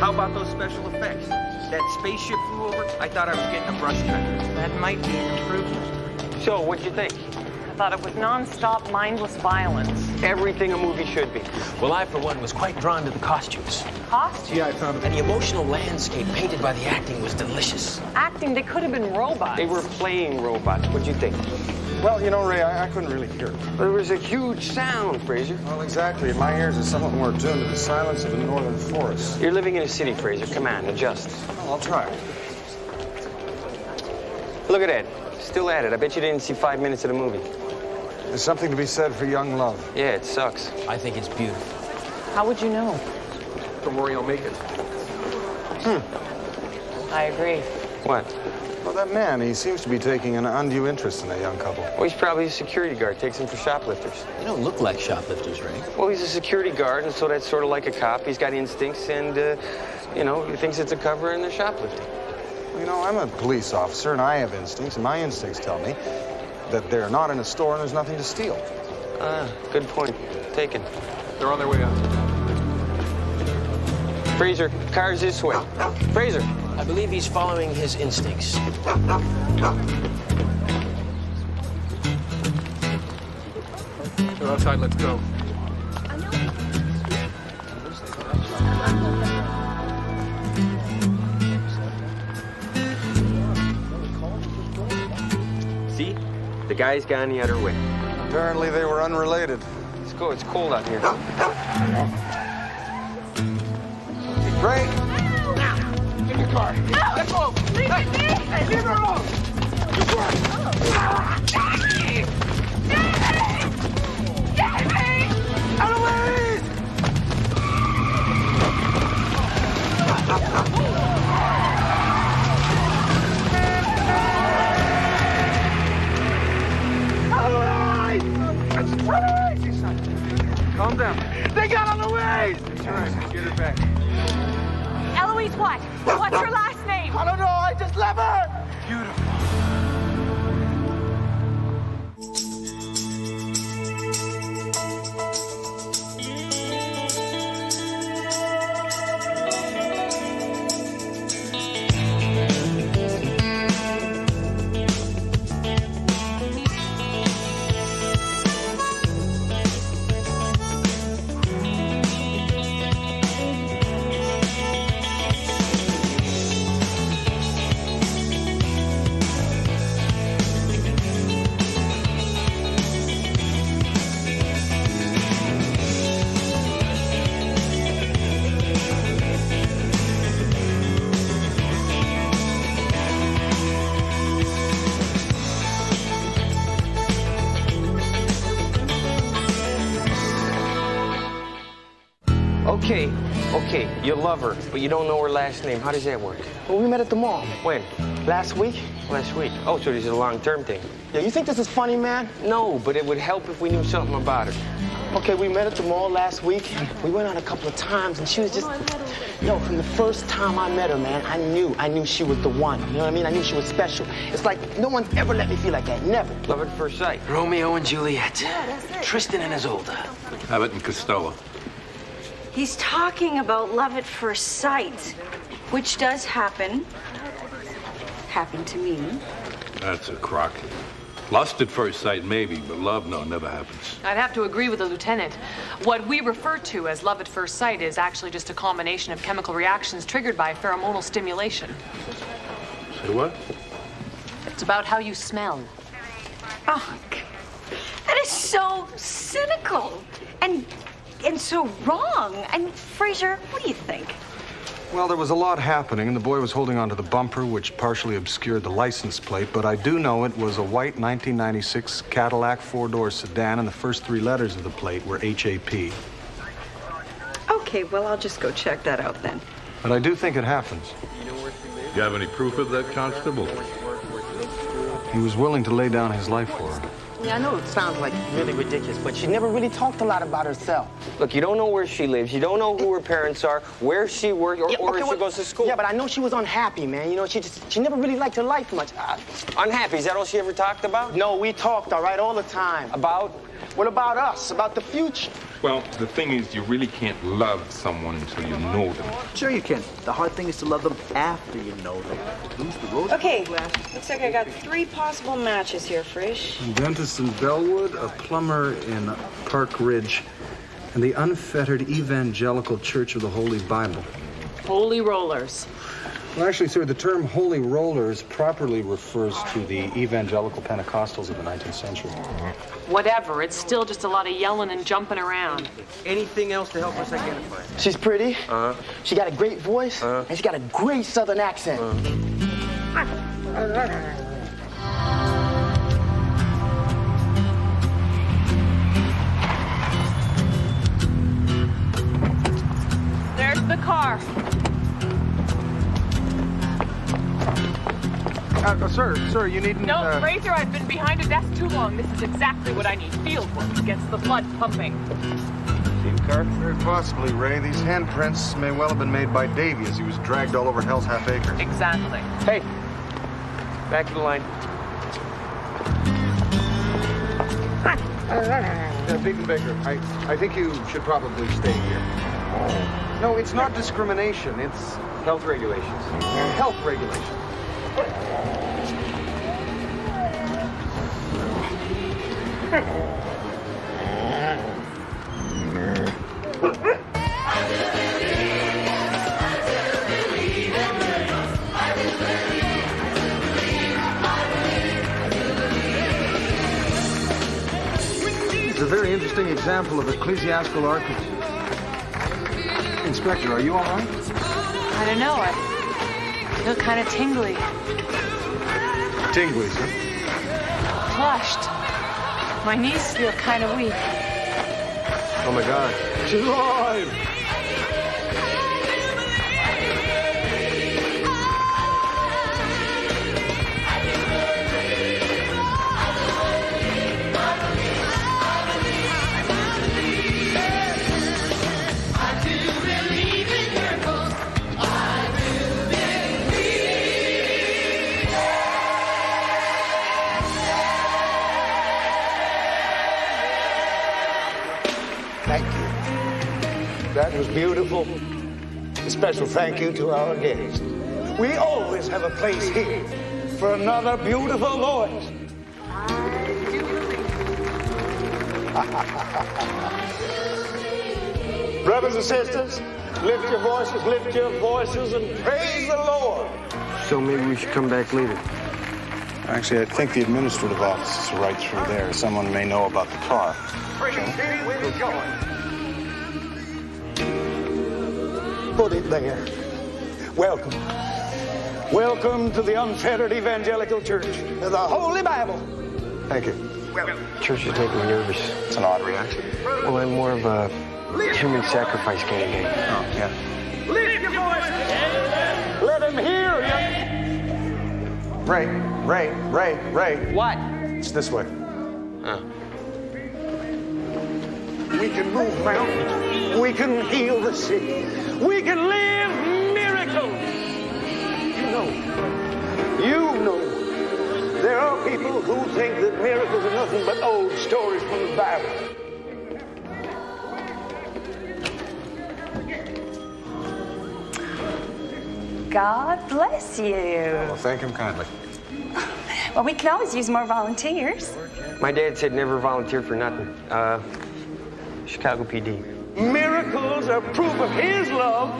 How about those special effects? That spaceship flew over, I thought I was getting a brush cut. That might be an improvement. So, what'd you think? I thought it was non-stop, mindless violence. Everything a movie should be. Well, I, for one, was quite drawn to the costumes. Costume? Yeah, I found it. And the emotional landscape painted by the acting was delicious. Acting, they could have been robots. They were playing robots. What'd you think? Well, you know, Ray, I couldn't really hear it. There was a huge sound, Fraser. Well, exactly. My ears are somewhat more attuned to the silence of the northern forest. You're living in a city, Fraser. Come on, adjust. Well, I'll try. Look at that. Still at it. I bet you didn't see 5 minutes of the movie. There's something to be said for young love. Yeah, it sucks. I think it's beautiful. How would you know? Don't worry, I'll make it. I agree. What? Well, that man, he seems to be taking an undue interest in that young couple. Well, he's probably a security guard. Takes them for shoplifters. They don't look like shoplifters, Ray. Well, he's a security guard, and so that's sort of like a cop. He's got instincts, and, you know, he thinks it's a cover, and they're shoplifting. You know, I'm a police officer, and I have instincts, and my instincts tell me that they're not in a store and there's nothing to steal. Ah, good point. Taken. They're on their way out. Fraser, car's this way. Fraser. I believe he's following his instincts. They're outside, let's go. See? The guy's gone the other way. Apparently they were unrelated. Let's go. It's cold out here. Ray! In the car. Let's go. Leave me! Hey, leave her alone! Jamie! Jamie! Jamie! Eloise! Calm down. They got Eloise! It's all right. Get her back. Eloise what? What's her last name? I don't know, I just love her! Beautiful. Okay, you love her, but you don't know her last name. How does that work? Well, we met at the mall When? last week. Last week. Oh, so this is a long-term thing. Yeah, you think this is funny, man? No, but it would help if we knew something about her. Okay, we met at the mall last week. We went out a couple of times, and she was just, yo, from the first time I met her, man, I knew she was the one. You know what I mean? I knew she was special. It's like no one ever let me feel like that. Never. Love at first sight. Romeo and Juliet. Tristan and Isolde. Abbott and Costello. He's talking about love at first sight, which does happen. Happened to me. That's a crock. Lust at first sight, maybe, but love, no, never happens. I'd have to agree with the lieutenant. What we refer to as love at first sight is actually just a combination of chemical reactions triggered by pheromonal stimulation. Say what? It's about how you smell. Oh, that is so cynical and so wrong. I mean, Fraser, what do you think? Well, there was a lot happening, and the boy was holding onto the bumper, which partially obscured the license plate, but I do know it was a white 1996 Cadillac four-door sedan, and the first three letters of the plate were HAP. Okay, well, I'll just go check that out then. But I do think it happens. You have any proof of that, Constable? He was willing to lay down his life for her. Yeah, I know it sounds like really ridiculous, but she never really talked a lot about herself. Look, you don't know where she lives. You don't know who her parents are, where she works, or where she goes to school. Yeah, but I know she was unhappy, man. You know, she never really liked her life much. Unhappy, is that all she ever talked about? No, we talked, all right, all the time. About? What about us? About the future? Well, the thing is, you really can't love someone until you know them. Sure you can. The hard thing is to love them after you know them. Who's the rose Okay, looks like I got 3 possible matches here, Frisch. A dentist in Bellwood, a plumber in Park Ridge, and the Unfettered Evangelical Church of the Holy Bible. Holy rollers. Well, actually, sir, the term holy rollers properly refers to the evangelical Pentecostals of the 19th century. Whatever, it's still just a lot of yelling and jumping around. Anything else to help us identify? She's pretty. She got a great voice, and she got a great Southern accent. There's the car. Sir, you needn't... No, Fraser, I've been behind a desk too long. This is exactly what I need. Field work gets the blood pumping. Team car? Very possibly, Ray. These handprints may well have been made by Davy as he was dragged all over Hell's Half Acre. Exactly. Hey, back to the line. Deacon Baker, I think you should probably stay here. No, it's not discrimination. It's Health regulations. health regulations. It's a very interesting example of ecclesiastical architecture. Inspector, are you all right? I don't know. I feel kind of tingly. Tingly, sir. Flushed. My knees feel kind of weak. Oh, my God. She's alive! Thank you. That was beautiful. A special thank you to our guest. We always have a place here for another beautiful voice. Brothers and sisters, lift your voices and praise the Lord. So maybe we should come back later. Actually, I think the administrative office is right through there. Someone may know about the car. Praise Him with joy. Put it there. Welcome. Welcome to the Unfettered Evangelical Church of the Holy Bible. Thank you. Church is making me nervous. It's an odd reaction. Well, I'm more of a human sacrifice kind of guy. Oh, yeah. Lift your voice. Let him hear you. Ray. What? It's this way. We can move mountains. We can heal the sick. We can live miracles. You know, there are people who think that miracles are nothing but old stories from the Bible. God bless you. Well, thank him kindly. Well, we can always use more volunteers. My dad said never volunteer for nothing. Chicago PD. Miracles are proof of His love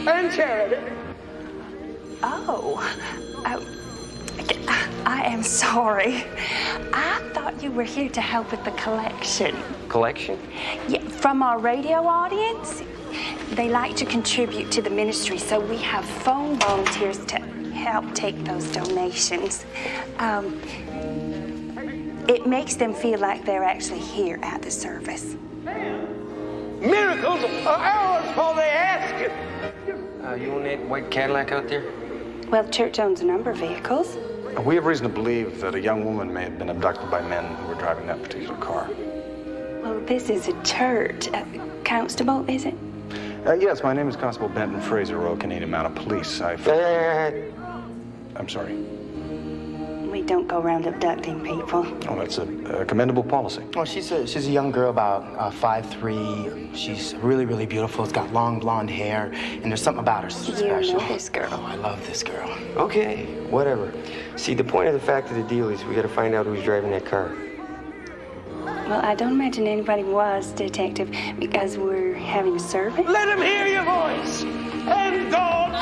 and charity. Oh, I am sorry. I thought you were here to help with the collection. Collection? Yeah, from our radio audience. They like to contribute to the ministry, so we have phone volunteers to help take those donations. It makes them feel like they're actually here at the service. Miracles are ours for the asking. You own that white Cadillac out there? Well, the church owns a number of vehicles. We have reason to believe that a young woman may have been abducted by men who were driving that particular car. Well, this is a church. Constable, is it? Yes, my name is Constable Benton Fraser, Royal Canadian Mounted Police. I'm sorry. We don't go around abducting people. Oh, that's a commendable policy. Well, she's a young girl about 5'3". She's really, really beautiful. It's got long blonde hair, and there's something about her so special. You know this girl. Oh, I love this girl. Okay, whatever. See, the point of the fact of the deal is we got to find out who's driving that car. Well, I don't imagine anybody was, Detective, because we're having a survey. Let him hear your voice. And God.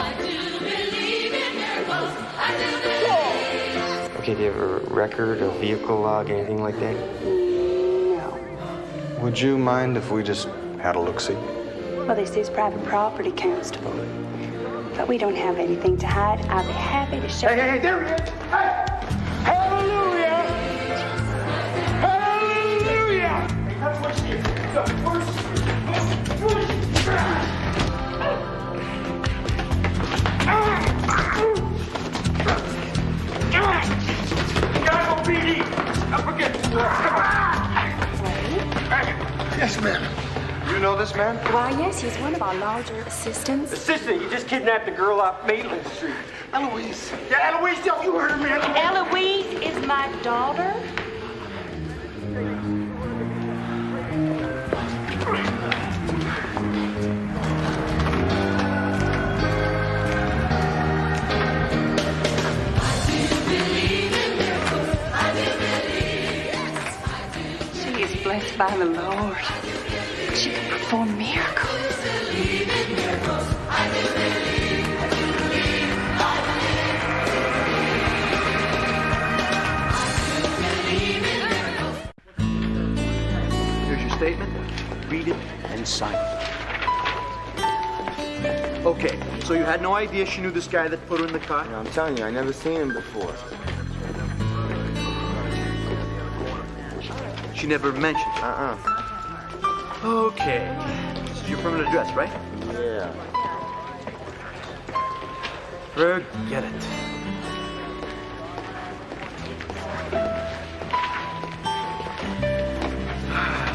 Okay, do you have a record, a vehicle log, anything like that? No. Would you mind if we just had a look-see? Well, this is private property, Constable. But we don't have anything to hide. I'll be happy to show you. Hey, there he is. Hey. Hallelujah. Hallelujah. PD. Up against the door. Come on. Yes, ma'am. You know this man? Why, yes, he's one of our larger assistants. Assistant, you just kidnapped the girl off Maitland Street. Eloise. Yeah, Eloise, yo, you heard me. Eloise is my daughter. Blessed by the Lord. She can perform miracles. Here's your statement. Read it and sign it. Okay, so you had no idea she knew this guy that put her in the car? I'm telling you, I never seen him before. She never mentioned it. Okay. This is your permanent address, right? Yeah. Forget it.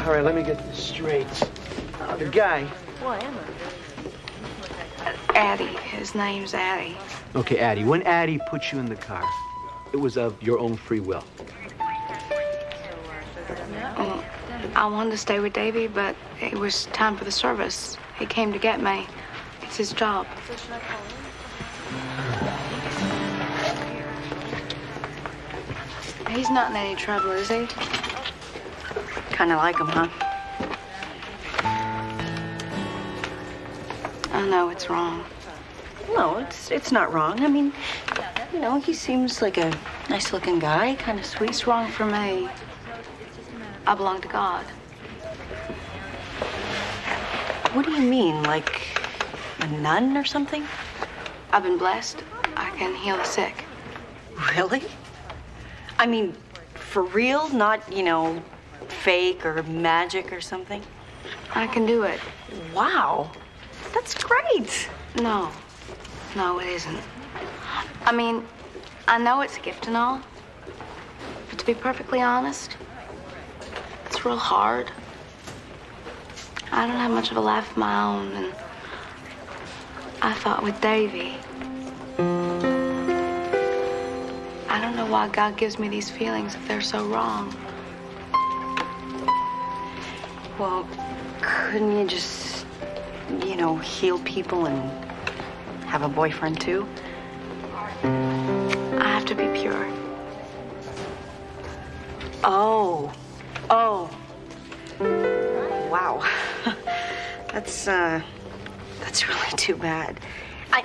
All right, let me get this straight. The guy. Addie. His name's Addie. Okay, Addie. When Addie put you in the car, it was of your own free will. I wanted to stay with Davy, but it was time for the service. He came to get me. It's his job. He's not in any trouble, is he? Kind of like him, huh? I know it's wrong. No, it's not wrong. I mean, you know, he seems like a nice-looking guy, kind of sweet. It's wrong for me. I belong to God. What do you mean, like a nun or something? I've been blessed. I can heal the sick. Really? I mean, for real? Not, you know, fake or magic or something? I can do it. Wow. That's great. No, it isn't. I mean, I know it's a gift and all, but to be perfectly honest, it's real hard. I don't have much of a life of my own, and I thought with Davy, I don't know why God gives me these feelings if they're so wrong. Well, couldn't you just, you know, heal people and have a boyfriend too? I have to be pure. Oh. Wow. That's really too bad. I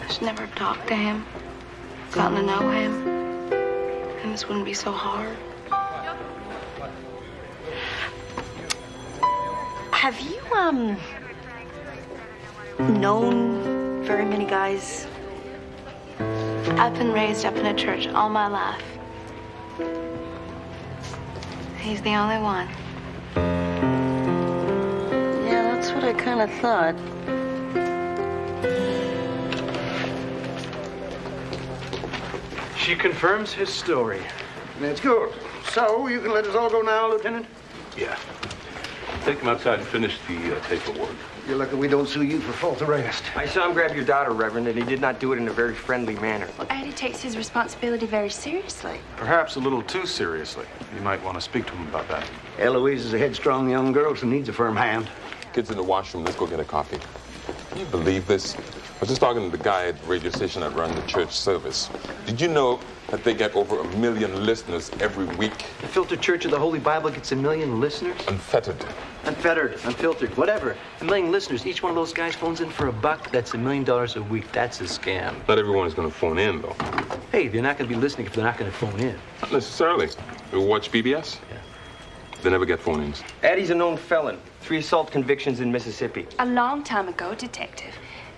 should never have talked to him, gotten to know him, and this wouldn't be so hard. Have you, known very many guys? I've been raised up in a church all my life. He's the only one. Yeah, that's what I kind of thought. She confirms his story. That's good. So, you can let us all go now, Lieutenant? Yeah. take him outside and finish the paperwork. You're lucky we don't sue you for false arrest. I saw him grab your daughter, Reverend, and he did not do it in a very friendly manner. Well, Eddie takes his responsibility very seriously. Perhaps a little too seriously. You might want to speak to him about that. Eloise is a headstrong young girl who needs a firm hand. Kids in the washroom, let's go get a coffee. Can you believe this? I was just talking to the guy at the radio station that run the church service. Did you know that they get over 1 million listeners every week? The Filtered Church of the Holy Bible gets 1 million listeners? Unfettered. Unfettered, unfiltered, whatever. 1 million listeners. Each one of those guys phones in for $1. That's $1 million a week. That's a scam. Not everyone is going to phone in, though. Hey, they're not going to be listening if they're not going to phone in. Not necessarily. You watch PBS? Yeah. They never get phone-ins. Addie's a known felon. 3 assault convictions in Mississippi. A long time ago, Detective.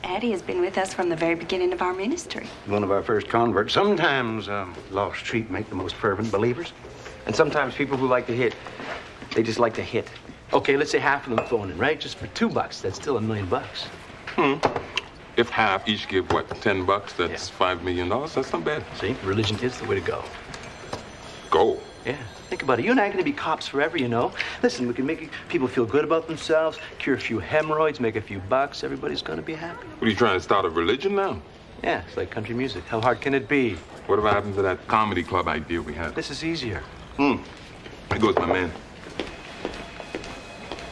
Addie has been with us from the very beginning of our ministry. One of our first converts. Sometimes lost sheep make the most fervent believers. And sometimes people who like to hit, they just like to hit. Okay, let's say half of them phone in, right? Just for $2. That's still $1 million. If half each give, what, $10? That's $5 million. That's not bad. See, religion is the way to go. Go. Yeah, think about it. You and I are going to be cops forever, you know. Listen, we can make people feel good about themselves, cure a few hemorrhoids, make a few bucks. Everybody's going to be happy. What are you trying to start a religion now? Yeah, it's like country music. How hard can it be? Whatever happened to that comedy club idea we had? This is easier. There goes my man.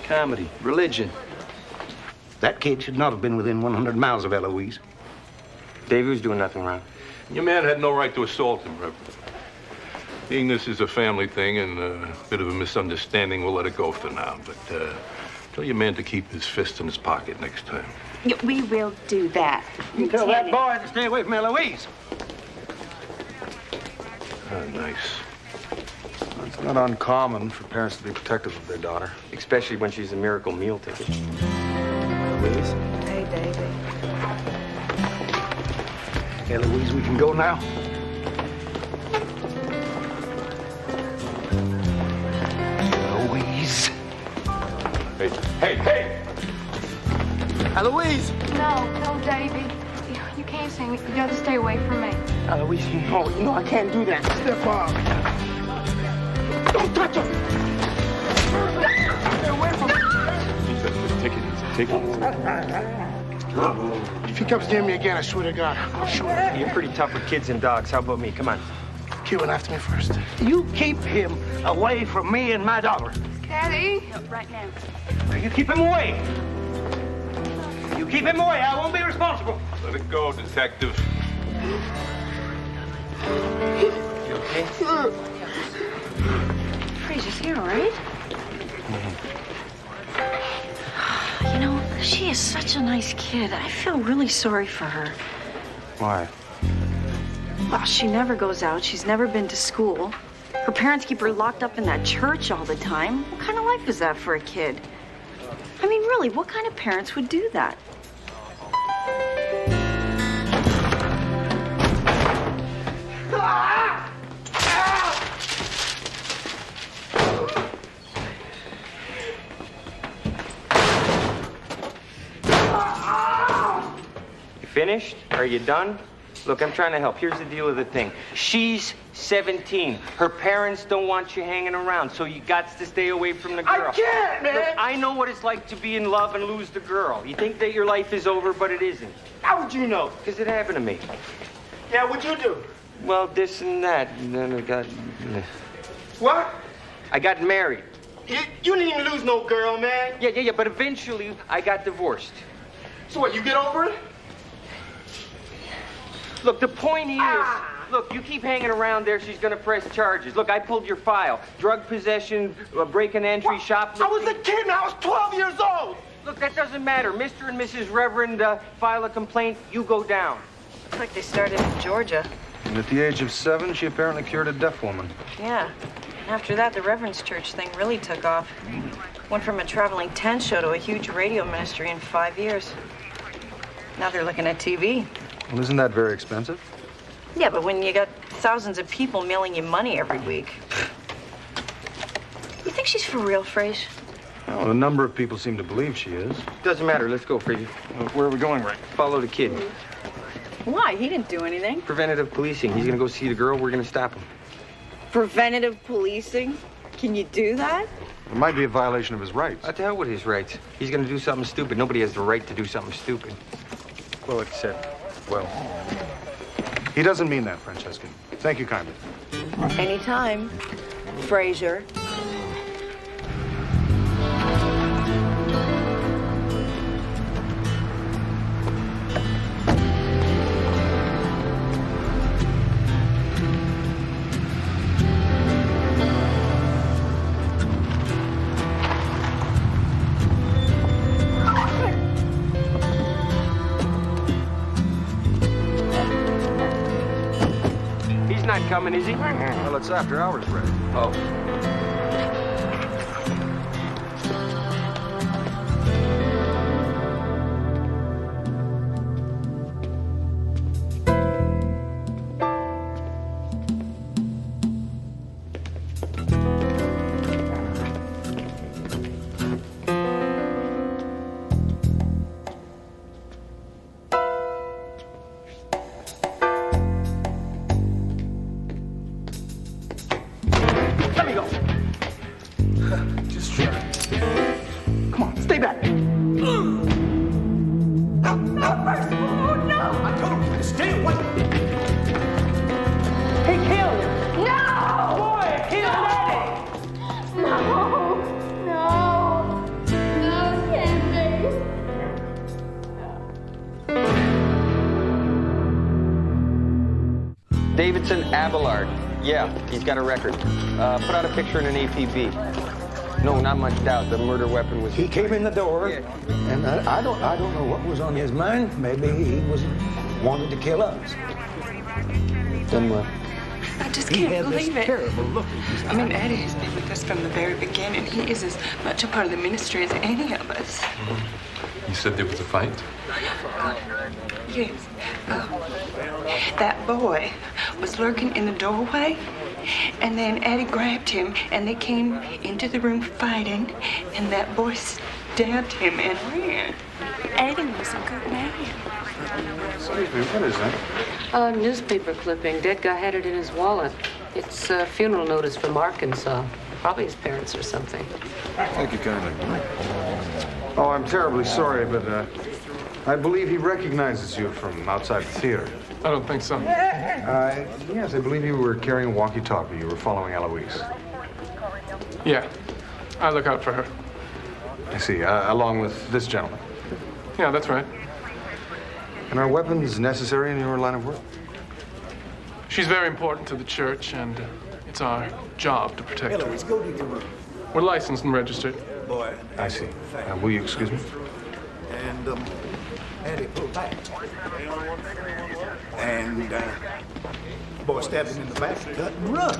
Comedy, religion. That kid should not have been within 100 miles of Eloise. Davey was doing nothing wrong. Your man had no right to assault him, Reverend. Being this is a family thing and a bit of a misunderstanding, we'll let it go for now. But tell your man to keep his fist in his pocket next time. Yeah, we will do that. You tell that boy to stay away from Eloise. Oh, nice. It's not uncommon for parents to be protective of their daughter. Especially when she's a miracle meal ticket. Eloise. Hey, Davey. Eloise, we can go now. Eloise. Hey! Eloise! No, Davey. You can't see me. You gotta stay away from me. Eloise, no, I can't do that. Step up. Don't touch her. Stay away from her. Take it easy. If he comes near me again, I swear to God, I'll shoot him. You're pretty tough with kids and dogs. How about me? Come on. He went after me first. You keep him away from me and my daughter. Daddy. Right now. You keep him away. You keep him away. I won't be responsible. Let it go, detective. You okay? Fraser's here, all right? You know, she is such a nice kid. I feel really sorry for her. Why? Well, she never goes out. She's never been to school. Her parents keep her locked up in that church all the time. What kind of life is that for a kid? I mean, really, what kind of parents would do that? You finished? Are you done? Look, I'm trying to help. Here's the deal of the thing. She's 17. Her parents don't want you hanging around, so you got to stay away from the girl. I can't, man. Look, I know what it's like to be in love and lose the girl. You think that your life is over, but it isn't. How would you know? Because it happened to me. Yeah, what'd you do? Well, this and that. And then I got... What? I got married. You didn't even lose no girl, man. Yeah, but eventually I got divorced. So what, you get over it? Look, the point is, look, you keep hanging around there, she's gonna press charges. Look, I pulled your file. Drug possession, break and entry, shoplifting. I was a kid, man. I was 12 years old. Look, that doesn't matter. Mr. and Mrs. Reverend file a complaint, you go down. Looks like they started in Georgia. And at the age of 7, she apparently cured a deaf woman. Yeah. After that, the Reverend's church thing really took off. Went from a traveling tent show to a huge radio ministry in 5 years. Now they're looking at TV. Well, isn't that very expensive? Yeah, but when you got thousands of people mailing you money every week. You think she's for real, Frase? Well, a number of people seem to believe she is. Doesn't matter. Let's go, Fraser. Where are we going, Ray? Follow the kid. Why? He didn't do anything. Preventative policing. He's gonna go see the girl. We're gonna stop him. Preventative policing? Can you do that? It might be a violation of his rights. What the hell with his rights? He's gonna do something stupid. Nobody has the right to do something stupid. Well, except, well... He doesn't mean that, Francesca. Thank you kindly. Anytime, Fraser. He's not coming, is he? Well, it's after hours, Ray. Oh. Let me go. Just try. Come on, stay back. Not first. Oh, no. I told you to stay away. He killed him. No! Boy, kill Daddy. No! No! No, Candy! Davidson Abelard. Yeah, he's got a record. Put out a picture in an APB. No, not much doubt. The murder weapon was... He came in the door, and I don't know what was on his mind. Maybe he wanted to kill us. Then what? I just He can't had this believe it. terrible look in his I mean, Eddie has been with us from the very beginning. He is as much a part of the ministry as any of us. You said there was a fight? Yes. That boy was lurking in the doorway, and then Eddie grabbed him, and they came into the room fighting, and that boy stabbed him and ran. Eddie was a good man. Excuse me, what is that? A newspaper clipping. Dead guy had it in his wallet. It's a funeral notice from Arkansas. Probably his parents or something. Thank you kindly. Oh, I'm terribly sorry, but I believe he recognizes you from outside the theater. I don't think so. Yes, I believe you were carrying a walkie-talkie. You were following Eloise. Yeah, I look out for her. I see, along with this gentleman. Yeah, that's right. And are weapons necessary in your line of work? She's very important to the church, and it's our job to protect her. Eloise, go to your room. We're licensed and registered. Boy. I see. Will you excuse me? And, Eddie, pull back. And, boy stabbed him in the back, cut and run.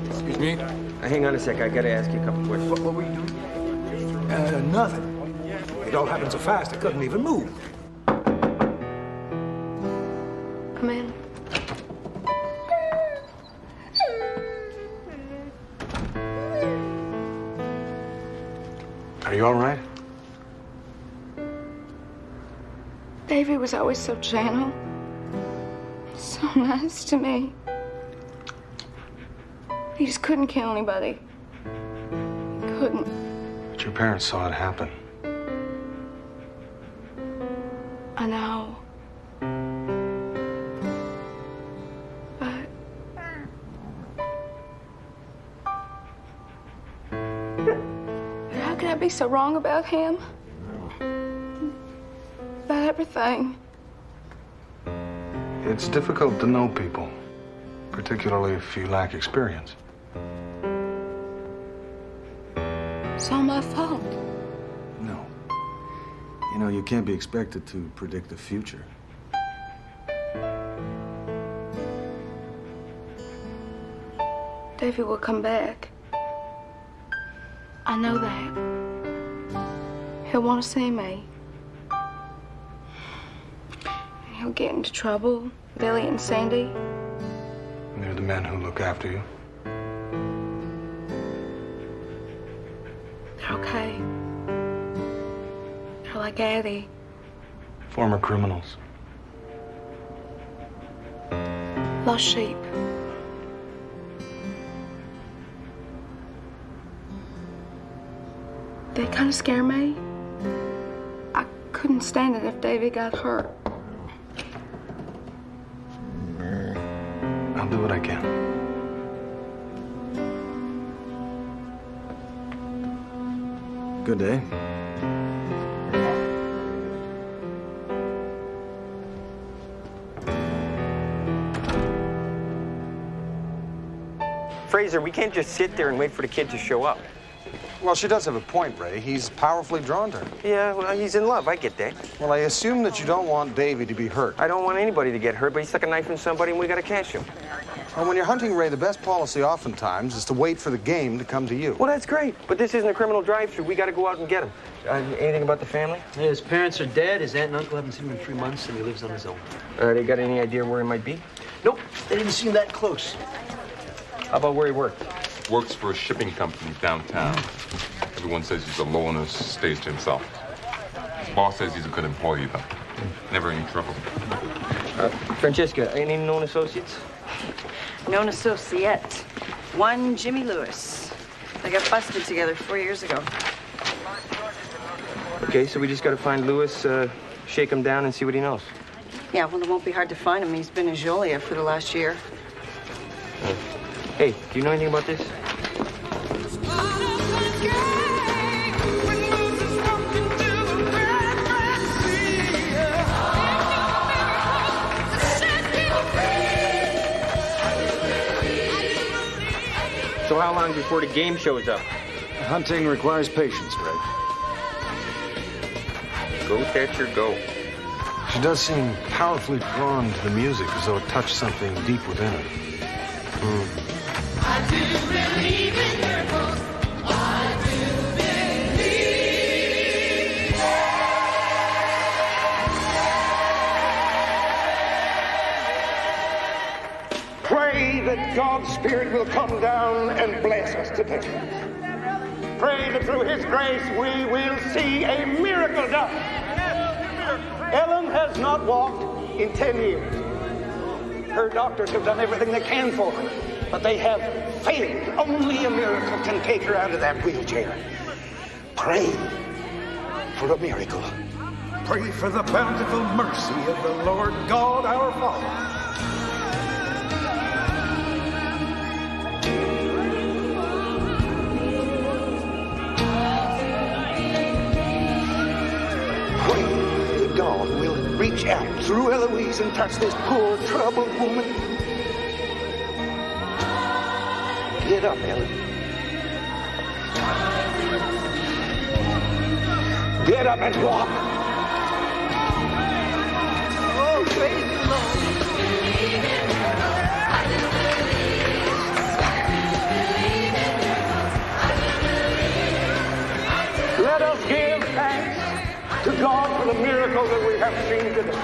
Excuse me? Hang on a sec. I gotta ask you a couple questions. What were you doing? Nothing. It all happened so fast I couldn't even move. Come in. Are you all right? Davy was always so gentle. So nice to me. He just couldn't kill anybody. He couldn't. But your parents saw it happen. I know. But how can I be so wrong about him? About everything. It's difficult to know people, particularly if you lack experience. It's all my fault. No. You know, you can't be expected to predict the future. Davy will come back. I know that. He'll want to see me. He'll get into trouble with Elliot and Sandy. And they're the men who look after you. They're okay. They're like Addie. Former criminals. Lost sheep. They kind of scare me. I couldn't stand it if David got hurt. I'll do what I can. Good day. Fraser, we can't just sit there and wait for the kid to show up. Well, she does have a point, Ray. He's powerfully drawn to her. Yeah, well, he's in love. I get that. Well, I assume that you don't want Davy to be hurt. I don't want anybody to get hurt, but he stuck a knife in somebody and we gotta catch him. Well, when you're hunting, Ray, the best policy oftentimes is to wait for the game to come to you. Well, that's great, but this isn't a criminal drive-through. We gotta go out and get him. Anything about the family? Yeah, his parents are dead, his aunt and uncle haven't seen him in 3 months, and he lives on his own. They got any idea where he might be? Nope, they didn't seem that close. How about where he worked? Works for a shipping company downtown. Everyone says he's a loner, stays to himself. His boss says he's a good employee, though. Never any trouble. Francesca, any known associates? Known associate. One Jimmy Lewis. They got busted together 4 years ago. Okay, so we just gotta find Lewis, shake him down and see what he knows. Yeah, well, it won't be hard to find him. He's been in Joliet for the last year. Hey, do you know anything about this? So how long before the game shows up? Hunting requires patience, Ray. Go, Thatcher, go. She does seem powerfully drawn to the music, as though it touched something deep within her. I do believe in miracles. I do believe. Pray that God's Spirit will come down and bless us today. Pray that through His grace we will see a miracle done. Ellen has not walked in 10 years. Her doctors have done everything they can for her, but they have failed. Only a miracle can take her out of that wheelchair. Pray for a miracle. Pray for the bountiful mercy of the Lord God our Father. God will reach out through Eloise and touch this poor, troubled woman. Get up, Ellen. Get up and walk. Oh, praise the Lord. Let us give thanks to God for the miracle that we have seen today.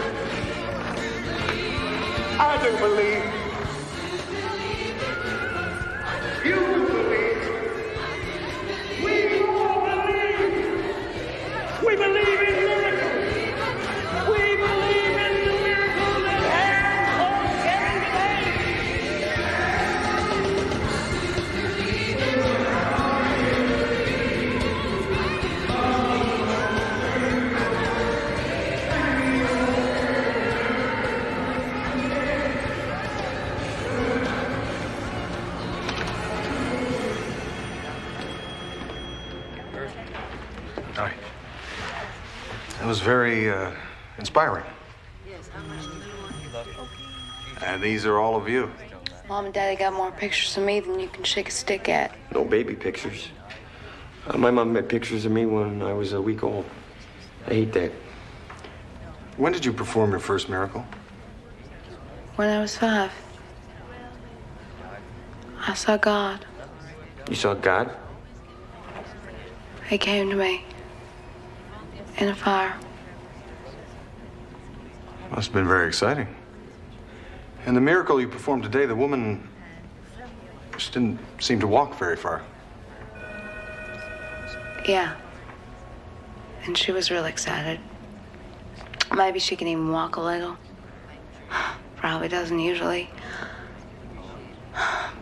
I do believe. You do believe. We all believe. We believe in miracles. We believe in the miracle that It was very inspiring. And these are all of you. Mom and Daddy got more pictures of me than you can shake a stick at. No baby pictures. My mom had pictures of me when I was a week old. I hate that. When did you perform your first miracle? When I was 5, I saw God. You saw God? He came to me in a fire. Must have been very exciting. And the miracle you performed today, the woman just didn't seem to walk very far. Yeah. And she was real excited. Maybe she can even walk a little. Probably doesn't usually.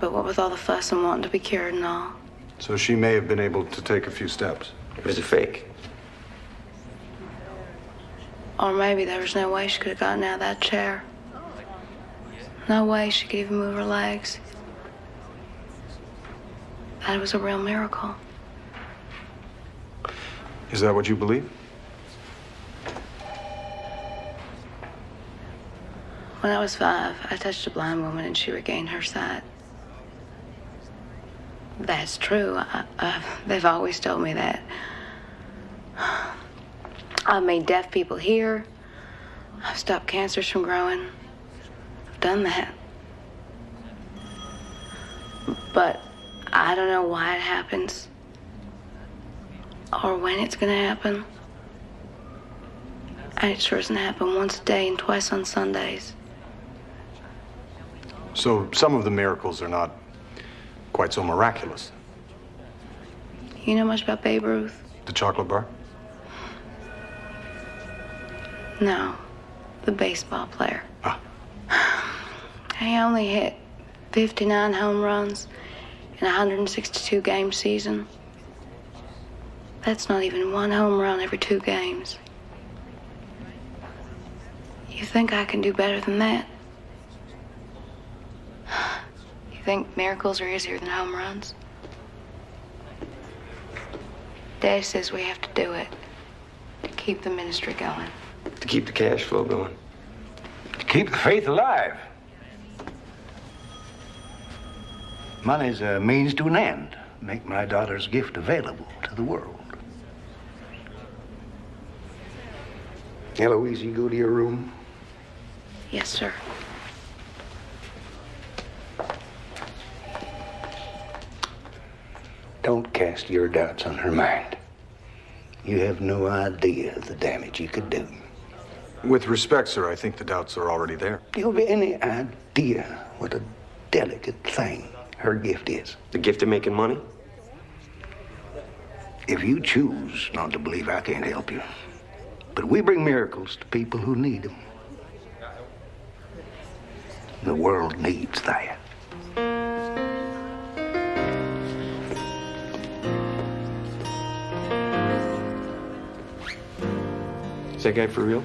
But what with all the fuss and wanting to be cured and all. So she may have been able to take a few steps. It was a fake. Or maybe there was no way she could have gotten out of that chair. No way she could even move her legs. That was a real miracle. Is that what you believe? When I was 5, I touched a blind woman and she regained her sight. That's true. They've always told me that. I've made deaf people hear. I've stopped cancers from growing. I've done that. But I don't know why it happens or when it's gonna happen. And it sure doesn't happen once a day and twice on Sundays. So some of the miracles are not quite so miraculous. You know much about Babe Ruth? The chocolate bar? No, the baseball player. He only hit 59 home runs in a 162 game season. That's not even one home run every 2 games. You think I can do better than that? You think miracles are easier than home runs? Dad says we have to do it to keep the ministry going. To keep the cash flow going. To keep the faith alive. Money's a means to an end. Make my daughter's gift available to the world. Eloise, you go to your room. Yes, sir. Don't cast your doubts on her mind. You have no idea of the damage you could do. With respect, sir, I think the doubts are already there. Do you have any idea what a delicate thing her gift is? The gift of making money? If you choose not to believe, I can't help you. But we bring miracles to people who need them. The world needs that. Is that guy for real?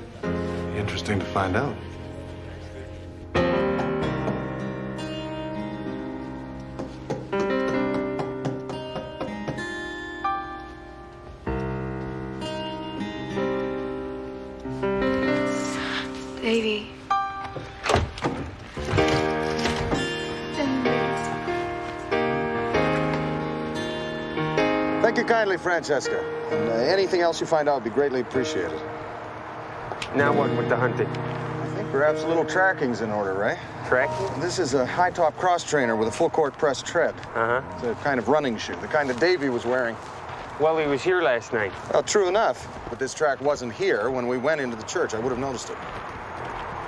Interesting to find out. Davy. Thank you kindly, Francesca. And anything else you find out would be greatly appreciated. Now what with the hunting? I think perhaps a little tracking's in order, Ray. Tracking? This is a high-top cross trainer with a full-court press tread. Uh-huh. It's a kind of running shoe, the kind that Davy was wearing. Well, he was here last night. Well, true enough. But this track wasn't here when we went into the church. I would have noticed it.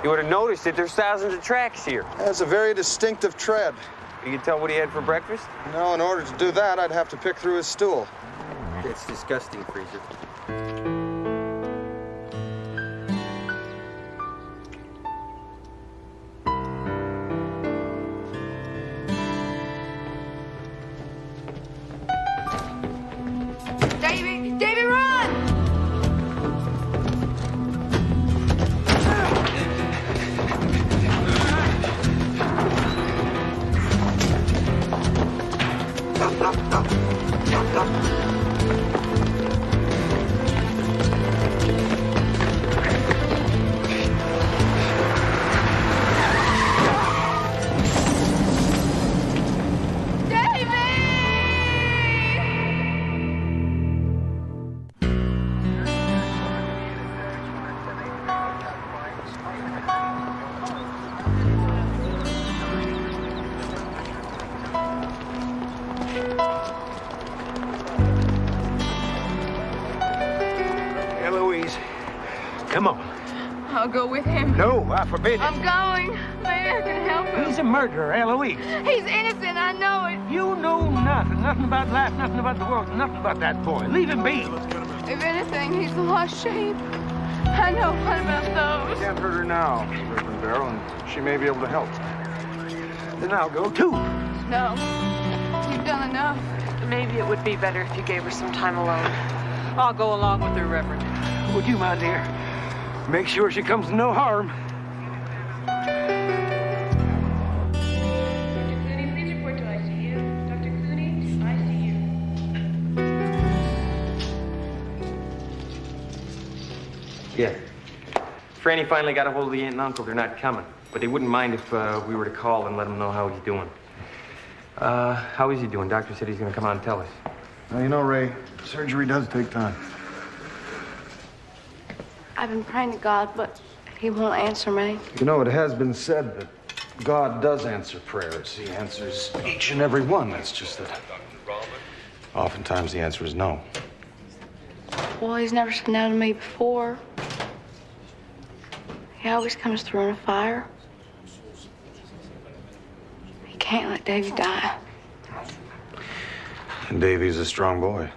You would have noticed it. There's thousands of tracks here. That's a very distinctive tread. You can tell what he had for breakfast? No, in order to do that, I'd have to pick through his stool. It's disgusting, Fraser. Davy, run! Eloise, come on. I'll go with him. No, I forbid it. I'm going. Maybe I can help him. He's a murderer, Eloise. He's innocent, I know it. You know nothing. Nothing about life, nothing about the world, nothing about that boy. Leave him be. If anything, he's lost shape. I know what about those. Can't hurt her now, Reverend Barrow, and she may be able to help. Then I'll go too. No. You've done enough. Maybe it would be better if you gave her some time alone. I'll go along with her, Reverend. Would you, my dear? Make sure she comes to no harm. Yeah. Franny finally got a hold of the aunt and uncle. They're not coming. But they wouldn't mind if we were to call and let him know how he's doing. How is he doing? Doctor said he's going to come out and tell us. Now, you know, Ray, surgery does take time. I've been praying to God, but he won't answer me. You know, it has been said that God does answer prayers. He answers each and every one. That's just that oftentimes the answer is no. Well, he's never said no to me before. He always comes through in a fire. He can't let Davy die. And Davy's a strong boy.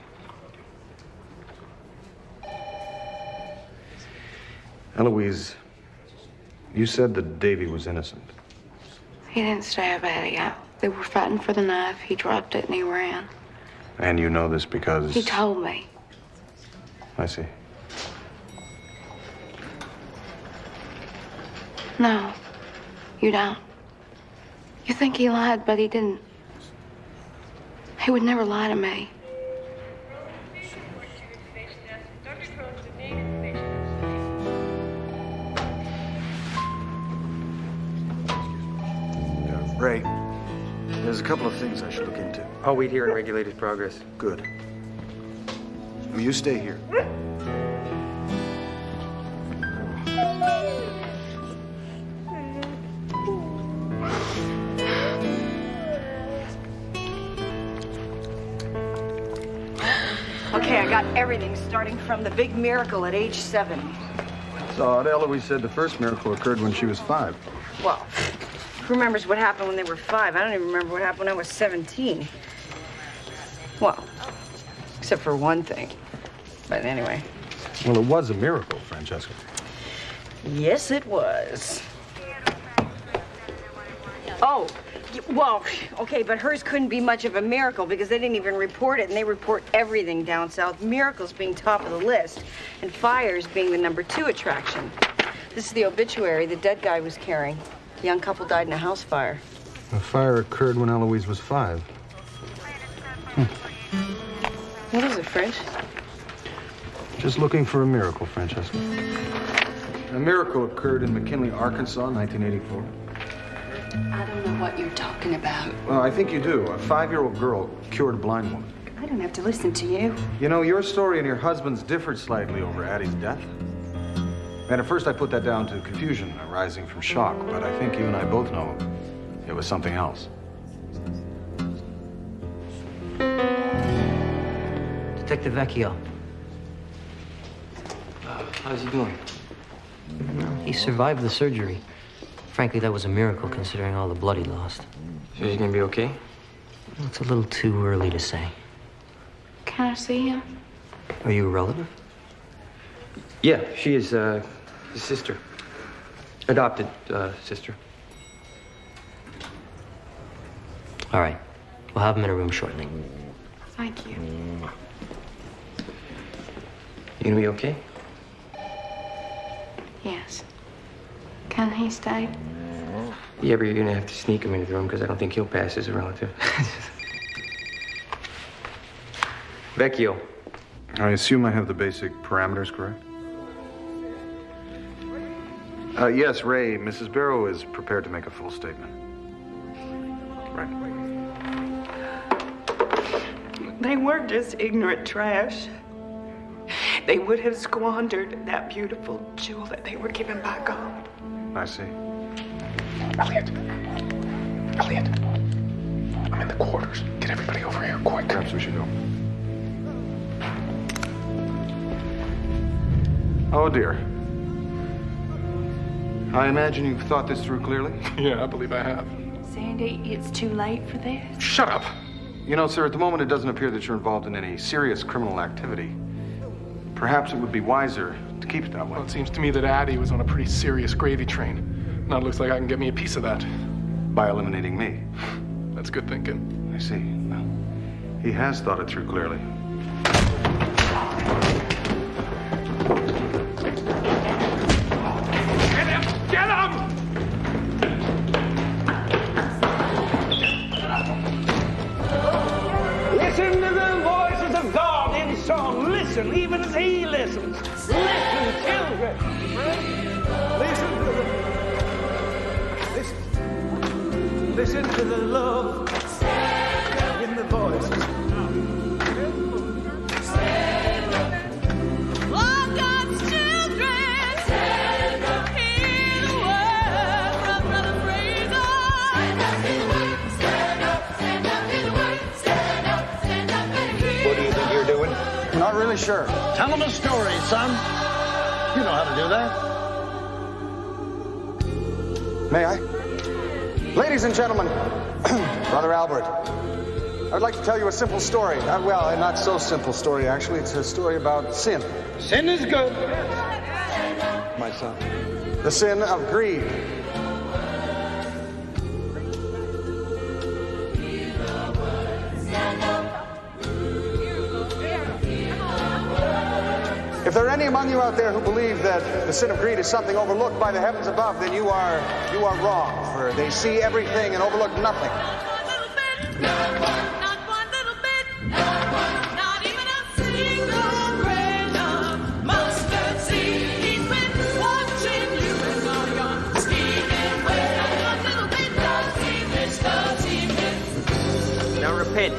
Eloise, you said that Davy was innocent. He didn't stab Eddie. They were fighting for the knife. He dropped it and he ran. And you know this because... He told me. I see. No, you don't. You think he lied, but he didn't. He would never lie to me. Ray, there's a couple of things I should look into. I'll wait here and regulate his progress. Good. Will you stay here? Okay, I got everything starting from the big miracle at age 7. So odd. Eloise said the first miracle occurred when she was 5. Well, who remembers what happened when they were 5? I don't even remember what happened when I was 17. Well, except for one thing. But anyway. Well, it was a miracle, Francesca. Yes, it was. Oh, well, okay, but hers couldn't be much of a miracle because they didn't even report it, and they report everything down south. Miracles being top of the list, and fires being the number 2 attraction. This is the obituary the dead guy was carrying. The young couple died in a house fire. The fire occurred when Eloise was 5. What is it, French? Just looking for a miracle, Francesca. A miracle occurred in McKinley, Arkansas, in 1984. I don't know what you're talking about. Well, I think you do. A 5-year-old girl cured a blind woman. I don't have to listen to you. You know, your story and your husband's differed slightly over Addie's death. And at first I put that down to confusion arising from shock, but I think you and I both know it was something else. Detective Vecchio. How's he doing? He survived the surgery. Frankly, that was a miracle considering all the blood he lost. So he's gonna be okay? Well, it's a little too early to say. Can I see him? Are you a relative? Yeah, she is his sister. Adopted sister. All right. We'll have him in a room shortly. Thank you. You gonna be okay? Yes. Can he stay? Yeah, but you're gonna have to sneak him into the room because I don't think he'll pass as a relative. Vecchio. I assume I have the basic parameters correct? Yes, Ray, Mrs. Barrow is prepared to make a full statement. Right. They weren't just ignorant trash. They would have squandered that beautiful jewel that they were given by God. I see. Elliot. Elliot. I'm in the quarters. Get everybody over here, quick. Perhaps we should go. Oh, dear. I imagine you've thought this through clearly? Yeah, I believe I have. Sandy, it's too late for this. Shut up. You know, sir, at the moment it doesn't appear that you're involved in any serious criminal activity. Perhaps it would be wiser to keep it that way. Well, it seems to me that Addie was on a pretty serious gravy train. Now it looks like I can get me a piece of that. By eliminating me. That's good thinking. I see. Well, he has thought it through clearly. Get him! Listen to the voices of God in song. Listen, even as He listens. Listen, children. Listen to the... Listen to the love in the voices. What do you think you're doing? Not really sure. Tell them a story, son. You know how to do that. May I? Ladies and gentlemen, Brother Albert, I'd like to tell you a simple story. Well, a not so simple story, actually. It's a story about sin. Sin is good. My son. The sin of greed. If there are any among you out there who believe that the sin of greed is something overlooked by the heavens above, then you are wrong, for they see everything and overlook nothing. Now repent.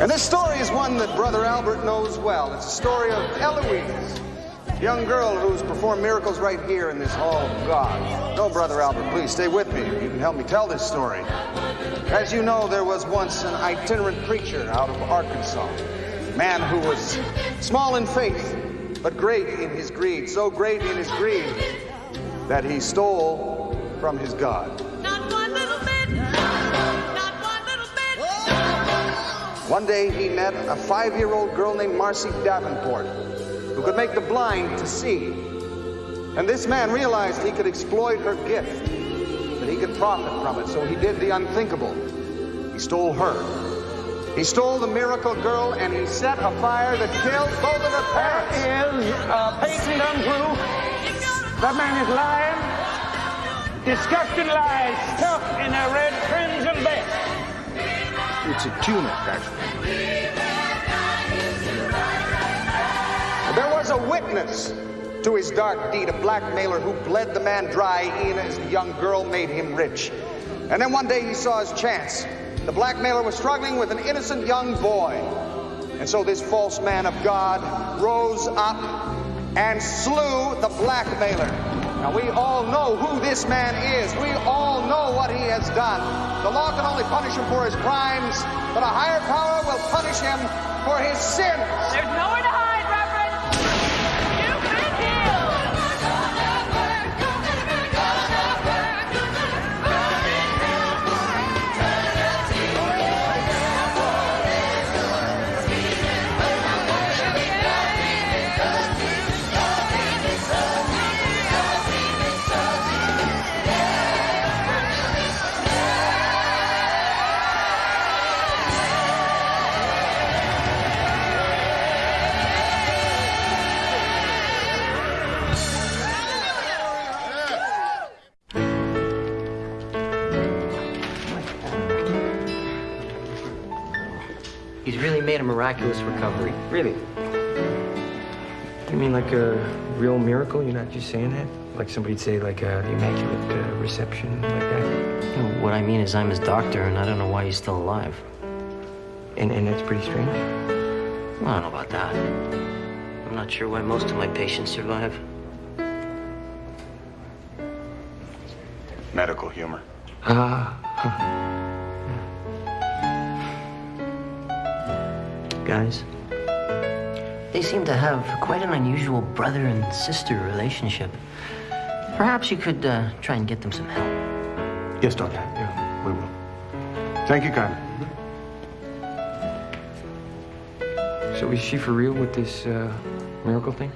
And this story is one that Brother Albert knows well. It's a story of Eloise, a young girl who's performed miracles right here in this hall of God. No, Brother Albert, please stay with me. You can help me tell this story. As you know, there was once an itinerant preacher out of Arkansas, a man who was small in faith, but great in his greed, so great in his greed that he stole from his God. One day he met a 5-year-old girl named Marcy Davenport who could make the blind to see. And this man realized he could exploit her gift, that he could profit from it, so he did the unthinkable. He stole her. He stole the miracle girl and he set a fire that killed both of her parents. That is a patent untrue. That man is lying. Disgusting lies stuffed in a red crimson bed. It's a tunic, actually. There was a witness to his dark deed, a blackmailer who bled the man dry even as the young girl made him rich. And then one day he saw his chance. The blackmailer was struggling with an innocent young boy. And so this false man of God rose up and slew the blackmailer. Now, we all know who this man is. We all know what he has done. The law can only punish him for his crimes, but a higher power will punish him for his sins. There's nowhere to hide, Reverend. You've been healed. He's really made a miraculous recovery. Really? You mean like a real miracle? You're not just saying that? Like somebody'd say like the Immaculate Reception, like that? You know, what I mean is I'm his doctor, and I don't know why he's still alive. And that's pretty strange? Well, I don't know about that. I'm not sure why most of my patients survive. Medical humor. Guys, they seem to have quite an unusual brother and sister relationship. Perhaps you could try and get them some help. Yes, Doctor. Yeah, we will. Thank you kindly. So is she for real with this miracle thing?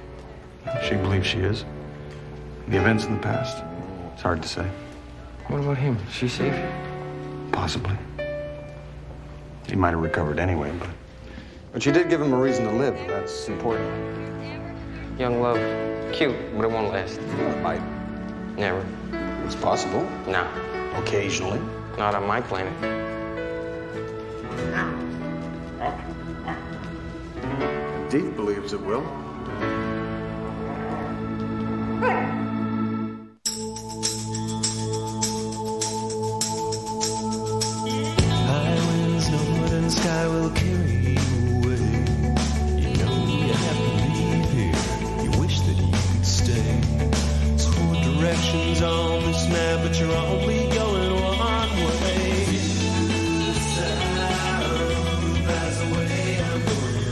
She believes she is. The events in the past, it's hard to say. What about him? Is she safe? Possibly. He might have recovered anyway, but she did give him a reason to live. That's important. Young love. Cute, but it won't last. Might. Never. It's possible. No. Occasionally. Not on my planet. Deep believes it will. High winds, northern sky will carry you away. You know you have to leave here. You wish that you could stay. Sworn directions on this map, but you're only going one way. Pass away, I'm going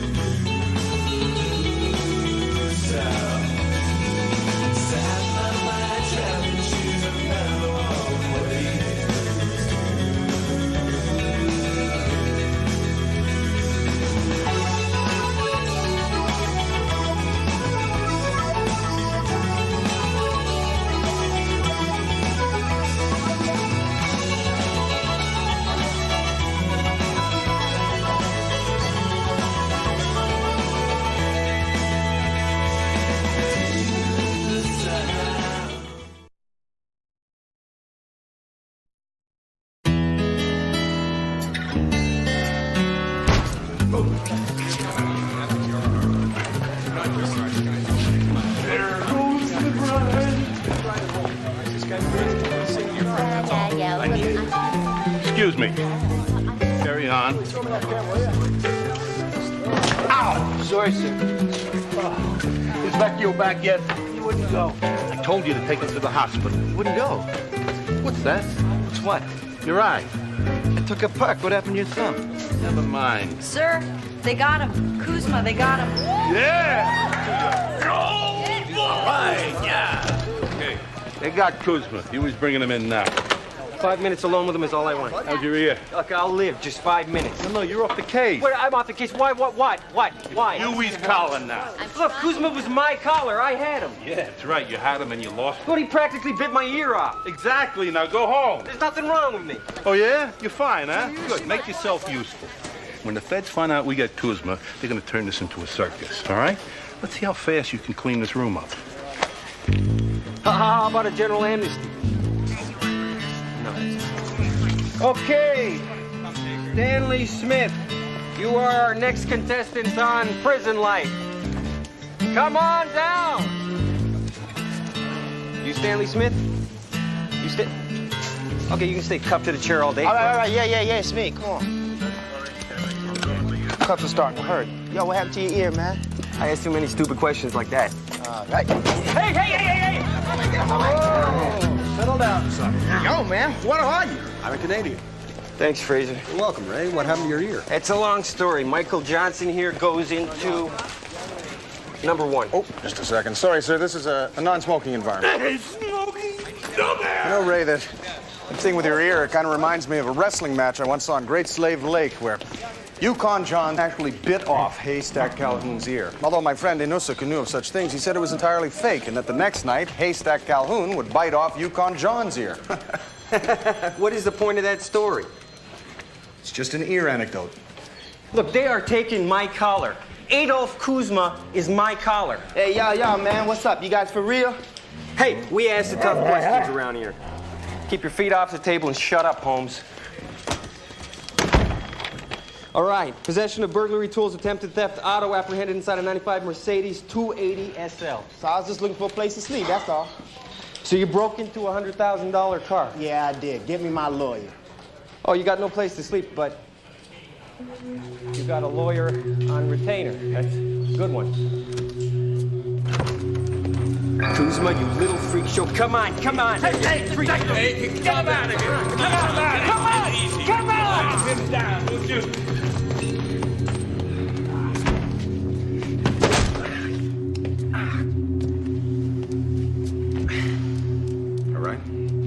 south. South of my traveling shoes are now all the way. Excuse me. Carry on. Ow! Sorry, sir. Is Vecchio back yet? He wouldn't go. I told you to take him to the hospital. He wouldn't go. What's that? What's what? Your eye. I took a puck. What happened to your thumb? Never mind. Sir, they got him. Kuzma, they got him. Yeah! All right, yeah. Okay. They got Kuzma. He was bringing him in now. 5 minutes alone with him is all I want. How's your ear? Look, I'll live. Just 5 minutes. No, you're off the case. Wait, I'm off the case. Why? What? Why? Huey's collar now. Look, Kuzma was my collar. I had him. Yeah, that's right. You had him and you lost him. But he practically bit my ear off. Exactly. Now go home. There's nothing wrong with me. Oh, yeah? You're fine, huh? Good. Make yourself useful. When the feds find out we got Kuzma, they're going to turn this into a circus, all right? Let's see how fast you can clean this room up. How about a general amnesty? Okay, Stanley Smith, you are our next contestant on Prison Life. Come on down. You Stanley Smith? You stay. Okay, you can stay cuffed to the chair all day. All right, yeah, it's me. Come on. Cuffs are starting to hurt. Yo, what happened to your ear, man? I asked too many stupid questions like that. All right. Hey! Oh, settle down, son. Yo, man, what are you? I'm a Canadian. Thanks, Fraser. You're welcome, Ray. What happened to your ear? It's a long story. Michael Johnson here goes into number one. Oh, just a second. Sorry, sir. This is a non-smoking environment. Smoking dumbass! You know, Ray, that thing with your ear, it kind of reminds me of a wrestling match I once saw on Great Slave Lake where Yukon John actually bit off Haystack Calhoun's ear. Although my friend Inusuka knew of such things, he said it was entirely fake and that the next night, Haystack Calhoun would bite off Yukon John's ear. What is the point of that story? It's just an ear anecdote. Look, they are taking my collar. Adolf Kuzma is my collar. Hey, y'all, man, what's up? You guys for real? Hey, we ask the tough questions around here. Keep your feet off the table and shut up, Holmes. All right, possession of burglary tools, attempted theft, auto apprehended inside a 95 Mercedes 280 SL. So I was just looking for a place to sleep, that's all. So you broke into a $100,000 car? Yeah, I did. Give me my lawyer. Oh, you got no place to sleep, but you got a lawyer on retainer. That's a good one. Kuzma, you little freak show. Come on. Hey, freak show. Hey, come out of here. Come on. Put him down, won't you?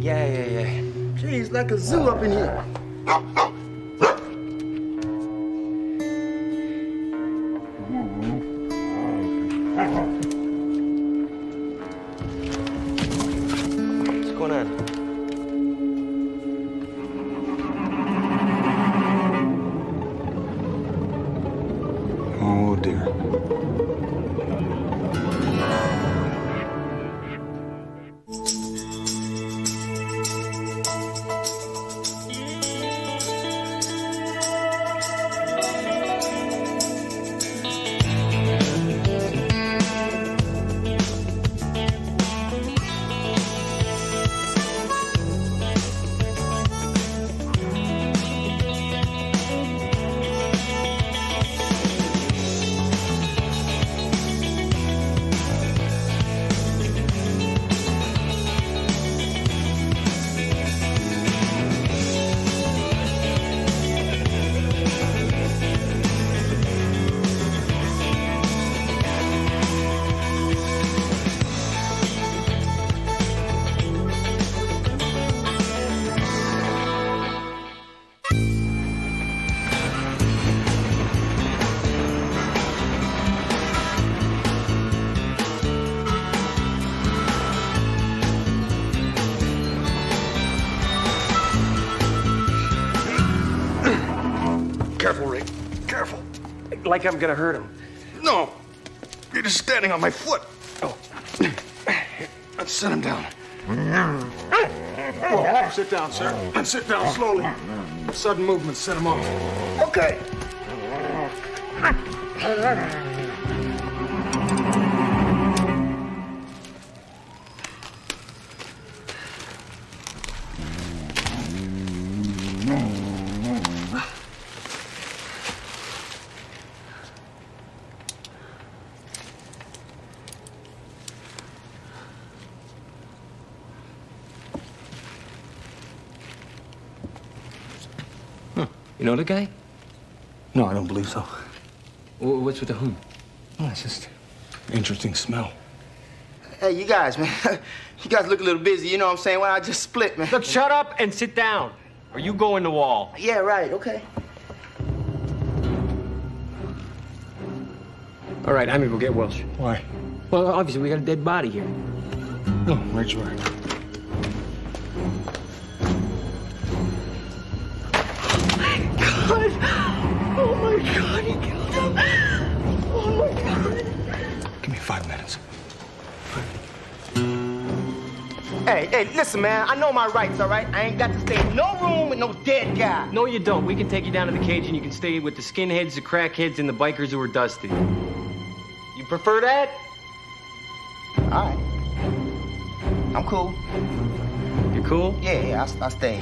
Yeah. Jeez, like a zoo up in here. What's going on? Careful, Ray. Careful. Like I'm gonna hurt him. No. You're just standing on my foot. Oh. Let's set him down. Whoa, sit down, sir. And sit down slowly. Sudden movement set him off. Okay. You know the guy? No, I don't believe so. What's with the whom? Oh, it's just interesting smell. Hey, you guys, man. You guys look a little busy, you know what I'm saying? Why not just split, man? Look, shut up and sit down, or you go in the wall. Yeah, right, okay. All right, I'm gonna go get Welsh. Why? Well, obviously, we got a dead body here. No, right you are. God! Oh my God, he killed him! Oh my God! Give me 5 minutes. Hey, listen, man. I know my rights, all right? I ain't got to stay in no room with no dead guy. No, you don't. We can take you down to the cage and you can stay with the skinheads, the crackheads, and the bikers who are dusty. You prefer that? All right. I'm cool. You cool? Yeah, I'll stay.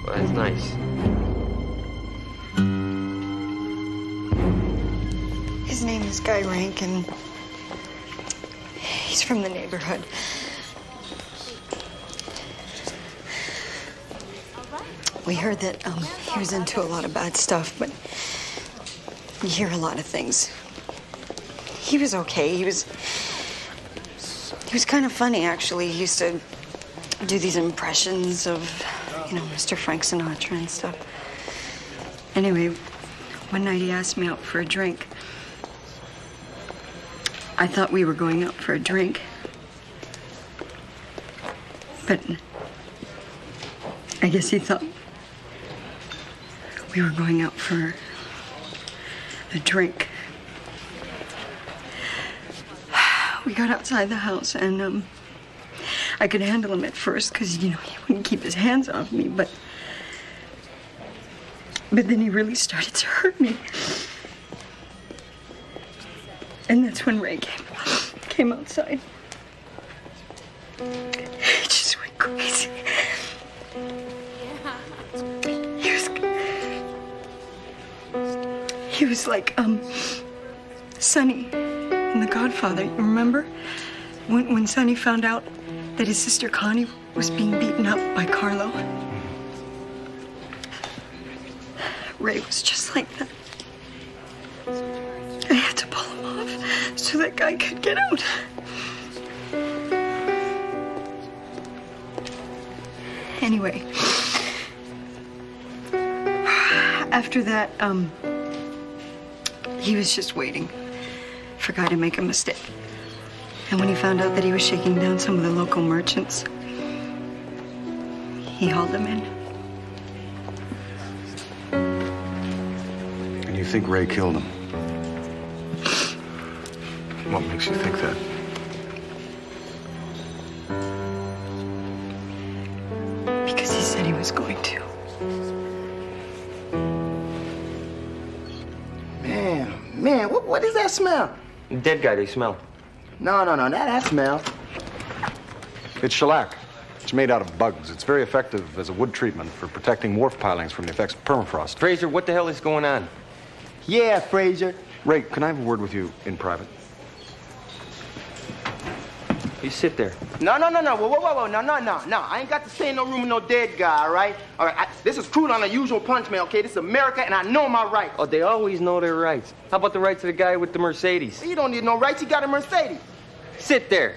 Well, that's nice. His name is Guy Rank, and he's from the neighborhood. We heard that he was into a lot of bad stuff, but you hear a lot of things. He was okay. He was kind of funny, actually. He used to do these impressions of, Mr. Frank Sinatra and stuff. Anyway, one night he asked me out for a drink. I thought we were going out for a drink. But I guess he thought we were going out for a drink. We got outside the house and I could handle him at first because, he wouldn't keep his hands off me, but then he really started to hurt me. And that's when Ray came outside. He just went crazy. He was like, Sonny in The Godfather, you remember? When Sonny found out that his sister Connie was being beaten up by Carlo. Ray was just like that. I had to pull him off so that guy could get out. Anyway, after that, he was just waiting for Guy to make a mistake. And when he found out that he was shaking down some of the local merchants, he hauled them in. And you think Ray killed him? What makes you think that? Because he said he was going to. Man, what is that smell? Dead guy, they smell. No, that smell. It's shellac. It's made out of bugs. It's very effective as a wood treatment for protecting wharf pilings from the effects of permafrost. Fraser, what the hell is going on? Yeah, Fraser. Ray, can I have a word with you in private? You sit there. No. Whoa. No. I ain't got to stay in no room with no dead guy, all right? All right, this is crude, unusual punishment, okay? This is America, and I know my rights. Oh, they always know their rights. How about the rights of the guy with the Mercedes? You don't need no rights. He got a Mercedes. Sit there.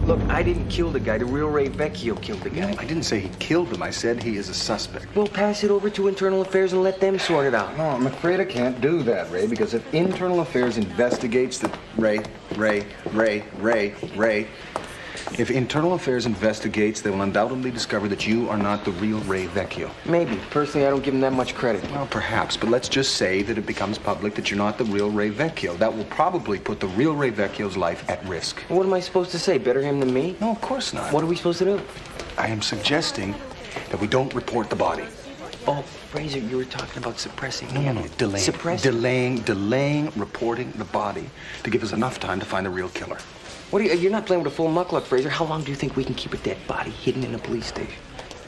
Look, I didn't kill the guy. The real Ray Vecchio killed the guy. No, I didn't say he killed him. I said he is a suspect. We'll pass it over to Internal Affairs and let them sort it out. No, I'm afraid I can't do that, Ray, because if Internal Affairs investigates that... Ray. If Internal Affairs investigates, they will undoubtedly discover that you are not the real Ray Vecchio. Maybe. Personally, I don't give them that much credit. Well, perhaps, but let's just say that it becomes public that you're not the real Ray Vecchio. That will probably put the real Ray Vecchio's life at risk. What am I supposed to say? Better him than me? No, of course not. What are we supposed to do? I am suggesting that we don't report the body. Oh, Fraser, you were talking about suppressing the No. Delaying reporting the body to give us enough time to find the real killer. You're not playing with a full muckluck, Fraser. How long do you think we can keep a dead body hidden in a police station?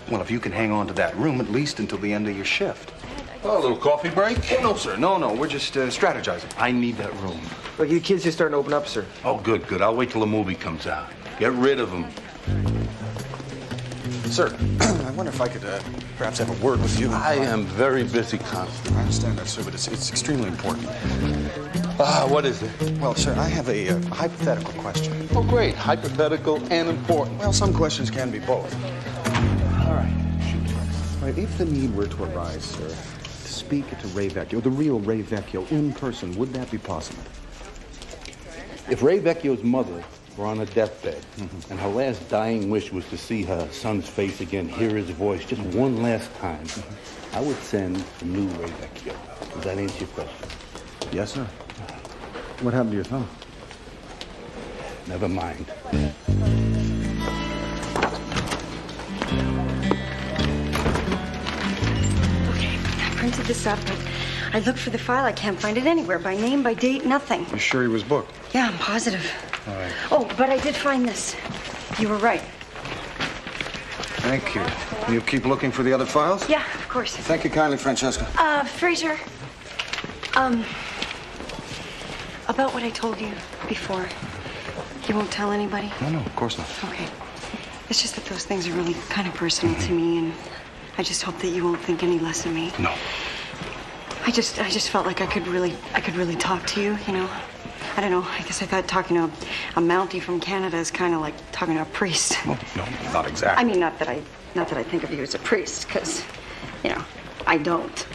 Well, if you can hang on to that room at least until the end of your shift. Oh, a little coffee break? Oh, no, sir. No. We're just strategizing. I need that room. Look, the kids are starting to open up, sir. Oh, good. I'll wait till the movie comes out. Get rid of them. Sir, I wonder if I could perhaps have a word with you. I am very busy, Constable. I understand that, sir, but it's extremely important. What is it? Well, sir, I have a hypothetical question. Oh, great. Hypothetical and important. Well, some questions can be both. All right. All right, if the need were to arise, sir, to speak to Ray Vecchio, the real Ray Vecchio, in person, would that be possible? If Ray Vecchio's mother were on a deathbed, and her last dying wish was to see her son's face again, hear his voice just one last time, I would send the new Ray Vecchio. Does that answer your question? Yes, sir. What happened to your thumb? Never mind. Okay, I printed this up, but I looked for the file. I can't find it anywhere. By name, by date, nothing. You sure he was booked? Yeah, I'm positive. All right. Oh, but I did find this. You were right. Thank you. You'll keep looking for the other files? Yeah, of course. Thank you kindly, Francesca. Fraser. About what I told you before. You won't tell anybody? No, of course not. Okay. It's just that those things are really kind of personal to me, and I just hope that you won't think any less of me. No. I just felt like I could really talk to you, you know? I don't know. I guess I thought talking to a Mountie from Canada is kind of like talking to a priest. Well, no, not exactly. I mean, not that I think of you as a priest, because, you know, I don't.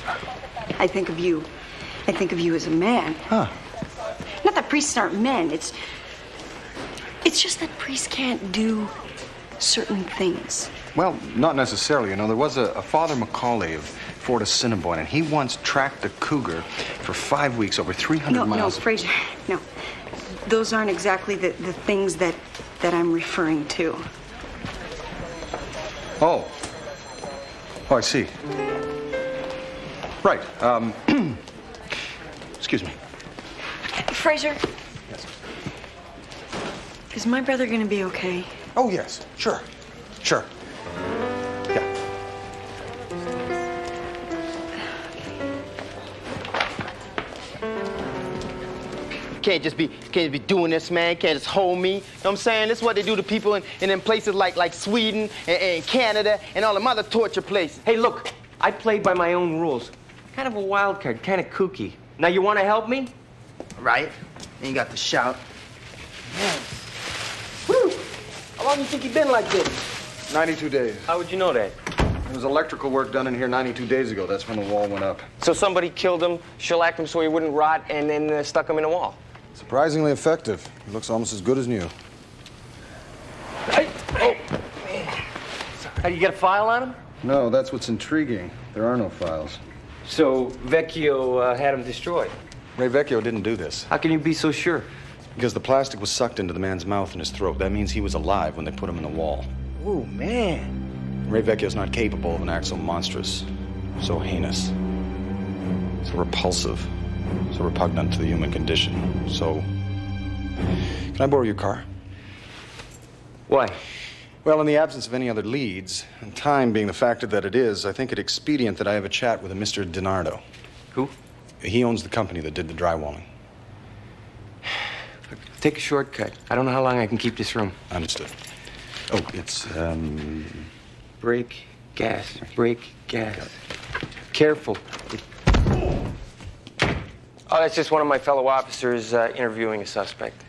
I think of you as a man. Huh. Not that priests aren't men. It's just that priests can't do certain things. Well, not necessarily. You know, there was a Father Macaulay of Fort Assiniboine, and he once tracked a cougar for 5 weeks over 300 miles. No, Fraser, no. Those aren't exactly the things that I'm referring to. Oh, I see. Right. Excuse me. Fraser. Yes. Is my brother gonna be okay? Oh, yes. Sure. Yeah. Can't just be doing this, man. Can't just hold me. You know what I'm saying? This is what they do to people in places like Sweden and Canada and all them other torture places. Hey, look, I played by my own rules. Kind of a wild card, kind of kooky. Now, you want to help me? Right? Ain't got to shout. Man. Woo! How long do you think you've been like this? 92 days. How would you know that? There was electrical work done in here 92 days ago. That's when the wall went up. So somebody killed him, shellacked him so he wouldn't rot, and then stuck him in a wall. Surprisingly effective. He looks almost as good as new. Hey! Oh! How, do you get a file on him? No, that's what's intriguing. There are no files. So Vecchio had him destroyed? Ray Vecchio didn't do this. How can you be so sure? Because the plastic was sucked into the man's mouth and his throat. That means he was alive when they put him in the wall. Oh, man. Ray Vecchio's not capable of an act so monstrous, so heinous, so repulsive, so repugnant to the human condition. So, can I borrow your car? Why? Well, in the absence of any other leads, and time being the factor that it is, I think it expedient that I have a chat with a Mr. DiNardo. Who? He owns the company that did the drywalling. Take a shortcut. I don't know how long I can keep this room. Understood. Oh, it's, Brake, gas, brake, gas. Careful. Oh, that's just one of my fellow officers interviewing a suspect.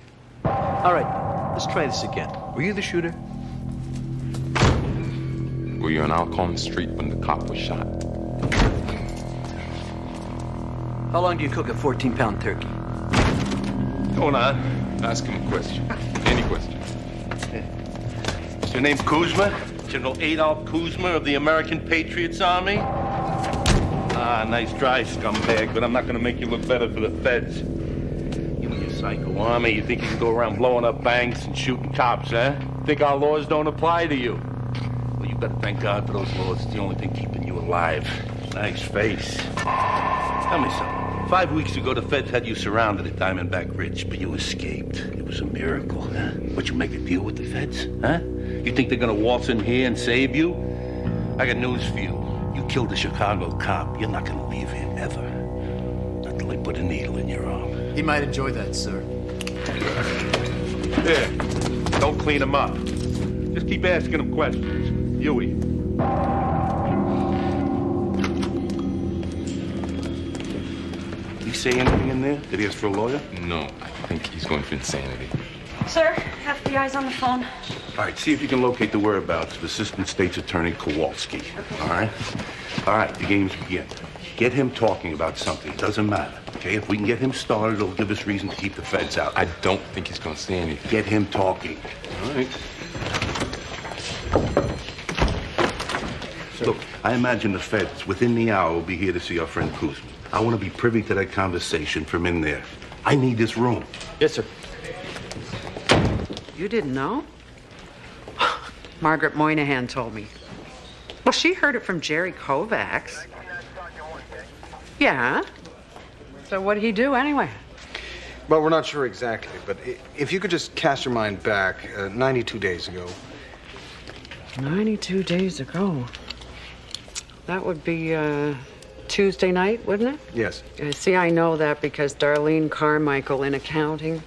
All right, let's try this again. Were you the shooter? Were you on Alcorn Street when the cop was shot? How long do you cook a 14-pound turkey? Hold on. Ask him a question. Any question. Your name Kuzma? General Adolf Kuzma of the American Patriots Army? Ah, nice try, scumbag, but I'm not gonna make you look better for the feds. You and your psycho army, you think you can go around blowing up banks and shooting cops, huh? Think our laws don't apply to you? Well, you better thank God for those laws. It's the only thing keeping you alive. Nice face. Tell me something. 5 weeks ago, the feds had you surrounded at Diamondback Ridge, but you escaped. It was a miracle, huh? What, you make a deal with the feds, huh? You think they're gonna waltz in here and save you? I got news for you. You killed a Chicago cop. You're not gonna leave here ever. Not till they put a needle in your arm. He might enjoy that, sir. There. Don't clean him up. Just keep asking him questions. Huey. Did he say anything in there? Did he ask for a lawyer? No, I think he's going for insanity. Sir, FBI's on the phone. All right, see if you can locate the whereabouts of Assistant State's Attorney Kowalski. All right? All right, the games begin. Get him talking about something. Doesn't matter, okay? If we can get him started, it'll give us reason to keep the feds out. I don't think he's going to say anything. Get him talking. All right? Look, I imagine the feds, within the hour, will be here to see our friend Kuzma. I want to be privy to that conversation from in there. I need this room. Yes, sir. You didn't know? Margaret Moynihan told me. Well, she heard it from Jerry Kovacs. Yeah. So what did he do anyway? Well, we're not sure exactly, but if you could just cast your mind back 92 days ago. 92 days ago. That would be Tuesday night, wouldn't it? Yes. See, I know that because Darlene Carmichael in accounting,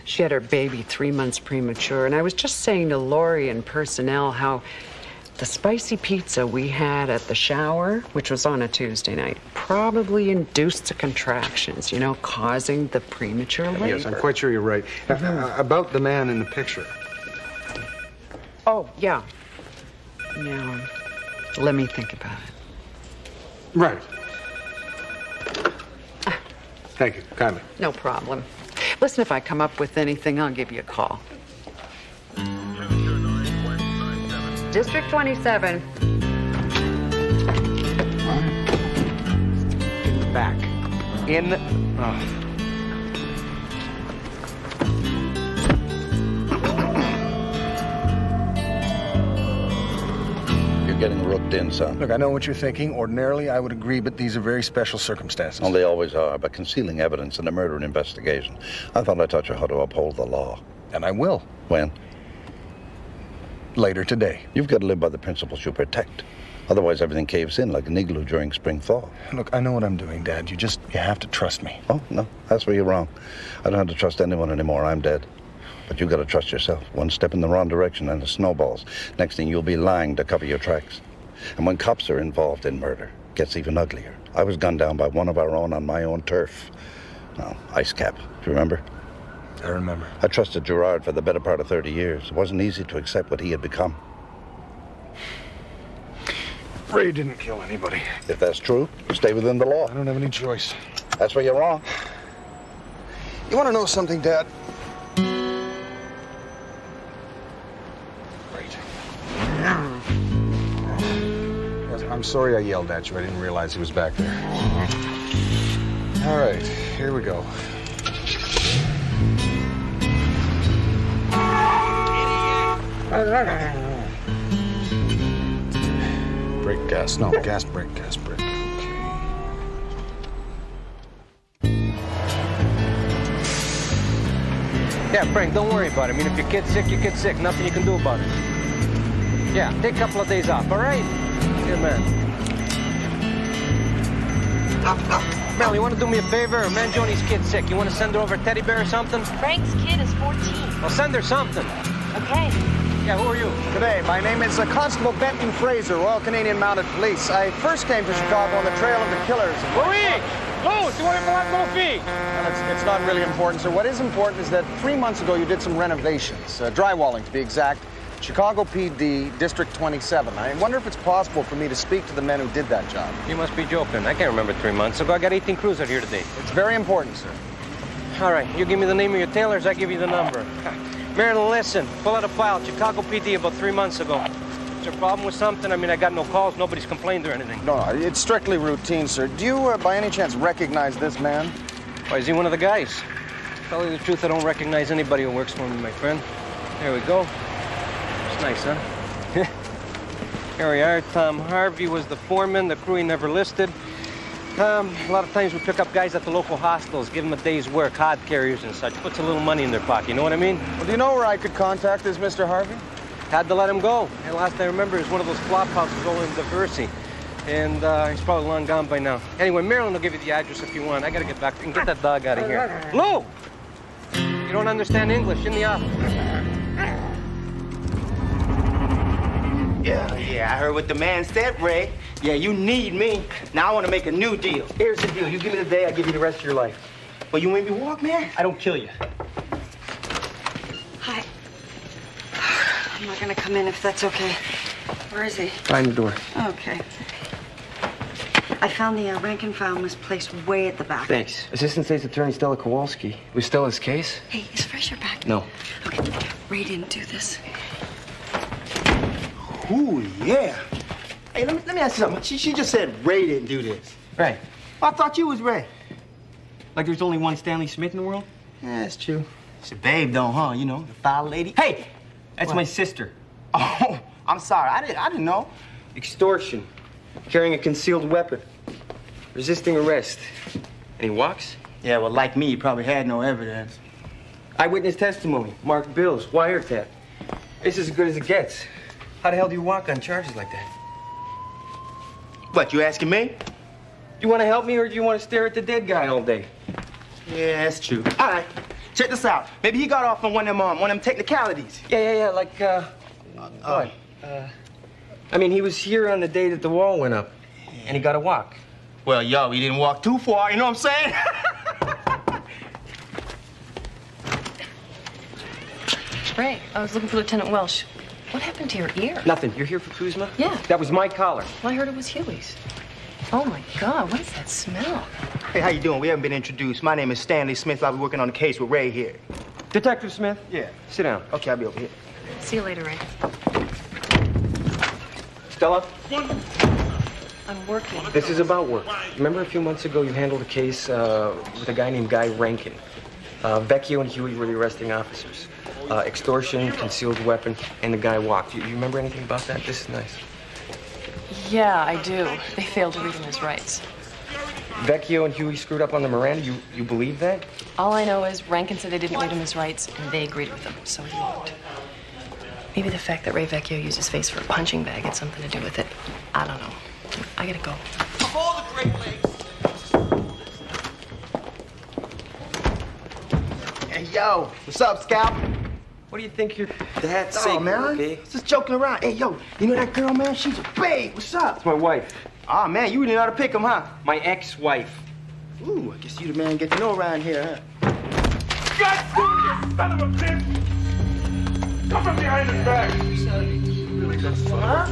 she had her baby 3 months premature. And I was just saying to Lori and personnel how the spicy pizza we had at the shower, which was on a Tuesday night, probably induced the contractions, you know, causing the premature labor. Yes, I'm quite sure you're right. About the man in the picture. Oh, yeah. Yeah. Let me think about it. Right. Thank you, kindly. No problem. Listen, if I come up with anything, I'll give you a call. District 27. Back. In. You're getting rooked in, son. Look, I know what you're thinking. Ordinarily, I would agree, but these are very special circumstances. Well, they always are, but concealing evidence in a murder investigation. I thought I taught you how to uphold the law. And I will. When? Later today. You've got to live by the principles you protect. Otherwise, everything caves in like an igloo during spring thaw. Look, I know what I'm doing, Dad. You have to trust me. Oh, no, that's where you're wrong. I don't have to trust anyone anymore. I'm dead. But you've got to trust yourself. One step in the wrong direction and it snowballs. Next thing, you'll be lying to cover your tracks. And when cops are involved in murder, it gets even uglier. I was gunned down by one of our own on my own turf. Now, Ice Cap, do you remember? I remember. I trusted Gerard for the better part of 30 years. It wasn't easy to accept what he had become. Ray didn't kill anybody. If that's true, stay within the law. I don't have any choice. That's where you're wrong. You want to know something, Dad? Great. I'm sorry I yelled at you. I didn't realize he was back there. All right, here we go. Brake gas. No, gas brake. Yeah, Frank, don't worry about it. I mean, if your kid's sick, your kid's sick. Nothing you can do about it. Yeah, take a couple of days off, all right? Good man. Mel, you want to do me a favor? Man, Joni's kid's sick. You want to send her over a teddy bear or something? Frank's kid is 14. Well, send her something. Okay. Yeah, who are you? Good day. My name is Constable Benton Fraser, Royal Canadian Mounted Police. I first came to Chicago on the trail of the killers. Louis! Louis! si vuole parlare con Fee. Well, it's not really important, sir. What is important is that 3 months ago you did some renovations, drywalling to be exact. Chicago PD, District 27. I wonder if it's possible for me to speak to the men who did that job. You must be joking. I can't remember 3 months ago. I got 18 crews out here today. It's very important, sir. All right, you give me the name of your tailors, I give you the number. Marilyn, listen, pull out a file. Chicago PD about 3 months ago. Is there a problem with something? I mean, I got no calls. Nobody's complained or anything. No, it's strictly routine, sir. Do you, by any chance, recognize this man? Why, is he one of the guys? Tell you the truth, I don't recognize anybody who works for me, my friend. There we go. It's nice, huh? Here we are. Tom Harvey was the foreman. The crew he never listed. A lot of times we pick up guys at the local hostels, give them a day's work, hod carriers and such. Puts a little money in their pocket, you know what I mean? Well, do you know where I could contact this Mr. Harvey? Had to let him go. And last I remember, it was one of those flop houses over in Diversey. And he's probably long gone by now. Anyway, Marilyn will give you the address if you want. I gotta get back and get that dog out of here. Lou! You don't understand English. In the office. Yeah, I heard what the man said, Ray. Yeah, you need me. Now I want to make a new deal. Here's the deal. You give me the day, I give you the rest of your life. Well, you make me walk, man? I don't kill you. Hi. I'm not gonna come in if that's okay. Where is he? Behind the door. Okay. I found the rank and file misplaced way at the back. Thanks. Assistant State's Attorney Stella Kowalski. Was Stella's case? Hey, is Fraser back? No. Okay, Ray didn't do this. Ooh, yeah. Hey, let me ask you something. She just said Ray didn't do this. Right. I thought you was Ray. Like there's only one Stanley Smith in the world? Yeah, that's true. It's a babe, though, huh? You know, the file lady. Hey! That's What? my sister. Oh, I'm sorry. I didn't know. Extortion. Carrying a concealed weapon. Resisting arrest. And he walks? Yeah, well, like me, he probably had no evidence. Eyewitness testimony. Marked bills. Wiretap. It's as good as it gets. How the hell do you walk on charges like that? What, you asking me? You want to help me or do you want to stare at the dead guy all day? Yeah, that's true. All right, check this out. Maybe he got off on one of them technicalities. Yeah, like, what? I mean, he was here on the day that the wall went up, and he got a walk. Well, yo, he didn't walk too far, you know what I'm saying? Ray, I was looking for Lieutenant Welsh. What happened to your ear? Nothing. You're here for Kuzma? Yeah. That was my collar. Well, I heard it was Huey's. Oh, my God, what is that smell? Hey, how you doing? We haven't been introduced. My name is Stanley Smith. I'll be working on the case with Ray here. Detective Smith? Yeah. Sit down. Okay, I'll be over here. See you later, Ray. Stella? I'm working. This is about work. Remember a few months ago you handled a case with a guy named Guy Rankin? Vecchio and Huey were the arresting officers. Extortion, concealed weapon, and the guy walked. You remember anything about that? This is nice. Yeah, I do. They failed to read him his rights. Vecchio and Huey screwed up on the Miranda? You believe that? All I know is Rankin said they didn't read him his rights, and they agreed with him, so he walked. Maybe the fact that Ray Vecchio used his face for a punching bag had something to do with it. I don't know. I gotta go. Of all the Great Lakes. Hey, yo, what's up, Scout? What do you think your dad's Oh, saying, man. okay? Just joking around. Hey, yo, you know that girl, man? She's a babe. What's up? It's my wife. Oh, man, you really know how to pick 'em, huh? My ex-wife. Ooh, I guess you the man get to know around here, huh? God damn you, son of a bitch! Come from behind his back!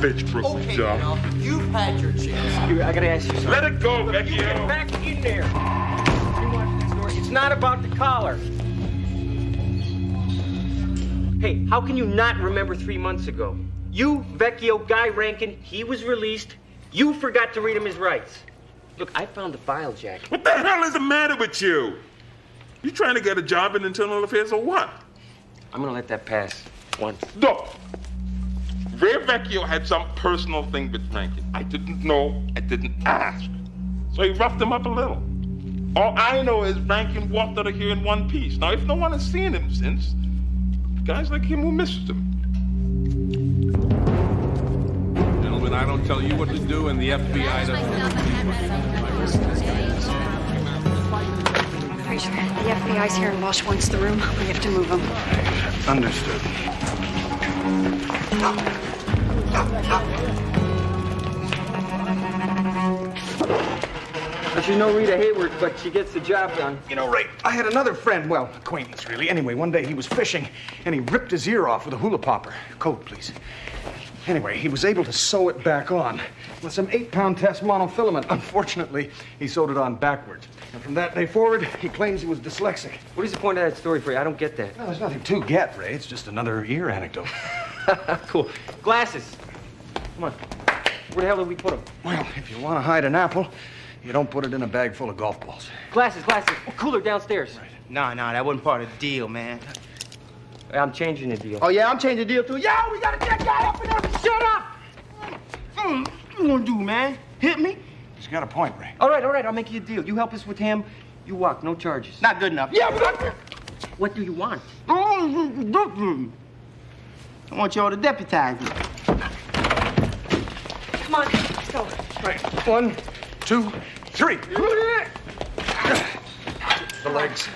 Bitch broke the job. You've had your chance. I gotta ask you something. Let it go, Vecchio. Get back in there. You watch this door. It's not about the collar. Hey, how can you not remember 3 months ago? You, Vecchio, Guy Rankin, he was released. You forgot to read him his rights. Look, I found the file, Jack. What the hell is the matter with you? You trying to get a job in internal affairs or what? I'm gonna let that pass once. No. Ray Vecchio had some personal thing with Rankin. I didn't know, I didn't ask. So he roughed him up a little. All I know is Rankin walked out of here in one piece. Now, if no one has seen him since, guys like him will miss him. Gentlemen, I don't tell you what to do, and the FBI doesn't. Fraser, the FBI's here and Walsh wants the room. We have to move him. Understood. She's no Rita Hayworth, but she gets the job done. You know, Ray, I had another friend, well, acquaintance, really. Anyway, one day he was fishing, and he ripped his ear off with a hula popper. Code, please. Anyway, he was able to sew it back on with some 8-pound test monofilament. Unfortunately, he sewed it on backwards. And from that day forward, he claims he was dyslexic. What is the point of that story for you? I don't get that. Well, there's nothing to get, Ray. It's just another ear anecdote. Cool. Glasses. Come on. Where the hell did we put them? Well, if you want to hide an apple, you don't put it in a bag full of golf balls. Glasses. Oh, cooler downstairs. Right. Nah, that wasn't part of the deal, man. I'm changing the deal. Oh, yeah, I'm changing the deal, too. Yo, we got a dead guy up in there. Shut up! What you gonna do, man? Hit me? He's got a point, Ray. All right. I'll make you a deal. You help us with him, you walk, no charges. Not good enough. Yeah, but What do you want? I want y'all to deputize me. Come on, let's go. Right. 1, 2, 3. The legs.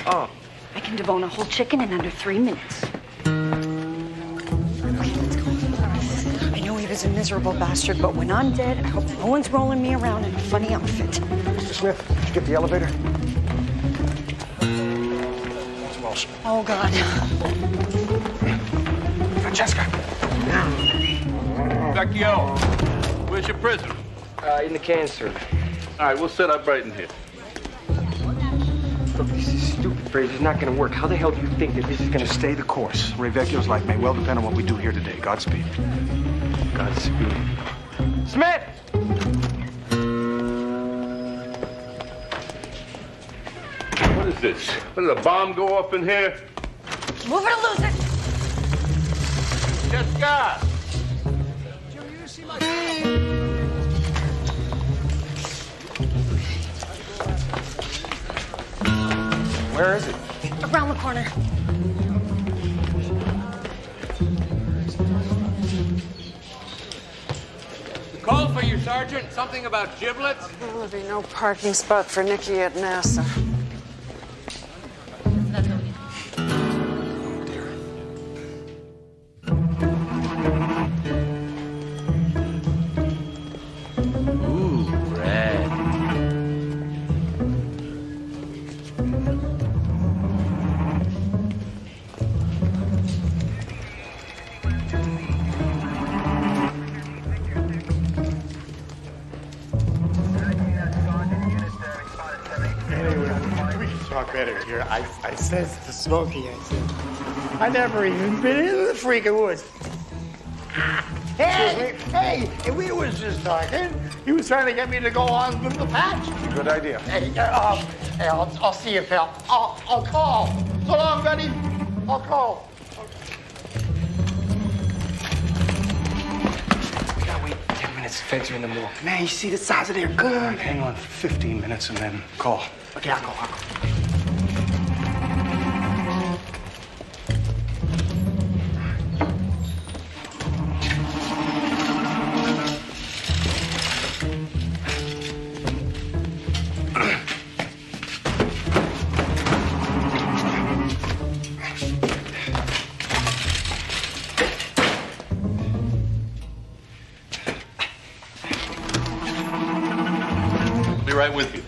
Oh. I can devone a whole chicken in under 3 minutes. Okay, let's go. I know he was a miserable bastard, but when I'm dead, I hope no one's rolling me around in a funny outfit. Mr. Smith, did you get the elevator? That's Walsh. Oh, God. Francesca. Vecchio, where's your prisoner? In the can, sir. All right, we'll set up right in here. Look, this is stupid, Fraser. It's not gonna work. How the hell do you think that this is gonna... Just stay the course. Ray Vecchio's life may well depend on what we do here today. Godspeed. Godspeed. Smith! What is this? What, did a bomb go off in here? Move it or lose it. Jessica! Where is it? Around the corner. Call for you, Sergeant. Something about giblets? There'll be no parking spot for Nikki at NASA. Better here. I says to Smokey, I said, I never even been in the freaking woods. Hey, we was just talking. He was trying to get me to go on with the patch. Good idea. Hey, I'll see you, pal. I'll call. So long, buddy. I'll call. We gotta wait 10 minutes. Feds are in the middle. Man, you see the size of their gun. Hang on for 15 minutes and then call. Okay, I'll call. Be right with you.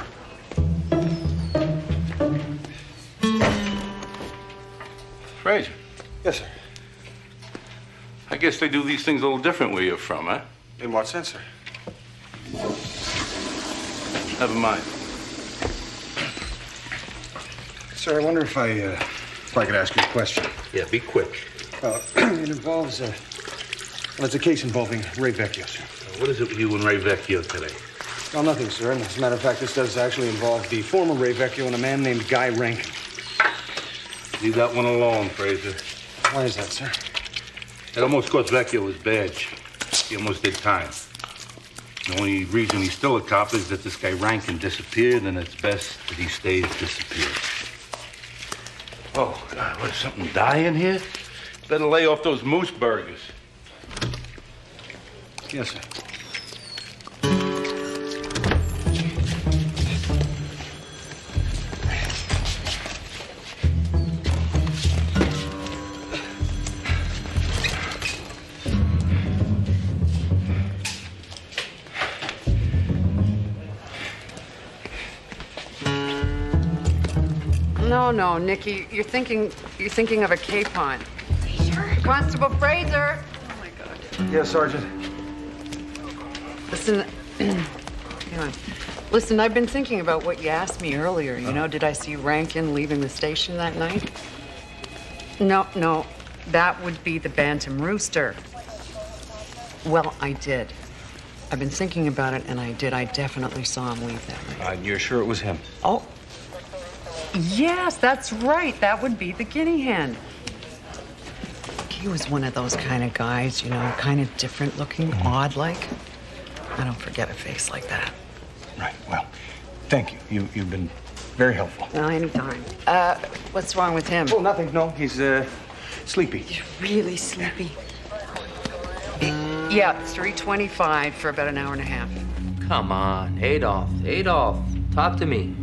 Fraser. Yes, sir. I guess they do these things a little different where you're from, huh? In what sense, sir? Never mind. Sir, I wonder if I could ask you a question. Yeah, be quick. It involves, well, it's a case involving Ray Vecchio, sir. What is it with you and Ray Vecchio today? Well, nothing, sir. And as a matter of fact, this does actually involve the former Ray Vecchio and a man named Guy Rankin. Leave that one alone, Fraser. Why is that, sir? It almost cost Vecchio his badge. He almost did time. The only reason he's still a cop is that this guy Rankin disappeared, and it's best that he stays disappeared. Oh, God, what, is something dying here? Better lay off those moose burgers. Yes, sir. No, Nikki, you're thinking of a capon. Constable Fraser. Oh my God. Yes, Sergeant. Listen, hang on. Listen, I've been thinking about what you asked me earlier. You know, did I see Rankin leaving the station that night? No, that would be the Bantam Rooster. Well, I did. I've been thinking about it, and I did. I definitely saw him leave that night. You're sure it was him? Oh, yes, that's right. That would be the guinea hen. He was one of those kind of guys, you know, kind of different looking, odd like. I don't forget a face like that. Right, well, thank you. You've been very helpful. Well, anytime. What's wrong with him? Oh, nothing. No, he's sleepy. Really sleepy. Yeah, 3:25 for about an hour and a half. Come on, Adolf, talk to me.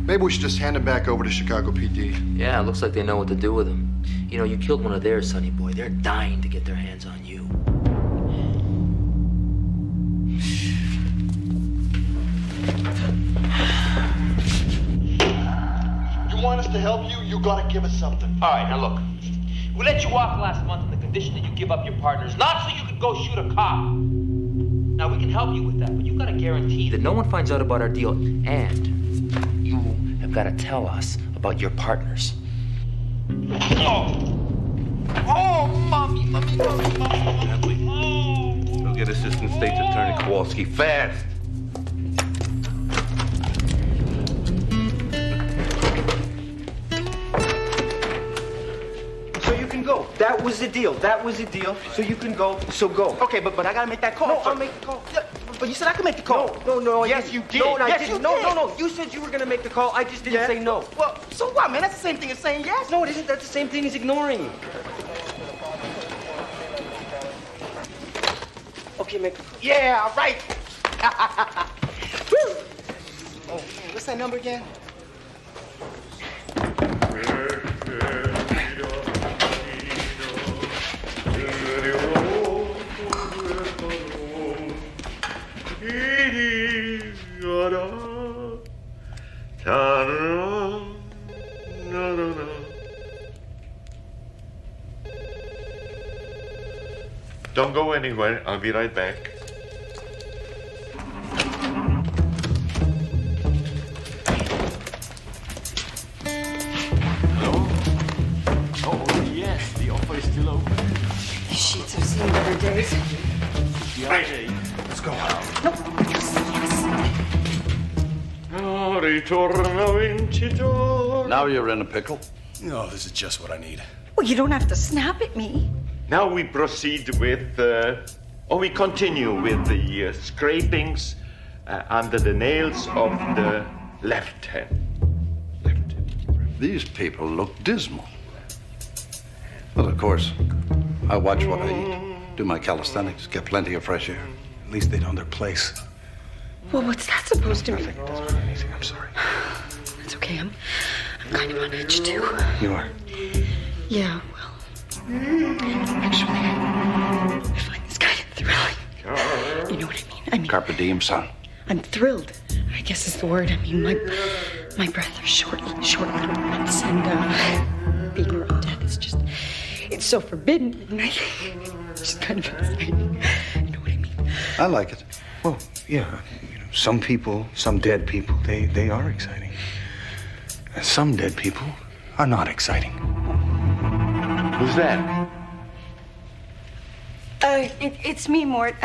Maybe we should just hand him back over to Chicago PD. Yeah, it looks like they know what to do with him. You know, you killed one of theirs, Sonny boy. They're dying to get their hands on you. You want us to help you, you gotta give us something. All right, now look. We let you off last month on the condition that you give up your partners, not so you could go shoot a cop. Now, we can help you with that, but you've got to guarantee that no one finds out about our deal, and you have got to tell us about your partners. Oh, mommy. Go get Assistant State's Attorney Kowalski fast. Go. That was the deal. So you can go. So go. Okay, but I gotta make that call. No, I'll make the call. Yeah, but you said I could make the call. No. Yes, you did. No, I yes, didn't. you No. did. You said you were gonna make the call. I just didn't say no. Well, so what, man? That's the same thing as saying yes. No, it isn't. That's the same thing as ignoring you. Okay, make the call. Yeah, right. Woo. Oh, what's that number again? Don't go anywhere. I'll be right back. Hello? Oh, yes, the offer is still open. These sheets have seen better days. Right. Let's go. Now you're in a pickle. No, this is just what I need. Well, you don't have to snap at me. Now we proceed with, we continue with the scrapings under the nails of the left hand. These people look dismal. Well, of course, I watch what I eat, do my calisthenics, get plenty of fresh air. At least they know their place. Well, what's that supposed to mean? It doesn't mean anything. I'm sorry. It's okay. I'm kind of on edge, too. You are? Yeah, well, actually, I find this kind of thrilling. You know what I mean? Carpe diem, son. I'm thrilled, I guess is the word. I mean, my breath are short little months, and being around death is just, it's so forbidden, and it's just kind of exciting. You know what I mean? I like it. Well, yeah. You know, some people, some dead people, they are exciting. And some dead people are not exciting. Who's that? It's me, Mort.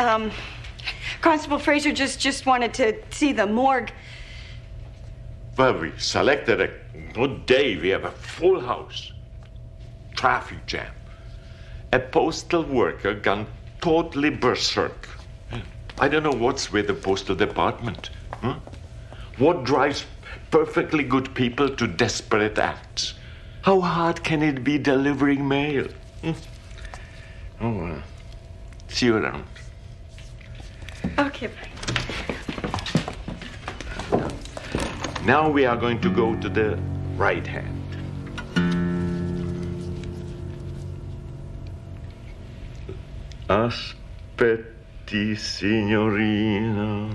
Constable Fraser just wanted to see the morgue. Well, we selected a good day. We have a full house. Traffic jam. A postal worker gone totally berserk. I don't know what's with the postal department. What drives perfectly good people to desperate acts? How hard can it be delivering mail? Oh, well. See you around. Okay, bye. Now we are going to go to the right hand. Aspetti, signorina,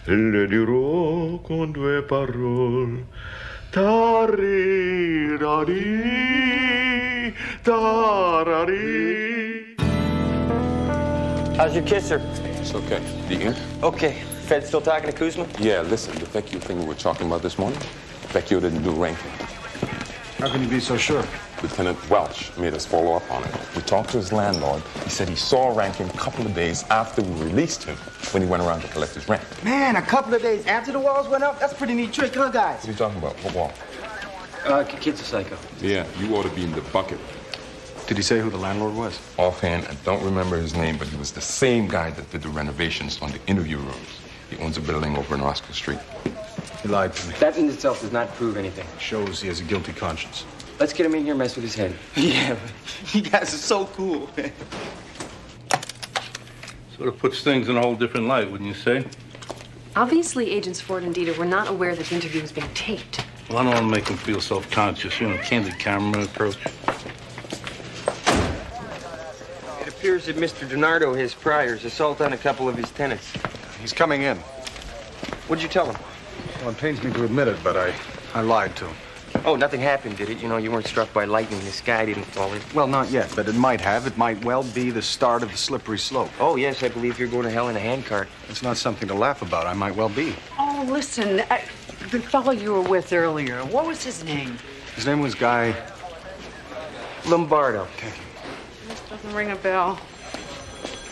le dirò con due parole Ta-ri-da-dee, ta-ra-dee. How's your kisser? It's okay. The ink? Okay. Fed still talking to Kuzma? Yeah, listen, the Vecchio thing we were talking about this morning, Vecchio didn't do Rankin. How can you be so sure? Lieutenant Welch made us follow up on it. We talked to his landlord. He said he saw Rankin a couple of days after we released him when he went around to collect his rent. Man, a couple of days after the walls went up? That's a pretty neat trick, huh, guys? What are you talking about? What wall? Kid's a psycho. Yeah, you ought to be in the bucket. Did he say who the landlord was? Offhand, I don't remember his name, but he was the same guy that did the renovations on the interview rooms. He owns a building over on Oscar Street. He lied to me. That in itself does not prove anything. Shows he has a guilty conscience. Let's get him in here and mess with his head. Yeah, you guys are so cool, man. Sort of puts things in a whole different light, wouldn't you say? Obviously, Agents Ford and Dieter were not aware that the interview was being taped. Well, I don't want to make him feel self-conscious. You know, candid camera approach. It appears that Mr. Donardo has priors, assault on a couple of his tenants. He's coming in. What'd you tell him? Well, it pains me to admit it, but I lied to him. Oh, nothing happened, did it? You know, you weren't struck by lightning. The sky didn't fall in. Well, not yet, but it might have. It might well be the start of the slippery slope. Oh, yes, I believe you're going to hell in a handcart. It's not something to laugh about. I might well be. Oh, listen, the fellow you were with earlier, what was his name? His name was Guy Lombardo. This doesn't ring a bell.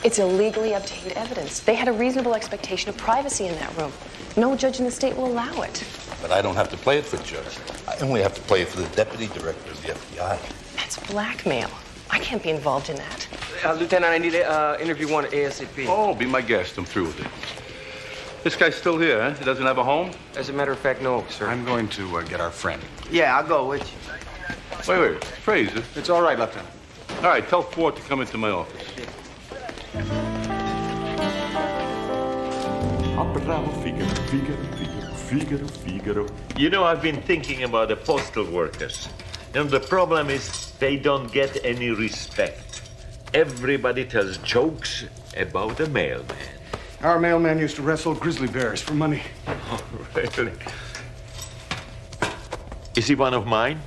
It's illegally obtained evidence. They had a reasonable expectation of privacy in that room. No judge in the state will allow it. But I don't have to play it for Judge. I only have to play it for the deputy director of the FBI. That's blackmail. I can't be involved in that. Lieutenant, I need to interview one ASAP. Oh, be my guest. I'm through with it. This guy's still here, huh? He doesn't have a home? As a matter of fact, no, sir. I'm going to get our friend. Yeah, I'll go with you. Wait. Fraser. It's all right, Lieutenant. All right, tell Ford to come into my office. Figaro. You know, I've been thinking about the postal workers. And the problem is they don't get any respect. Everybody tells jokes about the mailman. Our mailman used to wrestle grizzly bears for money. Oh, really? Is he one of mine?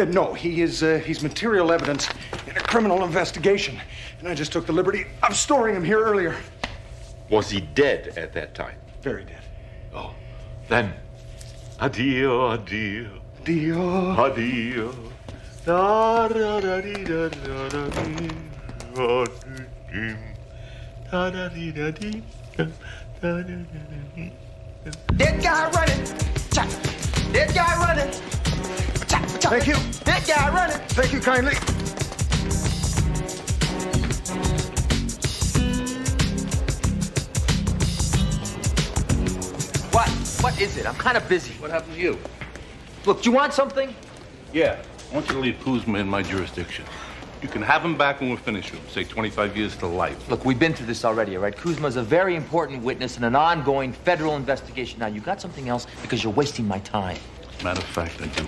No, he's material evidence in a criminal investigation. And I just took the liberty of storing him here earlier. Was he dead at that time? Very dead. Oh, then addio, addio. Addio. Addio. Dead guy running. Dead guy running. Thank you. Dead guy running. Thank you kindly. What is it? I'm kind of busy. What happened to you? Look, do you want something? Yeah. I want you to leave Kuzma in my jurisdiction. You can have him back when we're finished with him. Say 25 years to life. Look, we've been through this already, all right? Kuzma's a very important witness in an ongoing federal investigation. Now, you got something else because you're wasting my time. Matter of fact, I do.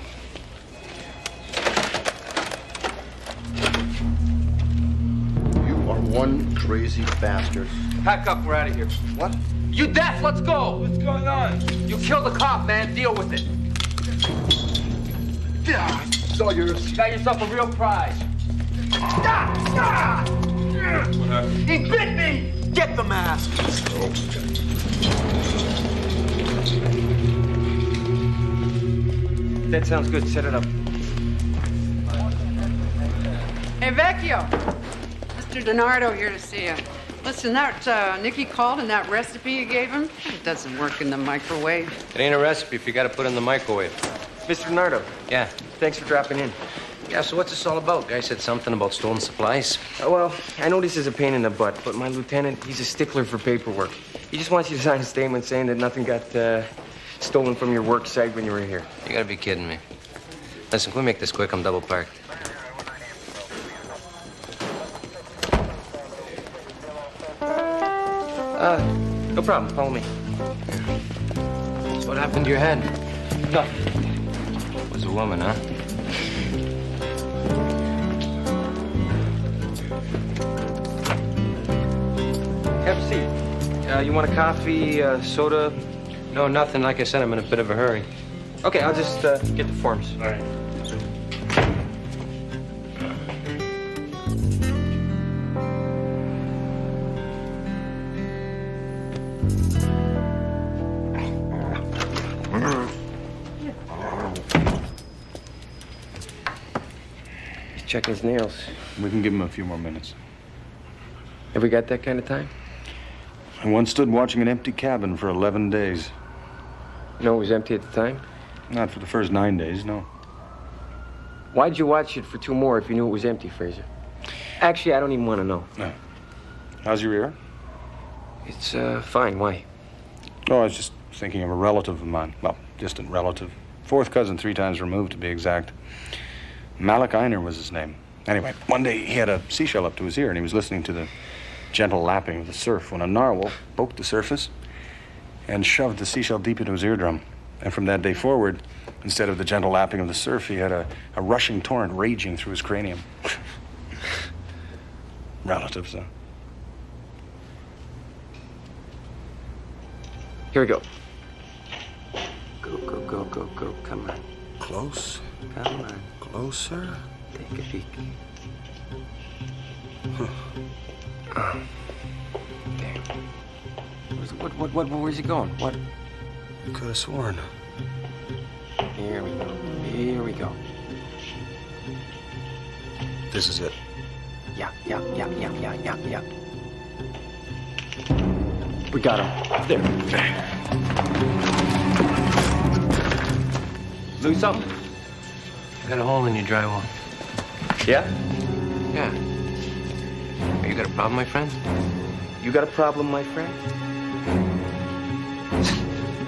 You are one crazy bastard. Pack up, we're out of here. What? You deaf, let's go! What's going on? You killed the cop, man. Deal with it. Yeah, it's all yours. You got yourself a real prize. What happened? He bit me! Get the mask! That sounds good. Set it up. Hey, Vecchio. Mr. Donardo here to see you. Listen, that Nicky called and that recipe you gave him, it doesn't work in the microwave. It ain't a recipe if you gotta put it in the microwave. Mr. Donardo. Yeah. Thanks for dropping in. Yeah, so what's this all about? Guy said something about stolen supplies. Well, I know this is a pain in the butt, but my lieutenant, he's a stickler for paperwork. He just wants you to sign a statement saying that nothing got stolen from your work site when you were here. You gotta be kidding me. Listen, can we make this quick? I'm double parked. No problem. Follow me. So what happened to your head? Nothing. Was a woman, huh? Have a seat. You want a coffee, soda? No, nothing. Like I said, I'm in a bit of a hurry. Okay, I'll just get the forms. All right. He's checking his nails. We can give him a few more minutes. Have we got that kind of time? I once stood watching an empty cabin for 11 days. You know it was empty at the time? Not for the first 9 days, no. Why'd you watch it for 2 more if you knew it was empty, Fraser? Actually, I don't even want to know. No. How's your ear? It's, fine. Why? Oh, I was just thinking of a relative of mine. Well, distant relative. 4th cousin 3 times removed, to be exact. Malik Einer was his name. Anyway, one day he had a seashell up to his ear, and he was listening to the gentle lapping of the surf when a narwhal poked the surface and shoved the seashell deep into his eardrum. And from that day forward, instead of the gentle lapping of the surf, he had a rushing torrent raging through his cranium. Relatives, huh? Here we go. Go, go, go, go, go. Come on. Close. Come on. Closer. Take a peek. Huh. There. Where's he going? What? Could have sworn. Here we go. Here we go. This is it. Yeah. We got him. There. Lose something? Got a hole in your drywall. Yeah? Yeah. You got a problem, my friend? You got a problem, my friend?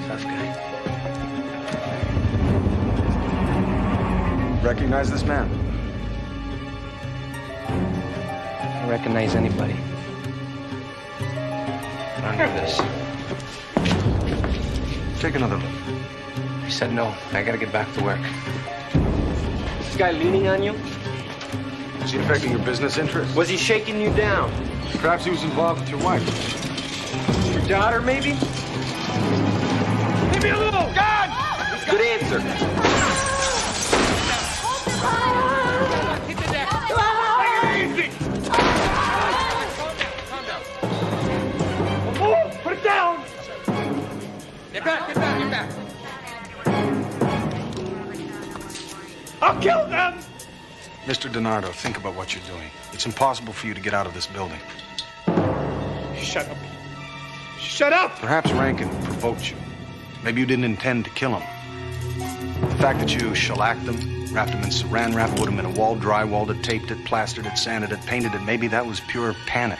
Tough guy. Recognize this man? I don't recognize anybody. But under this. Take another look. He said no. I gotta get back to work. This guy leaning on you? Is he affecting your business interests? Was he shaking you down? Perhaps he was involved with your wife. Your daughter, maybe? Leave me alone! God! Good answer. Oh, put it down! Get back! I'll kill them! Mr. DiNardo, think about what you're doing. It's impossible for you to get out of this building. Shut up. Shut up! Perhaps Rankin provoked you. Maybe you didn't intend to kill him. The fact that you shellacked him, wrapped him in saran wrap, put him in a wall, drywalled it, taped it, plastered it, sanded it, painted it, maybe that was pure panic.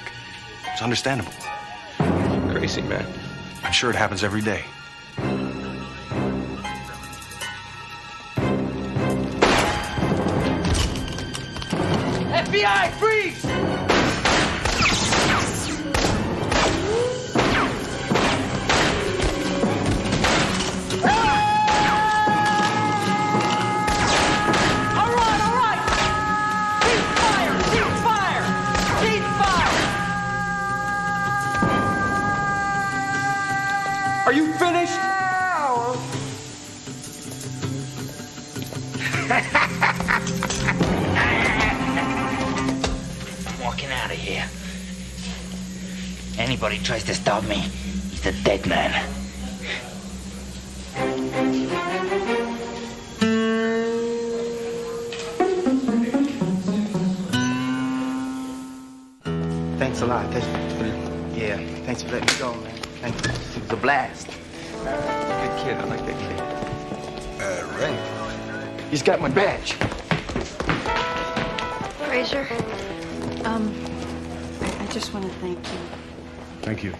It's understandable. You're crazy, man. I'm sure it happens every day. FBI, freeze! All right! Cease fire! Are you finished? I'm walking out of here. Anybody tries to stop me, he's a dead man. Thanks a lot. Thanks for letting me go, man. Thank you. It was a blast. Good kid. I like that kid. Ray. He's got my badge. Fraser, I just want to thank you. Thank you.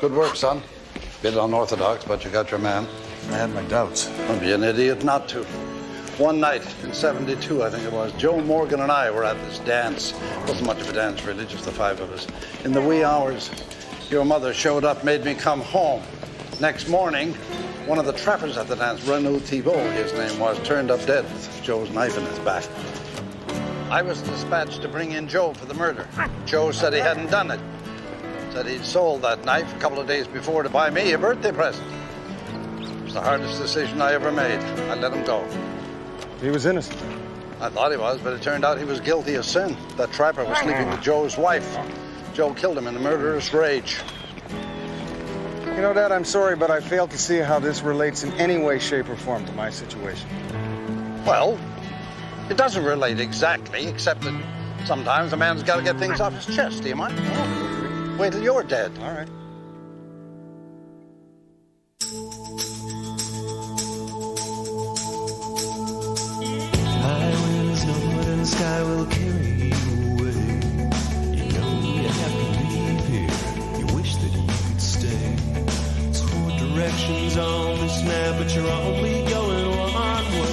Good work, son. Bit unorthodox, but you got your man. I had my doubts. Don't be an idiot not to. One night in '72, I think it was, Joe Morgan and I were at this dance. Wasn't much of a dance, really, just the 5 of us. In the wee hours, your mother showed up, made me come home. Next morning, one of the trappers at the dance, Renaud Thibault, his name was, turned up dead with Joe's knife in his back. I was dispatched to bring in Joe for the murder. Joe said he hadn't done it. Said he'd sold that knife a couple of days before to buy me a birthday present. It was the hardest decision I ever made. I let him go. He was innocent. I thought he was, but it turned out he was guilty of sin. That trapper was sleeping with Joe's wife. Joe killed him in a murderous rage. You know, Dad, I'm sorry, but I fail to see how this relates in any way, shape, or form to my situation. Well, it doesn't relate exactly, except that sometimes a man's got to get things off his chest. Do you mind? Wait till you're dead. All right. High winds northern the sky will carry you away. You know you have to leave here. You wish that you could stay. It's 4 directions on this map, but you're only going one way.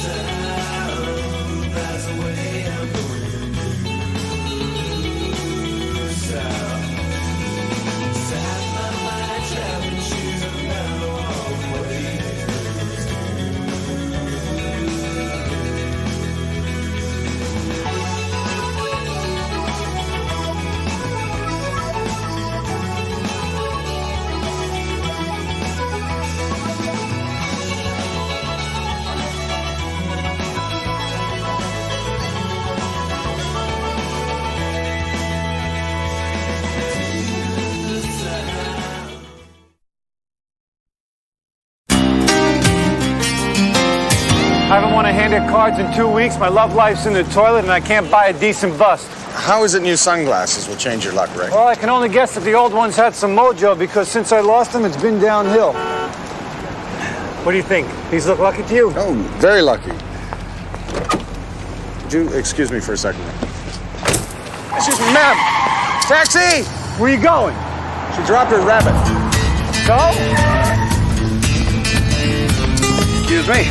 South, that's the way I'm going. South, south, my traveling shoes are now on the way. I haven't won a hand at cards in 2 weeks. My love life's in the toilet, and I can't buy a decent bust. How is it new sunglasses will change your luck, Rick? Well, I can only guess that the old ones had some mojo, because since I lost them, it's been downhill. What do you think? These look lucky to you? Oh, very lucky. Would you excuse me for a second? Excuse me, ma'am! Taxi! Where you going? She dropped her rabbit. Go? Excuse me.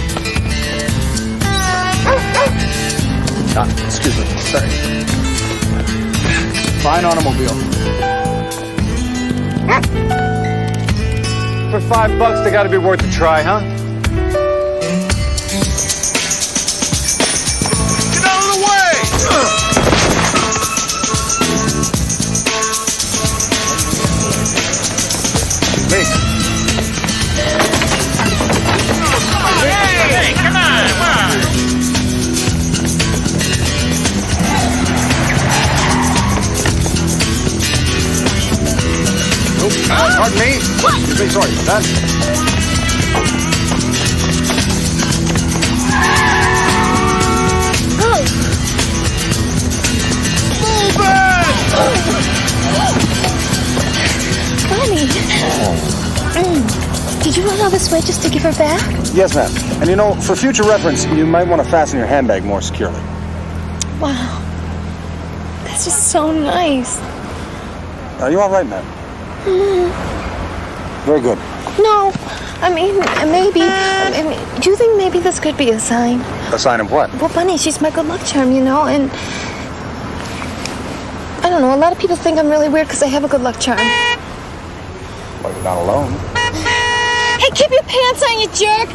Excuse me. Sorry. Fine automobile. For $5, they gotta be worth a try, huh? Get out of the way! Me. Hey, come on! Pardon me? Excuse me, sorry about that. Bonnie, did you run all this way just to give her back? Yes, ma'am. And you know, for future reference, you might want to fasten your handbag more securely. Wow. That's just so nice. Are you all right, ma'am? Very good. No, I mean, maybe. Do you think maybe this could be a sign? A sign of what? Well, Bunny, she's my good luck charm, you know, and I don't know, a lot of people think I'm really weird because I have a good luck charm. Well, you're not alone. Hey, keep your pants on, you jerk!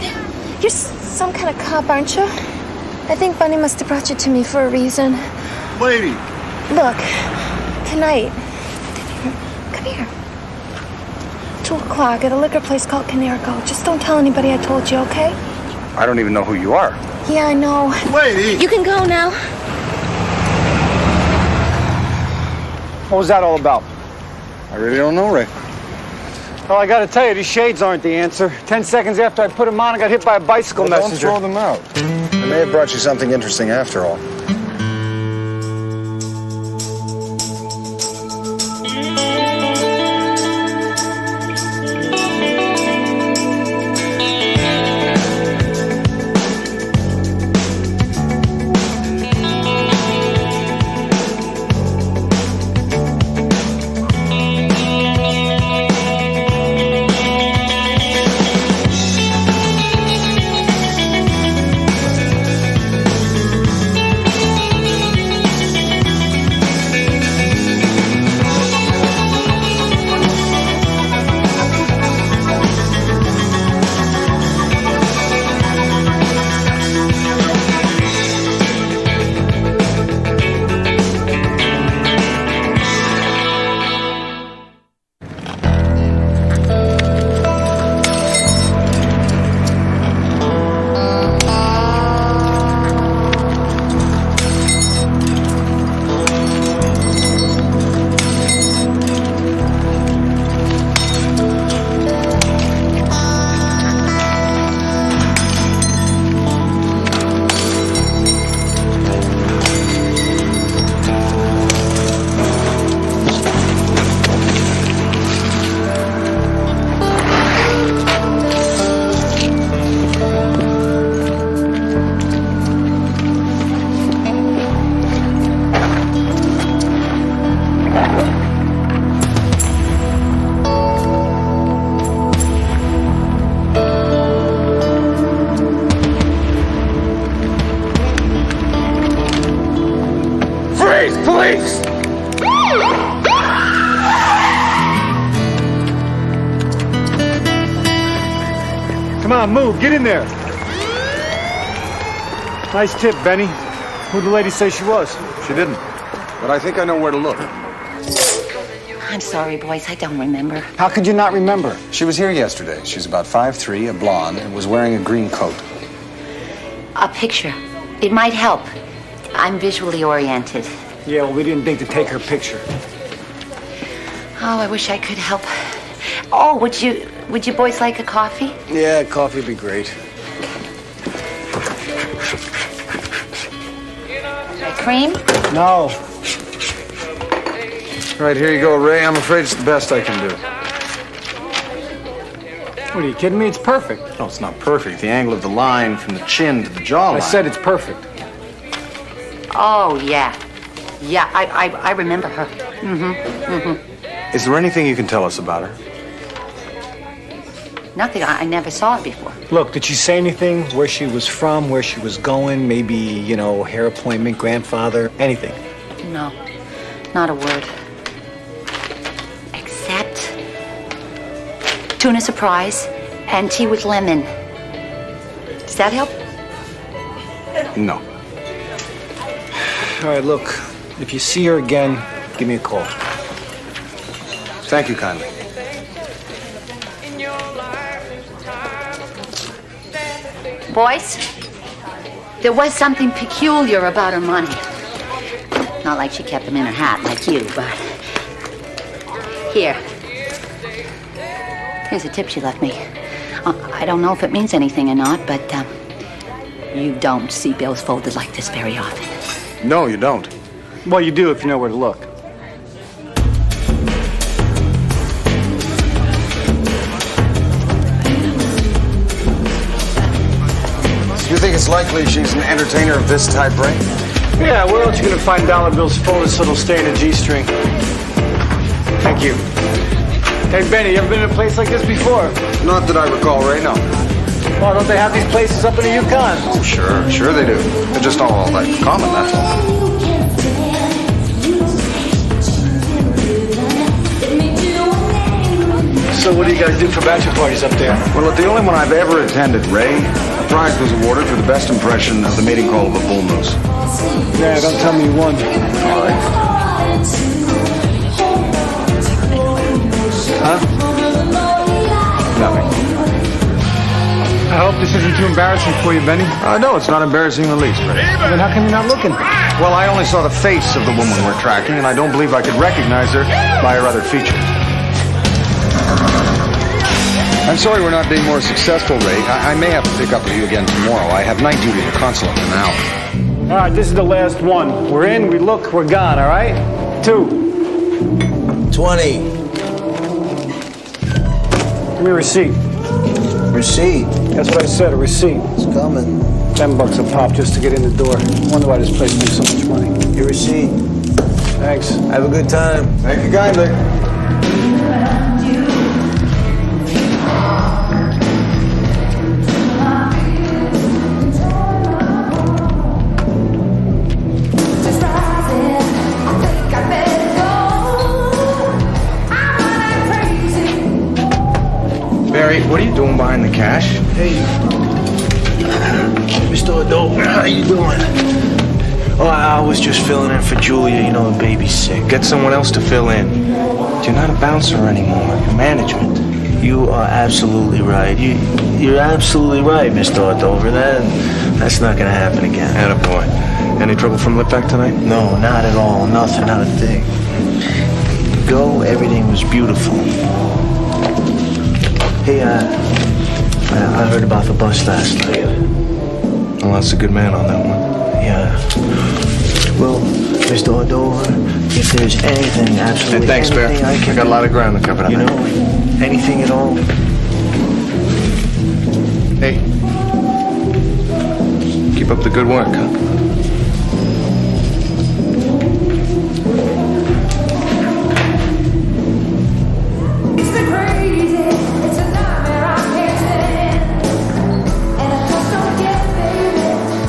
You're some kind of cop, aren't you? I think Bunny must have brought you to me for a reason. Lady! Look, tonight, come here. 2 o'clock at a liquor place called Canerico. Just don't tell anybody I told you, okay? I don't even know who you are. Yeah, I know. Lady! You can go now. What was that all about? I really don't know, Ray. Well, I gotta tell you, these shades aren't the answer. 10 seconds after I put them on, I got hit by a bicycle messenger. Don't throw them out. They may have brought you something interesting after all. police! Come on, move. Get in there. Nice tip, Benny. Who'd the lady say she was? She didn't. But I think I know where to look. I'm sorry, boys. I don't remember. How could you not remember? She was here yesterday. She's about 5'3", a blonde, and was wearing a green coat. A picture. It might help. I'm visually oriented. Yeah, well, we didn't think to take her picture. Oh, I wish I could help. Oh, would you boys like a coffee? Yeah, coffee would be great. Cream? No. Right, here you go, Ray. I'm afraid it's the best I can do. What, are you kidding me? It's perfect. No, it's not perfect. The angle of the line from the chin to the jawline. I said it's perfect. Oh, yeah. Yeah, I remember her. Is there anything you can tell us about her? Nothing. I never saw her before. Look, did she say anything? Where she was from, where she was going? Maybe, you know, hair appointment, grandfather, anything? No, not a word. Except tuna surprise and tea with lemon. Does that help? No. All right, look, if you see her again, give me a call. Thank you kindly. Boys, there was something peculiar about her money. Not like she kept them in her hat like you, but... Here. Here's a tip she left me. I don't know if it means anything or not, but you don't see bills folded like this very often. No, you don't. Well, you do if you know where to look. You think it's likely she's an entertainer of this type, Ray? Yeah, where else are you gonna find dollar bills folded so they'll stay in a G-string? Thank you. Hey, Benny, you ever been in a place like this before? Not that I recall, Ray, no. Well, don't they have these places up in the Yukon? Oh, sure they do. They're just all that common, that's all. So what do you guys do for bachelor parties up there? Well, at the only one I've ever attended, Ray, a prize was awarded for the best impression of the mating call of a bull moose. Yeah, don't tell me you won. All right. Huh? Nothing. I hope this isn't too embarrassing for you, Benny. No, it's not embarrassing in the least, Ray. Then how come you're not looking? Well, I only saw the face of the woman we're tracking, and I don't believe I could recognize her by her other features. I'm sorry we're not being more successful, Ray. I may have to pick up with you again tomorrow. I have night duty at the consulate in an hour. All right, this is the last one. We're in, we look, we're gone, all right? 2. 20. Give me a receipt. Receipt? That's what I said, a receipt. It's coming. $10 a pop just to get in the door. Wonder why this place makes so much money. Your receipt. Thanks. Have a good time. Thank you kindly. Barry, what are you doing behind the cash? Hey, Mr. Adult, how you doing? Oh, I was just filling in for Julia. You know, the baby's sick. Get someone else to fill in. You're not a bouncer anymore. You're management. You are absolutely right. You're absolutely right, Mr. Ordover. That's not gonna happen again. Attaboy. Any trouble from Lipback tonight? No, not at all. Nothing, not a thing. Go, everything was beautiful. Hey, I heard about the bus last night. Well, that's a good man on that one. Yeah. Well, Mr. Ordover, if there's anything, absolutely Hey, thanks, Bear. anything I can got a lot of ground to cover tonight. You know, anything at all. Hey. Keep up the good work, huh?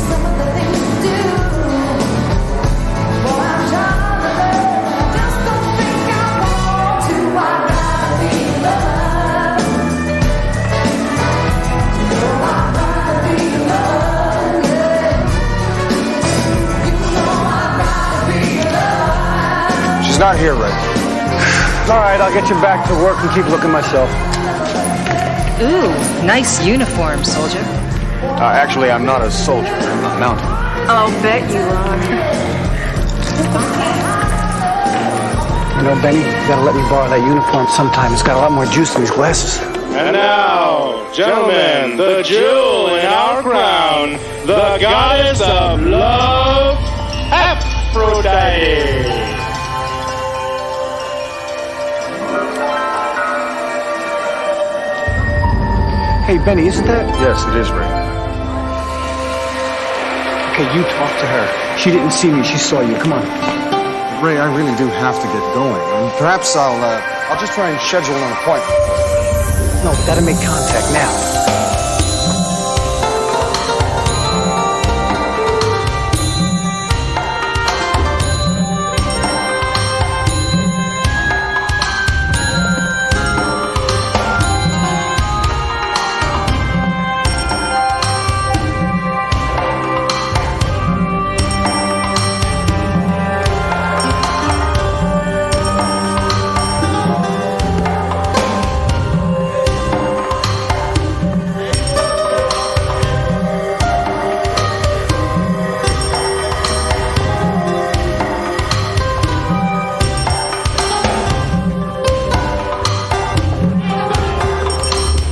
Some of the things you do. Well, I'm trying. He's not here, Ray. All right, I'll get you back to work and keep looking myself. Ooh, nice uniform, soldier. Actually, I'm not a soldier. I'm not mounted. I'll bet you are. You know, Benny, you gotta let me borrow that uniform sometime. It's got a lot more juice than these glasses. And now, gentlemen, the jewel in our crown, the goddess of love, Aphrodite. Hey, Benny, isn't that? Yes, it is, Ray. Okay, you talk to her. She didn't see me, she saw you. Come on. Ray, I really do have to get going. And perhaps I'll just try and schedule an appointment. No, we gotta make contact now.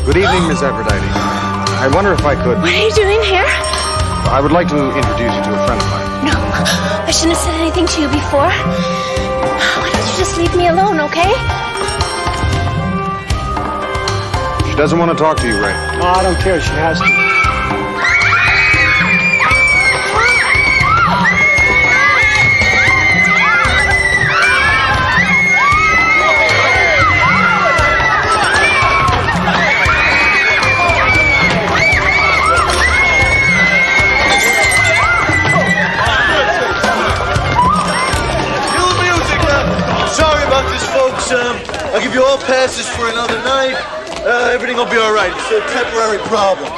Good evening, Miss Aphrodite. I wonder if I could... What are you doing here? I would like to introduce you to a friend of mine. No, I shouldn't have said anything to you before. Why don't you just leave me alone, okay? She doesn't want to talk to you, Ray. Oh, I don't care. She has to. I'll give you all passes for another night. Everything will be all right. It's a temporary problem.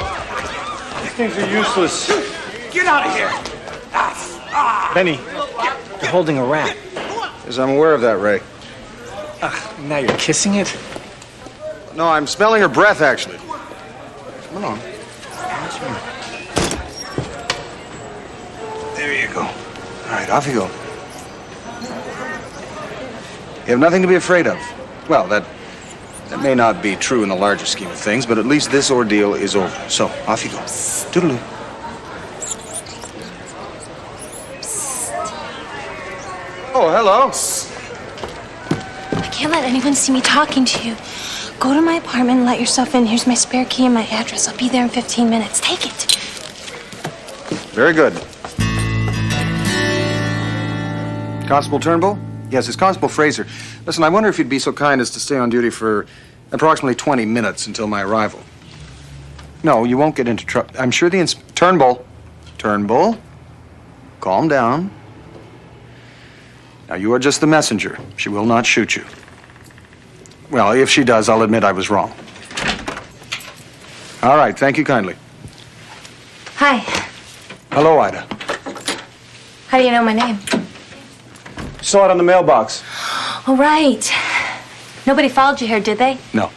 These things are useless. Get out of here. Benny, you're holding a rat. Yes, I'm aware of that, Ray. Now you're kissing it? No, I'm smelling her breath, actually. Come on. There you go. All right, off you go. You have nothing to be afraid of. Well, that may not be true in the larger scheme of things, but at least this ordeal is over. So, off you go. Toodaloo. Oh, hello. I can't let anyone see me talking to you. Go to my apartment and let yourself in. Here's my spare key and my address. I'll be there in 15 minutes. Take it. Very good. Constable Turnbull? Yes, it's Constable Fraser. Listen, I wonder if you'd be so kind as to stay on duty for approximately 20 minutes until my arrival. No, you won't get into trouble. I'm sure the Turnbull. Turnbull? Calm down. Now, you are just the messenger. She will not shoot you. Well, if she does, I'll admit I was wrong. All right, thank you kindly. Hi. Hello, Ida. How do you know my name? Saw it on the mailbox. Oh, right. Nobody followed you here, did they? No.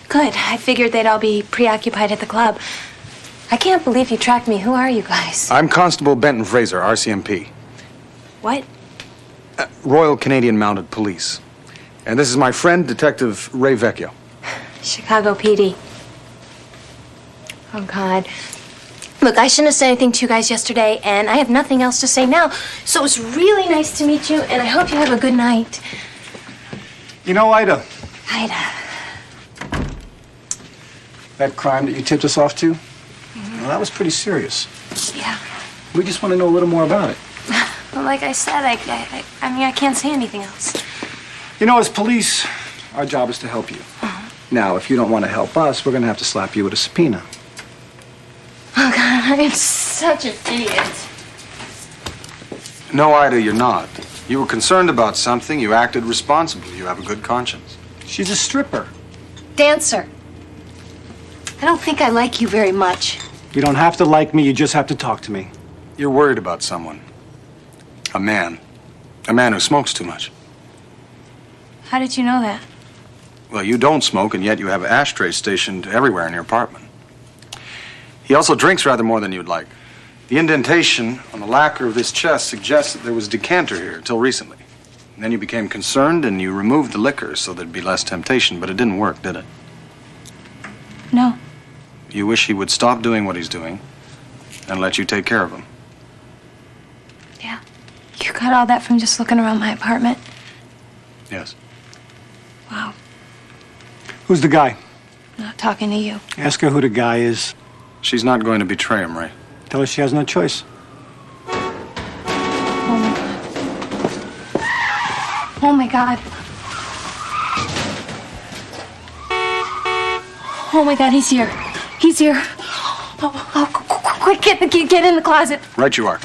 Good. I figured they'd all be preoccupied at the club. I can't believe you tracked me. Who are you guys? I'm Constable Benton Fraser, RCMP. What? Royal Canadian Mounted Police. And this is my friend, Detective Ray Vecchio. Chicago PD. Oh, God. Look, I shouldn't have said anything to you guys yesterday, and I have nothing else to say now. So it was really nice to meet you, and I hope you have a good night. You know, Ida, Ida. that crime that you tipped us off to, well, that was pretty serious. Yeah. We just want to know a little more about it. Well, like I said, I mean, I can't say anything else. You know, as police, our job is to help you. Now, if you don't want to help us, we're going to have to slap you with a subpoena. Oh, God, I'm such an idiot. No, Ida, you're not. You were concerned about something. You acted responsibly. You have a good conscience. She's a stripper. Dancer. I don't think I like you very much. You don't have to like me. You just have to talk to me. You're worried about someone. A man. A man who smokes too much. How did you know that? Well, you don't smoke, and yet you have ashtrays stationed everywhere in your apartment. He also drinks rather more than you'd like. The indentation on the lacquer of this chest suggests that there was a decanter here until recently. And then you became concerned and you removed the liquor so there'd be less temptation, but it didn't work, did it? No. You wish he would stop doing what he's doing and let you take care of him. Yeah. You got all that from just looking around my apartment? Yes. Wow. Who's the guy? Not talking to you. Ask her who the guy is. She's not going to betray him, Ray. Tell her she has no choice. Oh my God. Oh my God, he's here. He's here. Quick, get in the closet. Right you are.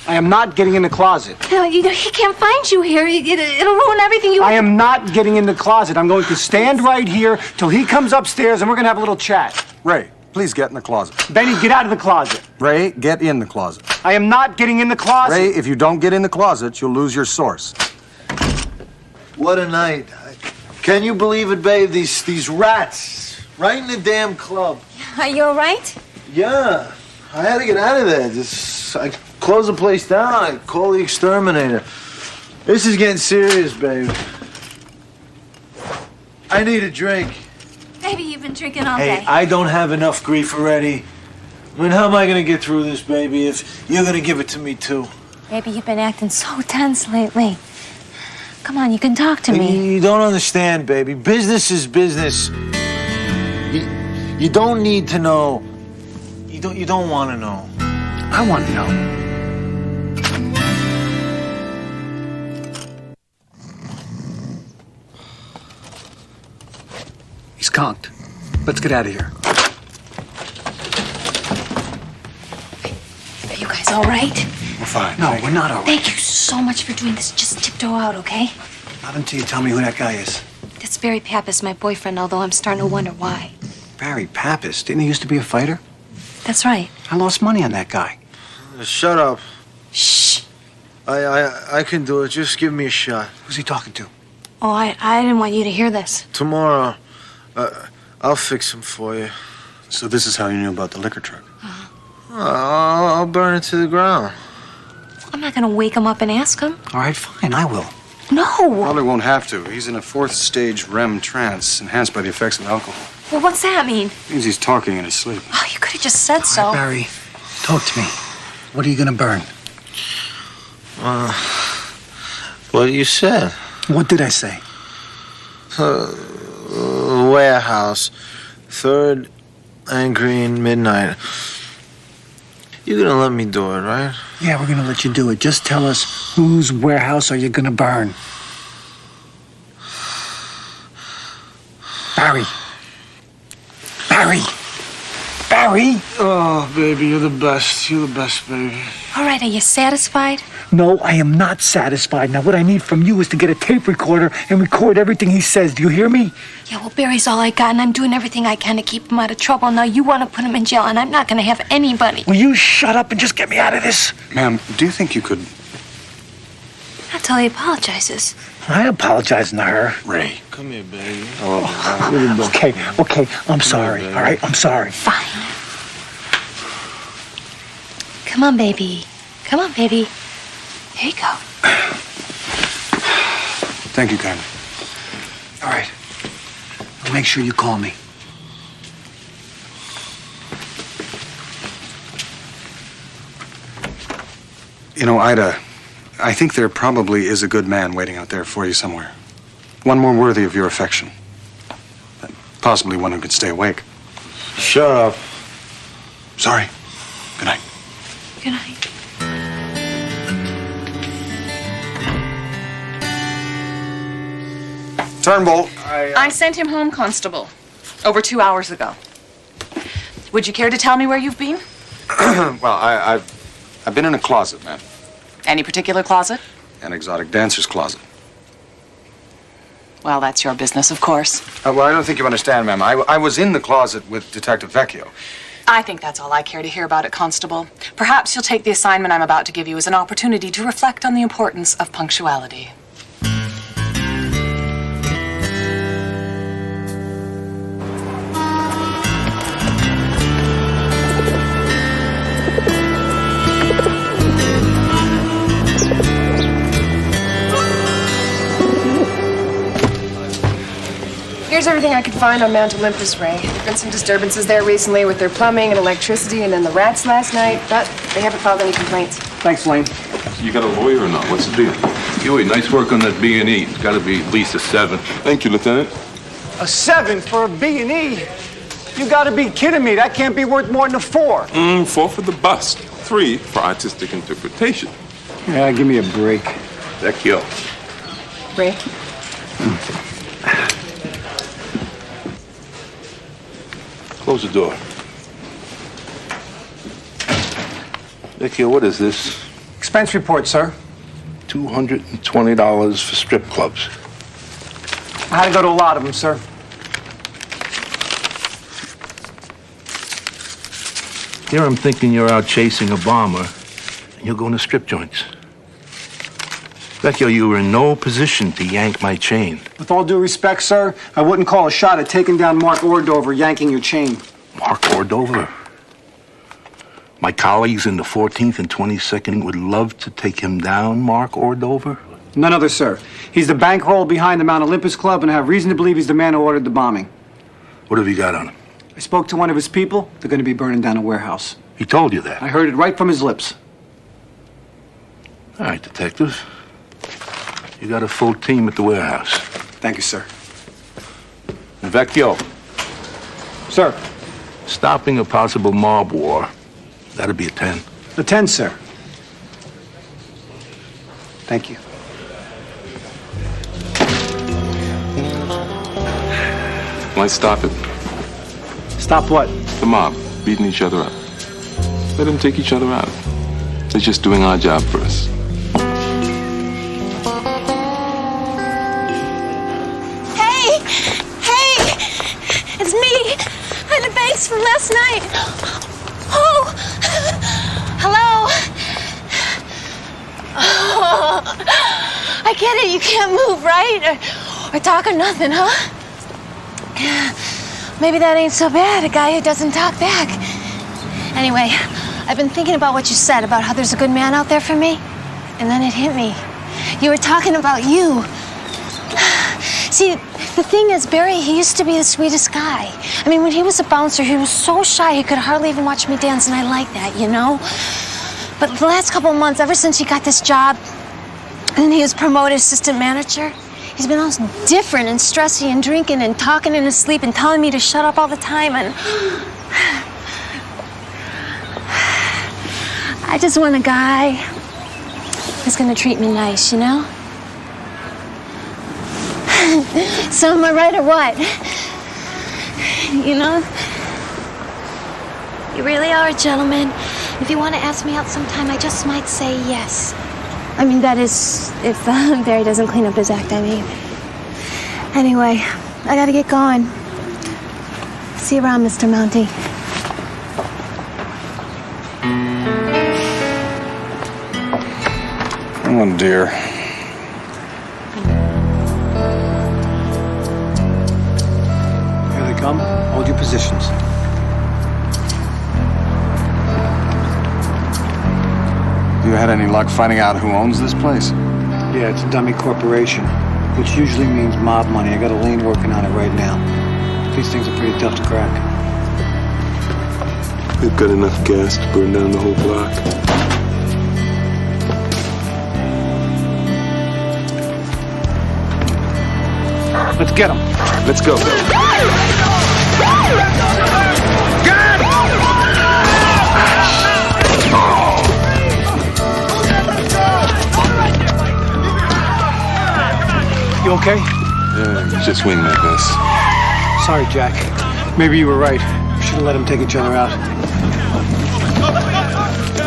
I am not getting in the closet. No, he can't find you here. It'll ruin everything you... I am not getting in the closet. I'm going to stand right here till he comes upstairs and we're going to have a little chat. Ray, please get in the closet. Benny, get out of the closet. Ray, get in the closet. I am not getting in the closet. Ray, if you don't get in the closet, you'll lose your source. What a night. Can you believe it, babe? These rats right in the damn club. Are you all right? Yeah. I had to get out of there. I closed the place down. I called the exterminator. This is getting serious, babe. I need a drink. Baby, you've been drinking all Hey, day. I don't have enough grief already. I mean, how am I going to get through this, baby, if you're going to give it to me, too? Baby, you've been acting so tense lately. Come on, you can talk to me. You don't understand, baby. Business is business. You don't need to know. You don't want to know. I want to know. He's conked. Let's get out of here. Are you guys all right? We're fine. No, we're not all right. Thank you so much for doing this. Just tiptoe out, okay? Not until you tell me who that guy is. That's Barry Pappas, my boyfriend, although I'm starting to wonder why. Barry Pappas? Didn't he used to be a fighter? That's right. I lost money on that guy. Shut up. Shh. I can do it. Just give me a shot. Who's he talking to? Oh, I didn't want you to hear this. Tomorrow, I'll fix him for you. So this is how you knew about the liquor truck? I'll burn it to the ground. I'm not going to wake him up and ask him. All right, fine, I will. No. Probably won't have to. He's in a fourth stage REM trance, enhanced by the effects of alcohol. Well, what's that mean? Means he's talking in his sleep. Oh, you could have just said so. All right, Barry, talk to me. What are you going to burn? What you said. What did I say? Warehouse. 3rd and Green, midnight. You're gonna let me do it, right? Yeah, we're going to let you do it. Just tell us whose warehouse are you going to burn? Barry. Barry. Barry. Oh, baby, you're the best. You're the best, baby. All right, are you satisfied? No, I am not satisfied. Now, what I need from you is to get a tape recorder and record everything he says. Do you hear me? Yeah, well, Barry's all I got, and I'm doing everything I can to keep him out of trouble. Now, you want to put him in jail, and I'm not going to have anybody. Will you shut up and just get me out of this? Ma'am, do you think you could... Not till he apologizes. I apologizing to her. Ray. Come here, baby. Okay, I'm sorry, all right? I'm sorry. Fine. Come on, baby. Come on, baby. Here you go. Thank you, Carmen. All right. I'll make sure you call me. You know, Ida, I think there probably is a good man waiting out there for you somewhere. One more worthy of your affection. Possibly one who could stay awake. Shut up. Sorry. Good night. Good night. Turnbull. I sent him home, Constable, over 2 hours ago. Would you care to tell me where you've been? Well, I've been in a closet, ma'am. Any particular closet? An exotic dancer's closet. Well, that's your business, of course. Well, I don't think you understand, ma'am. I was in the closet with Detective Vecchio. I think that's all I care to hear about it, Constable. Perhaps you'll take the assignment I'm about to give you as an opportunity to reflect on the importance of punctuality. Here's everything I could find on Mount Olympus, Ray. There've been some disturbances there recently with their plumbing and electricity and then the rats last night, but they haven't filed any complaints. Thanks, Lane. You got a lawyer or not? What's the deal? Huey, nice work on that B&E. It's got to be at least a 7. Thank you, Lieutenant. A 7 for a B&E? You gotta be kidding me. That can't be worth more than a 4. 4 for the bust. 3 for artistic interpretation. Yeah, give me a break. Vecchio. Ray? Close the door. Vecchio, what is this? Expense report, sir. $220 for strip clubs. I had to go to a lot of them, sir. Here I'm thinking you're out chasing a bomber, and you're going to strip joints. Vecchio, you were in no position to yank my chain. With all due respect, sir, I wouldn't call a shot at taking down Mark Ordover yanking your chain. Mark Ordover? My colleagues in the 14th and 22nd would love to take him down, Mark Ordover? None other, sir. He's the bankroll behind the Mount Olympus Club, and I have reason to believe he's the man who ordered the bombing. What have you got on him? I spoke to one of his people. They're going to be burning down a warehouse. He told you that? I heard it right from his lips. All right, detective. You got a full team at the warehouse. Thank you, sir. Vecchio. Sir. Stopping a possible mob war. That'd be a 10. A 10, sir. Thank you. Why stop it? Stop what? The mob, beating each other up. Let them take each other out. They're just doing our job for us. Hey! Hey! It's me! I'm the Banks from last night. Oh! Hello? Oh, I get it. You can't move, right? Or talk or nothing, huh? Maybe that ain't so bad, a guy who doesn't talk back. Anyway, I've been thinking about what you said about how there's a good man out there for me, and then it hit me. You were talking about you. See, the thing is, Barry, he used to be the sweetest guy. I mean, when he was a bouncer, he was so shy he could hardly even watch me dance, and I like that, you know? But the last couple of months, ever since he got this job, and he was promoted assistant manager, he's been all different and stressy and drinking and talking in his sleep and telling me to shut up all the time, and I just want a guy who's gonna treat me nice, you know? So am I right or what? You know? You really are a gentleman. If you want to ask me out sometime, I just might say yes. I mean, that is, if Barry doesn't clean up his act, I mean. Anyway, I gotta get going. See you around, Mr. Mounty. Oh, dear. Here they come. Hold your positions. You had any luck finding out who owns this place? Yeah, it's a dummy corporation, which usually means mob money. I got a lane working on it right now. These things are pretty tough to crack. They've got enough gas to burn down the whole block. Let's get them. Let's go. You okay? Yeah, just winged that mess. Sorry, Jack. Maybe you were right. We should have let them take each other out.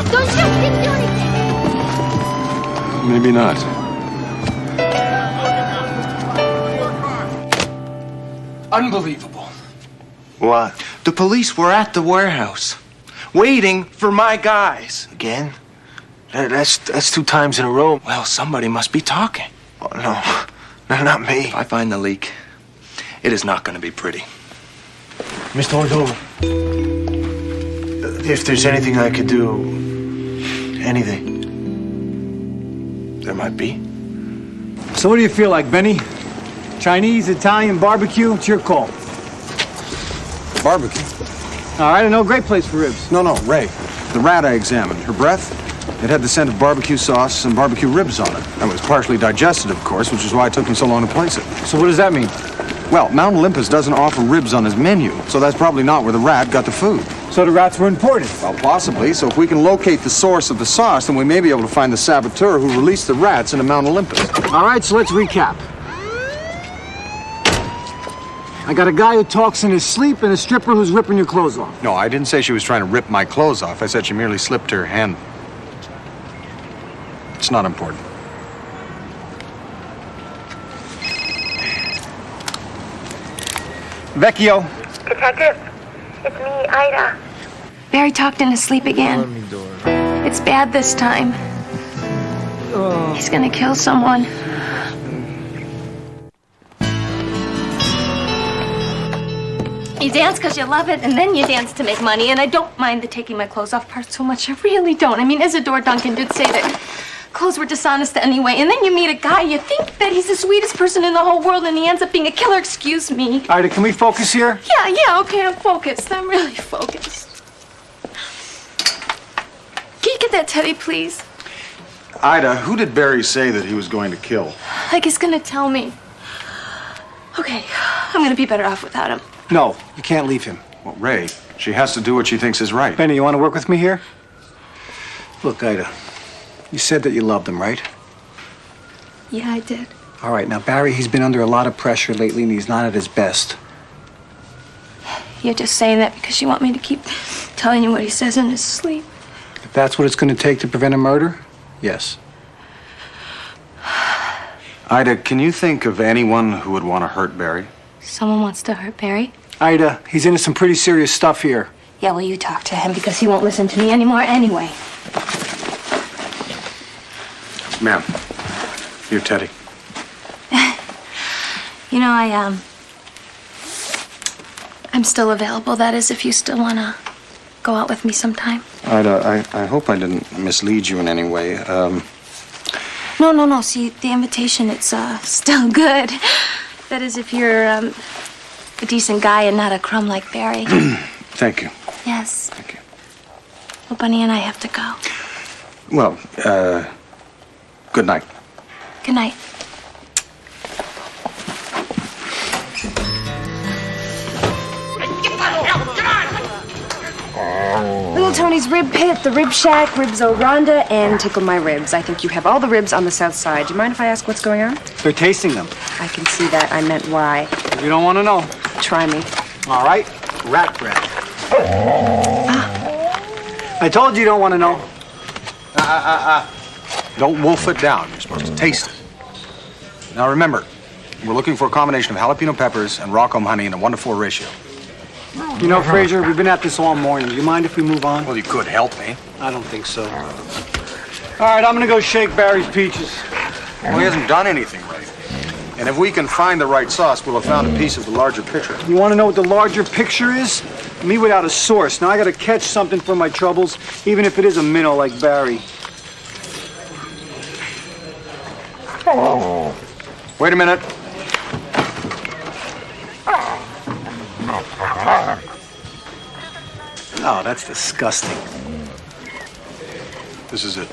Don't shoot! Didn't do anything! Maybe not. Unbelievable. What? The police were at the warehouse, waiting for my guys. Again? That's 2 times in a row. Well, somebody must be talking. Oh, no. No, not me. If I find the leak, it is not going to be pretty. Mr. Ordover, if there's anything I could do, anything. There might be. So what do you feel like, Benny? Chinese, Italian, barbecue, it's your call. Barbecue. All right, I know, great place for ribs. No, Ray. The rat I examined, her breath, it had the scent of barbecue sauce and barbecue ribs on it. And it was partially digested, of course, which is why it took me so long to place it. So what does that mean? Well, Mount Olympus doesn't offer ribs on his menu, so that's probably not where the rat got the food. So the rats were imported? Well, possibly. So if we can locate the source of the sauce, then we may be able to find the saboteur who released the rats into Mount Olympus. All right, so let's recap. I got a guy who talks in his sleep and a stripper who's ripping your clothes off. No, I didn't say she was trying to rip my clothes off. I said she merely slipped her hand. It's not important. Vecchio. Detective, it's me, Ida. Barry talked in his sleep again. It's bad this time. He's gonna kill someone. You dance because you love it, and then you dance to make money, and I don't mind the taking my clothes off part so much. I really don't. I mean, Isadora Duncan did say that clothes were dishonest anyway, and then you meet a guy, you think that he's the sweetest person in the whole world, and he ends up being a killer. Excuse me. Ida, can we focus here? Yeah, okay, I'm focused. I'm really focused. Can you get that teddy, please? Ida, who did Barry say that he was going to kill? Like he's gonna tell me. Okay, I'm gonna be better off without him. No, you can't leave him. Well, Ray, she has to do what she thinks is right. Benny, you want to work with me here? Look, Ida, you said that you loved him, right? Yeah, I did. All right, now, Barry, he's been under a lot of pressure lately, and he's not at his best. You're just saying that because you want me to keep telling you what he says in his sleep. If that's what it's going to take to prevent a murder, yes. Ida, can you think of anyone who would want to hurt Barry? Someone wants to hurt Barry? Ida, he's into some pretty serious stuff here. Yeah, well, you talk to him because he won't listen to me anymore anyway. Ma'am, you're Teddy. You know, I'm still available. That is, if you still want to go out with me sometime. Ida, I hope I didn't mislead you in any way. No. See, the invitation, it's still good. That is, if you're a decent guy and not a crumb like Barry. Thank you. Yes. Thank you. Well, Bunny and I have to go. Well, good night. Good night. Little Tony's Rib Pit, the Rib Shack, Ribs O'Ronda, and Tickle My Ribs. I think you have all the ribs on the south side. Do you mind if I ask what's going on? They're tasting them. I can see that. I meant why. If you don't want to know. Try me. All right, rat bread. I told you don't want to know. Don't wolf it down. You're supposed to taste it. Now remember, we're looking for a combination of jalapeno peppers and Rockholm honey in a 1-to-4 ratio. You know, Fraser, we've been at this all morning. Do you mind if we move on? Well, you could help me. I don't think so. All right, I'm gonna go shake Barry's peaches. Well, he hasn't done anything right. And if we can find the right sauce, we'll have found a piece of the larger picture. You want to know what the larger picture is? Me without a source. Now I gotta catch something for my troubles, even if it is a minnow like Barry. Wait a minute. Oh, that's disgusting. This is it.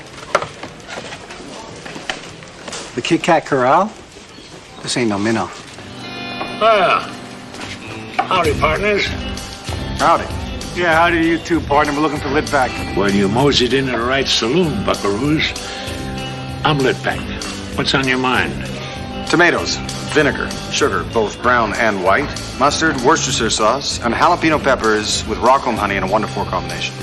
The Kit Kat Corral? This ain't no minnow. Howdy, partners. Howdy. Yeah, howdy to you too, partner. We're looking for Litvack. Well, you moseyed into the right saloon, buckaroos. I'm Litvack. What's on your mind? Tomatoes, vinegar, sugar, both brown and white, mustard, Worcestershire sauce, and jalapeno peppers with Rockholm honey in a 1-to-4 combination.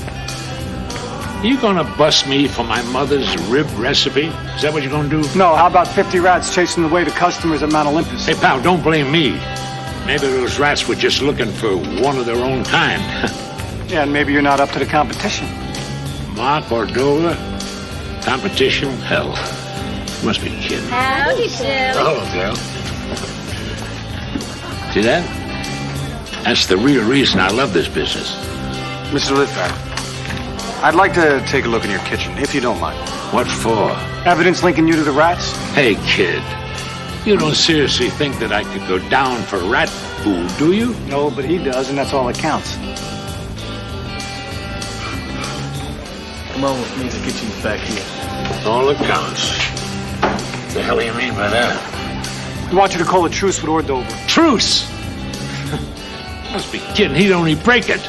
You gonna bust me for my mother's rib recipe? Is that what you're gonna do? No, how about 50 rats chasing away the customers at Mount Olympus? Hey, pal, don't blame me. Maybe those rats were just looking for one of their own kind. Yeah, and maybe you're not up to the competition. Mark Cordova? Competition? Hell. You must be kidding. Howdy, Shirley. Hello, girl. See that? That's the real reason I love this business. Mr. Litvack, I'd like to take a look in your kitchen, if you don't mind. What for? Evidence linking you to the rats? Hey, kid. You don't seriously think that I could go down for rat food, do you? No, but he does, and that's all that counts. Come on with me, the kitchen's back here. All that counts. The hell do you mean by that? We want you to call a truce with Ordover. Truce? Must be kidding. He'd only break it.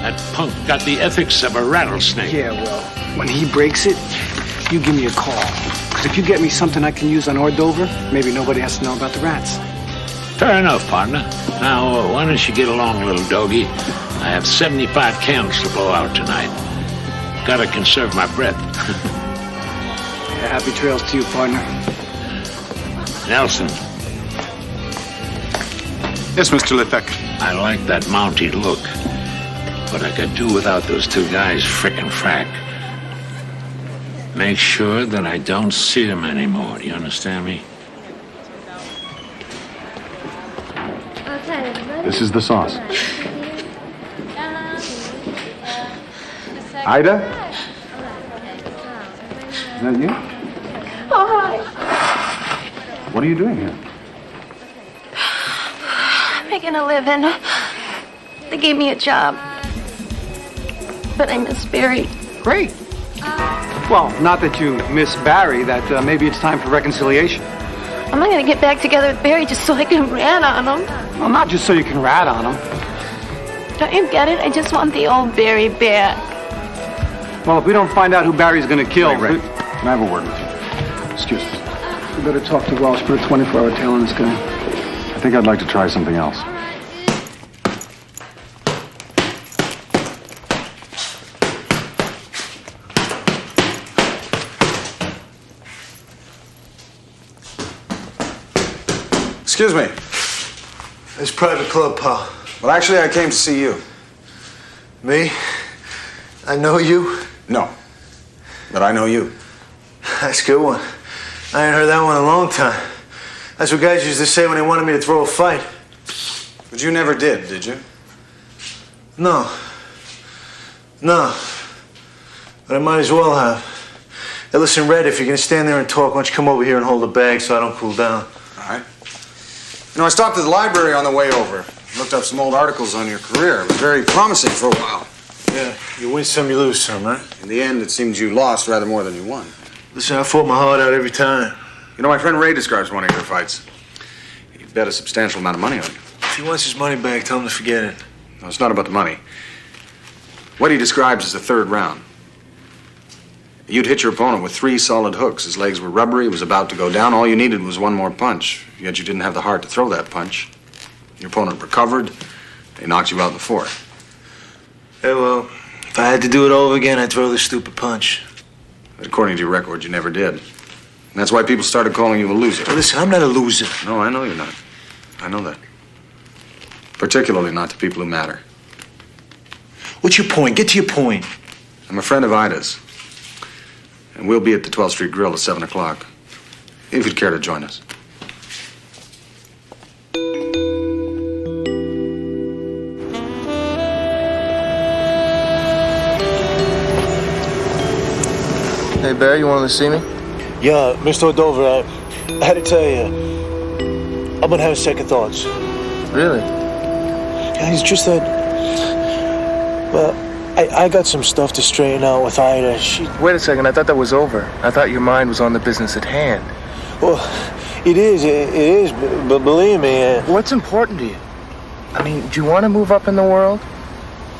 That punk got the ethics of a rattlesnake. Yeah, well, when he breaks it, you give me a call. Because if you get me something I can use on Ordover, maybe nobody has to know about the rats. Fair enough, partner. Now, why don't you get along, little doggy? I have 75 candles to blow out tonight. Gotta conserve my breath. Yeah, happy trails to you, partner. Nelson. Yes, Mr. Litvak. I like that Mountie look. But I could do without those two guys frickin' frack. Make sure that I don't see them anymore. Do you understand me? This is the sauce. Ida? Is that you? Oh, hi. What are you doing here? I'm making a living. They gave me a job. But I miss Barry. Great. Well, not that you miss Barry, that maybe it's time for reconciliation. I'm not gonna get back together with Barry just so I can rat on him. Well, not just so you can rat on him. Don't you get it? I just want the old Barry back. Well, if we don't find out who Barry's gonna kill... Ray, can I have a word with you? Excuse me. You better talk to Welsh, put a 24-hour tail on this guy. I think I'd like to try something else. Excuse me. It's private club, pal. Well, actually, I came to see you. Me? I know you? No. But I know you. That's a good one. I ain't heard that one in a long time. That's what guys used to say when they wanted me to throw a fight. But you never did you? No. No. But I might as well have. Hey, listen, Red, if you're gonna stand there and talk, why don't you come over here and hold the bag so I don't cool down? All right. You know, I stopped at the library on the way over. Looked up some old articles on your career. It was very promising for a while. Yeah, you win some, you lose some, right? In the end, it seems you lost rather more than you won. Listen, I fought my heart out every time. You know, my friend Ray describes one of your fights. He bet a substantial amount of money on you. If he wants his money back, tell him to forget it. No, it's not about the money. What he describes is the third round. You'd hit your opponent with 3 solid hooks. His legs were rubbery. He was about to go down. All you needed was one more punch. Yet you didn't have the heart to throw that punch. Your opponent recovered. They knocked you out in the 4th. Hey, well, if I had to do it over again, I'd throw this stupid punch. But according to your record, you never did. And that's why people started calling you a loser. Hey, listen, I'm not a loser. No, I know you're not. I know that. Particularly not to people who matter. What's your point? Get to your point. I'm a friend of Ida's. And we'll be at the 12th Street Grill at 7 o'clock. If you'd care to join us. Hey, Barry, you wanted to see me? Yeah, Mr. Ordover, I had to tell you, I've been having second thoughts. Really? Yeah, it's just that, well, I got some stuff to straighten out with Ida. Wait a second, I thought that was over. I thought your mind was on the business at hand. Well, it is, but believe me... What's important to you? I mean, do you want to move up in the world?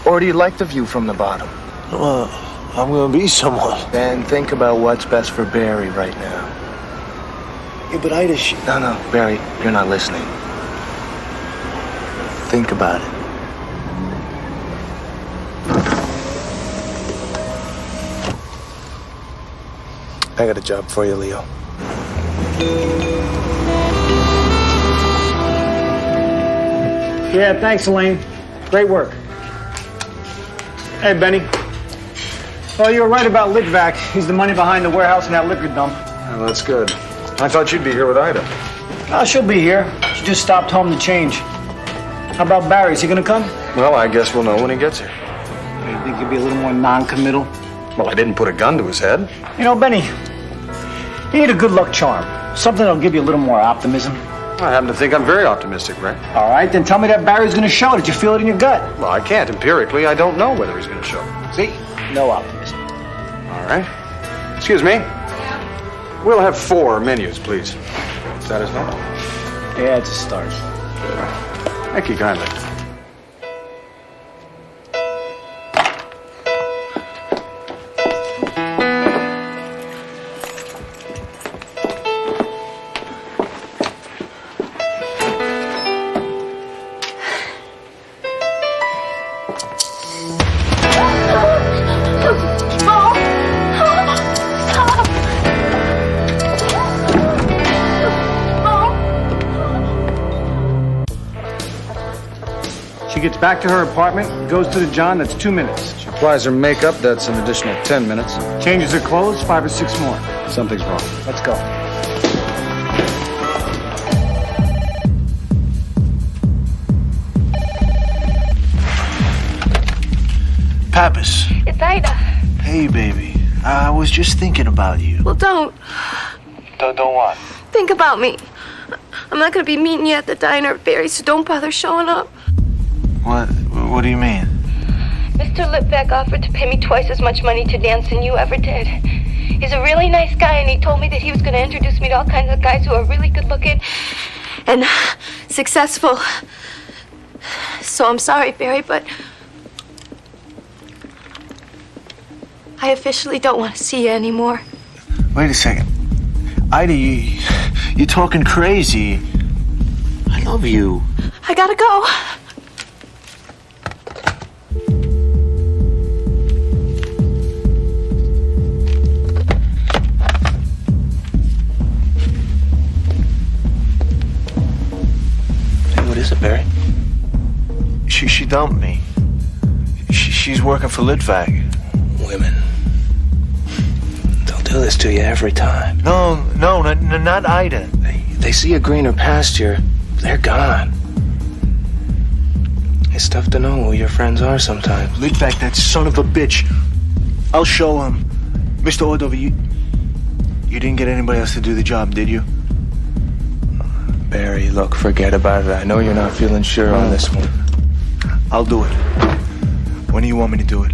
Or do you like the view from the bottom? Well, I'm gonna be someone. Then think about what's best for Barry right now. Yeah, but Ida, No, Barry, you're not listening. Think about it. I got a job for you, Leo. Yeah, thanks, Elaine. Great work. Hey, Benny. Well, you were right about Litvak. He's the money behind the warehouse and that liquor dump. Oh, that's good. I thought you'd be here with Ida. Oh, she'll be here. She just stopped home to change. How about Barry? Is he gonna come? Well, I guess we'll know when he gets here. You think he'll be a little more non-committal? Well, I didn't put a gun to his head. You know, Benny, you need a good luck charm. Something that'll give you a little more optimism. I happen to think I'm very optimistic, Ray. All right, then tell me that Barry's gonna show. Did you feel it in your gut? Well, I can't. Empirically, I don't know whether he's going to show. See? No optimism. All right. Excuse me. We'll have 4 menus, please. Satisfied? Yeah, it's a start. Thank you kindly. She gets back to her apartment, goes to the John, that's 2 minutes. She applies her makeup, that's an additional 10 minutes. Changes her clothes, 5 or 6 more. Something's wrong. Let's go. Pappas. It's Ida. Hey, baby. I was just thinking about you. Well, don't. Don't what? Think about me. I'm not going to be meeting you at the diner, Barry, so don't bother showing up. What do you mean? Mr. Lipbeck offered to pay me twice as much money to dance than you ever did. He's a really nice guy, and he told me that he was going to introduce me to all kinds of guys who are really good looking and successful. So I'm sorry, Barry, but I officially don't want to see you anymore. Wait a second. Ida, you're talking crazy. I love you. I gotta go. Hey, what is it, Barry? She dumped me. She's working for Litvak. Women. They'll do this to you every time. No, not Ida. They see a greener pasture, they're gone. It's tough to know who your friends are sometimes. Litvak, that son of a bitch. I'll show him. Mr. Ordover, you didn't get anybody else to do the job, did you? Barry, look, forget about it. I know you're not feeling sure on this one. I'll do it. When do you want me to do it?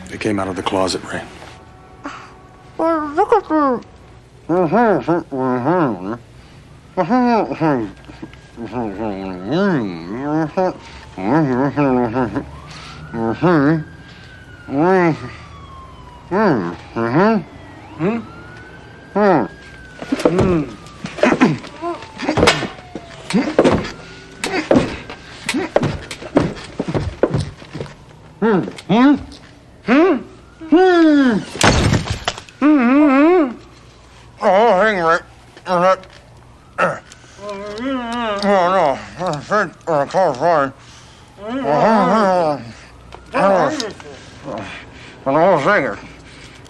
They came out of the closet, Ray. Look at them. Oh, hang right. No. Call fine. And I was thinking,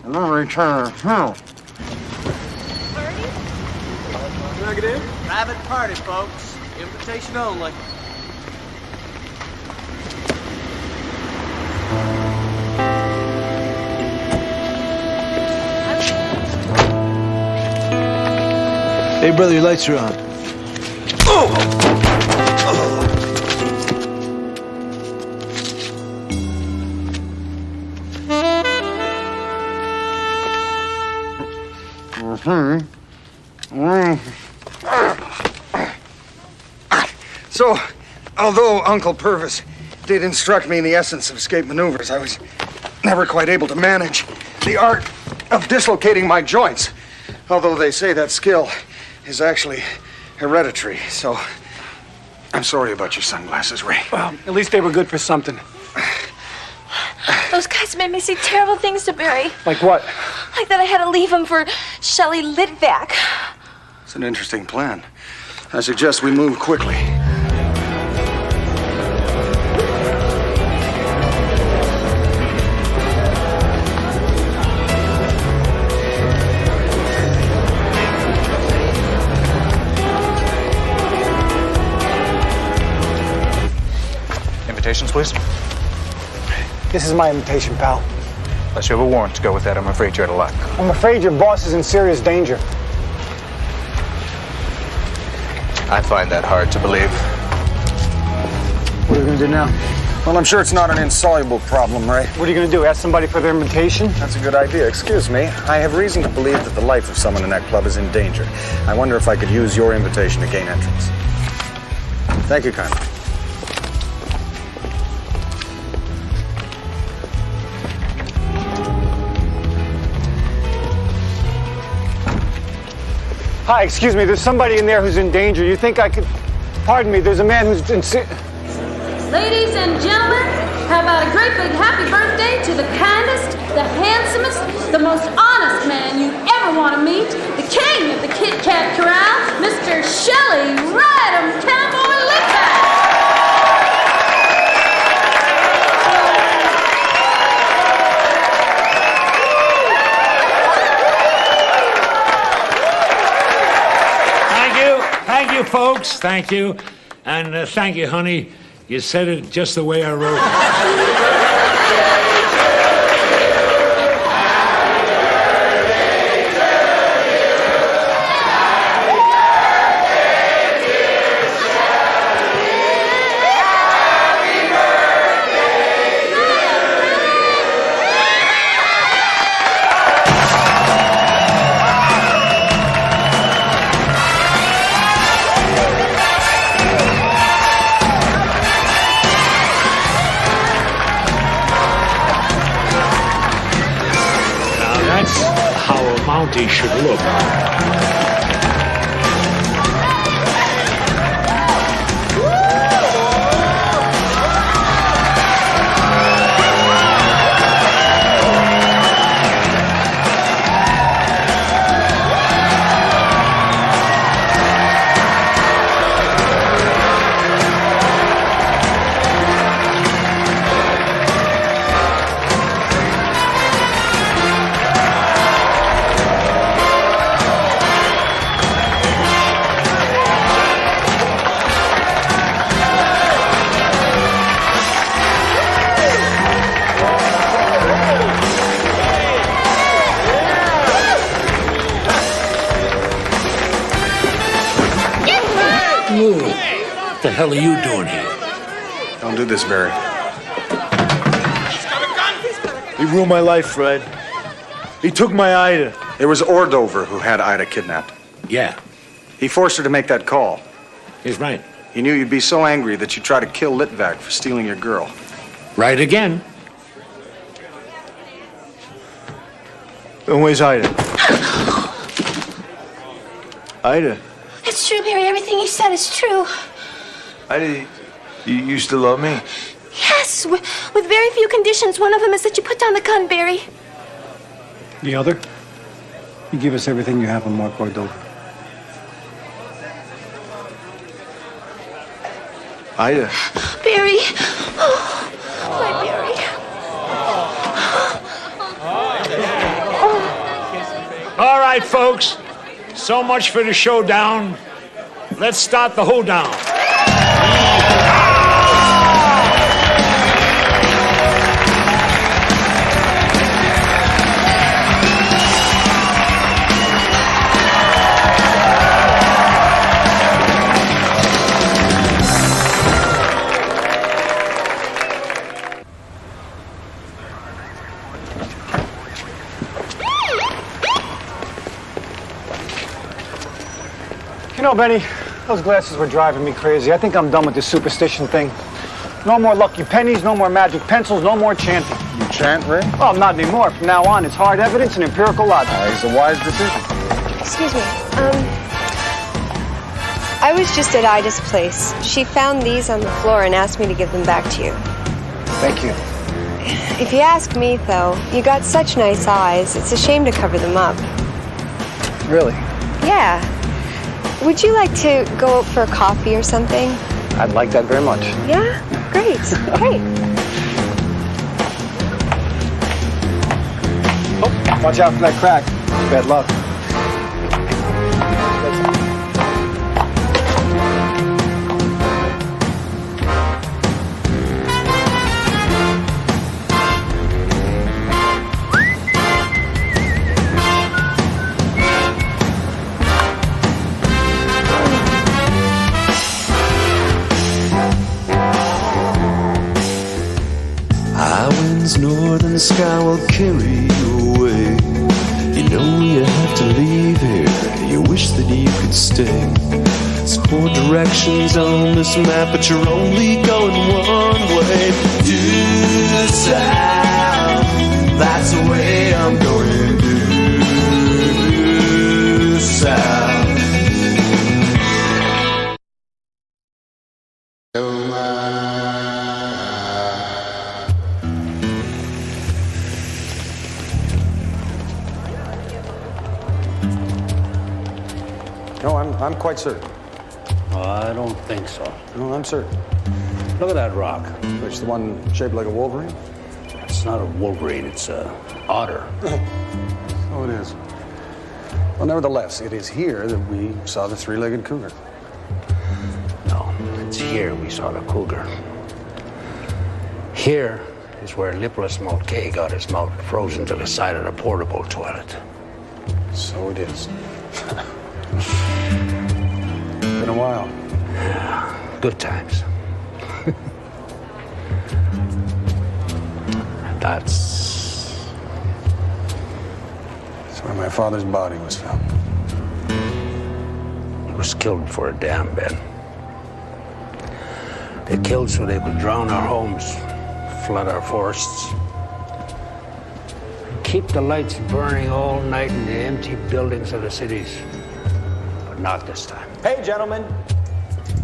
I'm gonna return. Negative. Private party, folks. Invitation only. Hey, brother, your lights are on. So, although Uncle Purvis did instruct me in the essence of escape maneuvers, I was never quite able to manage the art of dislocating my joints. Although they say that skill is actually hereditary, so I'm sorry about your sunglasses, Ray. Well, at least they were good for something. Those guys made me say terrible things to Barry. Like what? Like that I had to leave him for Shelley Litvak. It's an interesting plan. I suggest we move quickly. Invitations, please. This is my invitation, pal. Unless you have a warrant to go with that, I'm afraid you're out of luck. I'm afraid your boss is in serious danger. I find that hard to believe. What are we gonna do now? Well, I'm sure it's not an insoluble problem, Ray. What are you gonna do? Ask somebody for their invitation? That's a good idea. Excuse me. I have reason to believe that the life of someone in that club is in danger. I wonder if I could use your invitation to gain entrance. Thank you kindly. Hi, excuse me, there's somebody in there who's in danger. You think I could... Pardon me, there's a man who's in... Ladies and gentlemen, how about a great big happy birthday to the kindest, the handsomest, the most honest man you'd ever want to meet, the king of the Kit Kat Corral, Mr. Shelley Rydam Cowboy Lickback. Thank you, folks. Thank you. And thank you, honey. You said it just the way I wrote it. Mountie should look. What the hell are you doing here? Don't do this, Barry. He ruined my life, Fred. He took my Ida. It was Ordover who had Ida kidnapped. Yeah. He forced her to make that call. He's right. He knew you'd be so angry that you'd try to kill Litvak for stealing your girl. Right again. And where's Ida? Ida? It's true, Barry. Everything you said is true. Ida, you still love me? Yes, with very few conditions. One of them is that you put down the gun, Barry. The other? You give us everything you have on Mark Ordover. Ida. Barry. Oh, my Barry. All right, folks. So much for the showdown. Let's start the hoedown. You know, Benny, those glasses were driving me crazy. I think I'm done with this superstition thing. No more lucky pennies, no more magic pencils, no more chanting. You chant, Ray? Well, not anymore. From now on, it's hard evidence and empirical logic. It's a wise decision. Excuse me. I was just at Ida's place. She found these on the floor and asked me to give them back to you. Thank you. If you ask me, though, you got such nice eyes. It's a shame to cover them up. Really? Yeah. would you like to go out for a coffee or something? I'd like that very much. Yeah? Great. Great. Oh, watch out for that crack. Bad luck. High winds, northern sky will carry you away. You know you have to leave here. You wish that you could stay. There's 4 directions on this map, but you're only going one way. Due south, that's the way I'm going. Due south. No, I'm quite certain. I don't think so. No, I'm certain. Look at that rock. Which, the one shaped like a wolverine? It's not a wolverine, it's a otter. So it is. Well, nevertheless, it is here that we saw the 3-legged cougar. No, it's here we saw the cougar. Here is where Lipolis Mulcahy got his mouth frozen to the side of the portable toilet. So it is. Been a while. Yeah, good times. That's where my father's body was found. He was killed before a dam, Ben. They killed so they could drown our homes, flood our forests, keep the lights burning all night in the empty buildings of the cities. But not this time. Hey, gentlemen.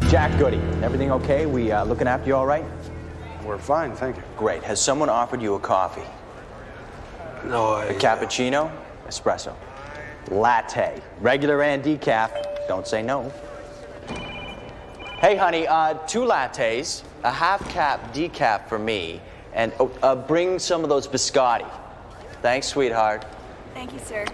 Jack Goody. Everything okay? We looking after you all right? We're fine, thank you. Great. Has someone offered you a coffee? No, A cappuccino? Espresso? Latte? Regular and decaf? Don't say no. Hey, honey, 2 lattes, a half-cap decaf for me, and bring some of those biscotti. Thanks, sweetheart. Thank you, sir.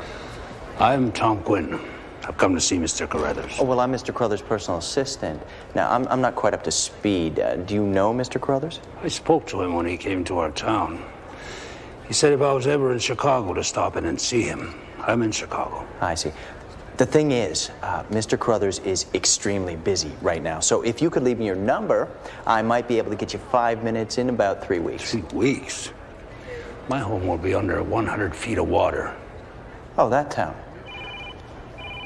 I'm Tom Quinn. I've come to see Mr. Carruthers. Oh, well, I'm Mr. Carruthers' personal assistant. Now, I'm not quite up to speed. Do you know Mr. Carruthers? I spoke to him when he came to our town. He said if I was ever in Chicago to stop in and see him. I'm in Chicago. I see. The thing is, Mr. Carruthers is extremely busy right now. So if you could leave me your number, I might be able to get you 5 minutes in about 3 weeks. 3 weeks? My home will be under 100 feet of water. Oh, that town.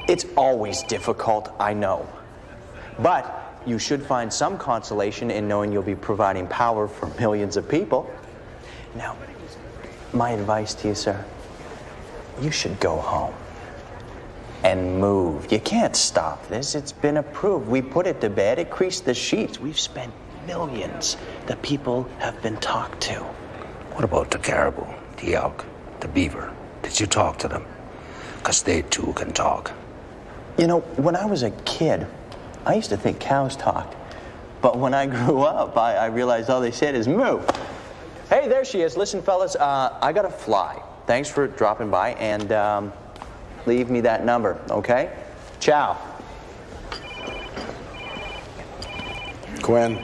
It's always difficult, I know. But you should find some consolation in knowing you'll be providing power for millions of people. Now, my advice to you, sir, you should go home and move. You can't stop this. It's been approved. We put it to bed. It creased the sheets. We've spent millions. The people have been talked to. What about the caribou, the elk, the beaver? Did you talk to them? Because they too can talk. You know, when I was a kid, I used to think cows talked. But when I grew up, I realized all they said is moo. Hey, there she is. Listen, fellas, I gotta fly. Thanks for dropping by, and leave me that number, okay? Ciao. Quinn.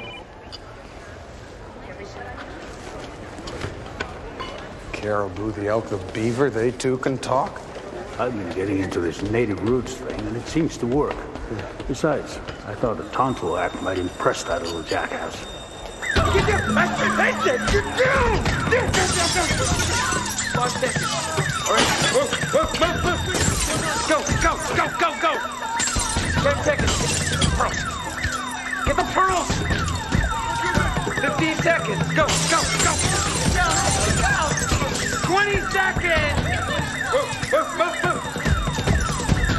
Caribou, the elk, the beaver, they too can talk? I've been getting into this native roots thing, and it seems to work. Besides, I thought the Tonto Act might impress that little jackass. Get down! Get down! 5 seconds. All right, move. Go. 10 seconds. Get the pearls. 15 seconds. Go. 20 seconds. Move.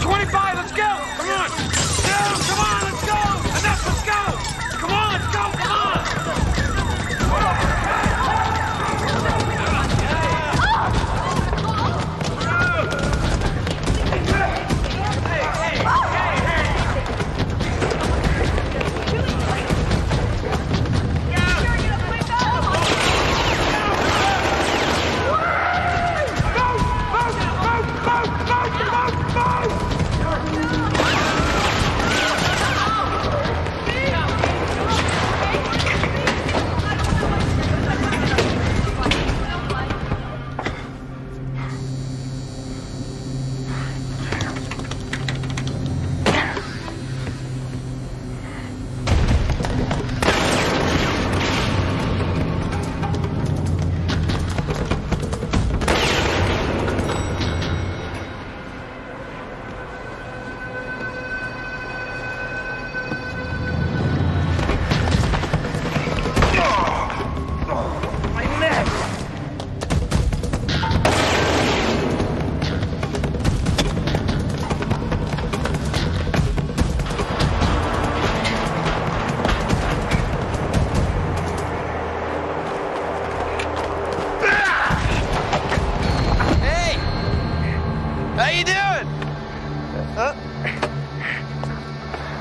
25, let's go. Come on, let's go. Enough, let's go. Come on, let's go.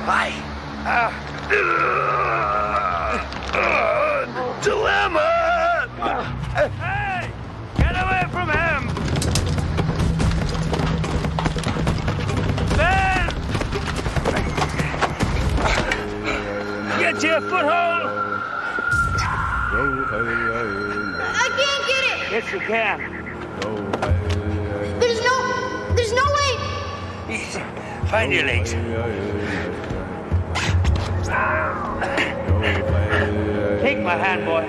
Hi. Dilemma! Hey! Get away from him! Ben! Get to your foothold! I can't get it! Yes, you can. There's no way! Find your legs. Take my hand, boy.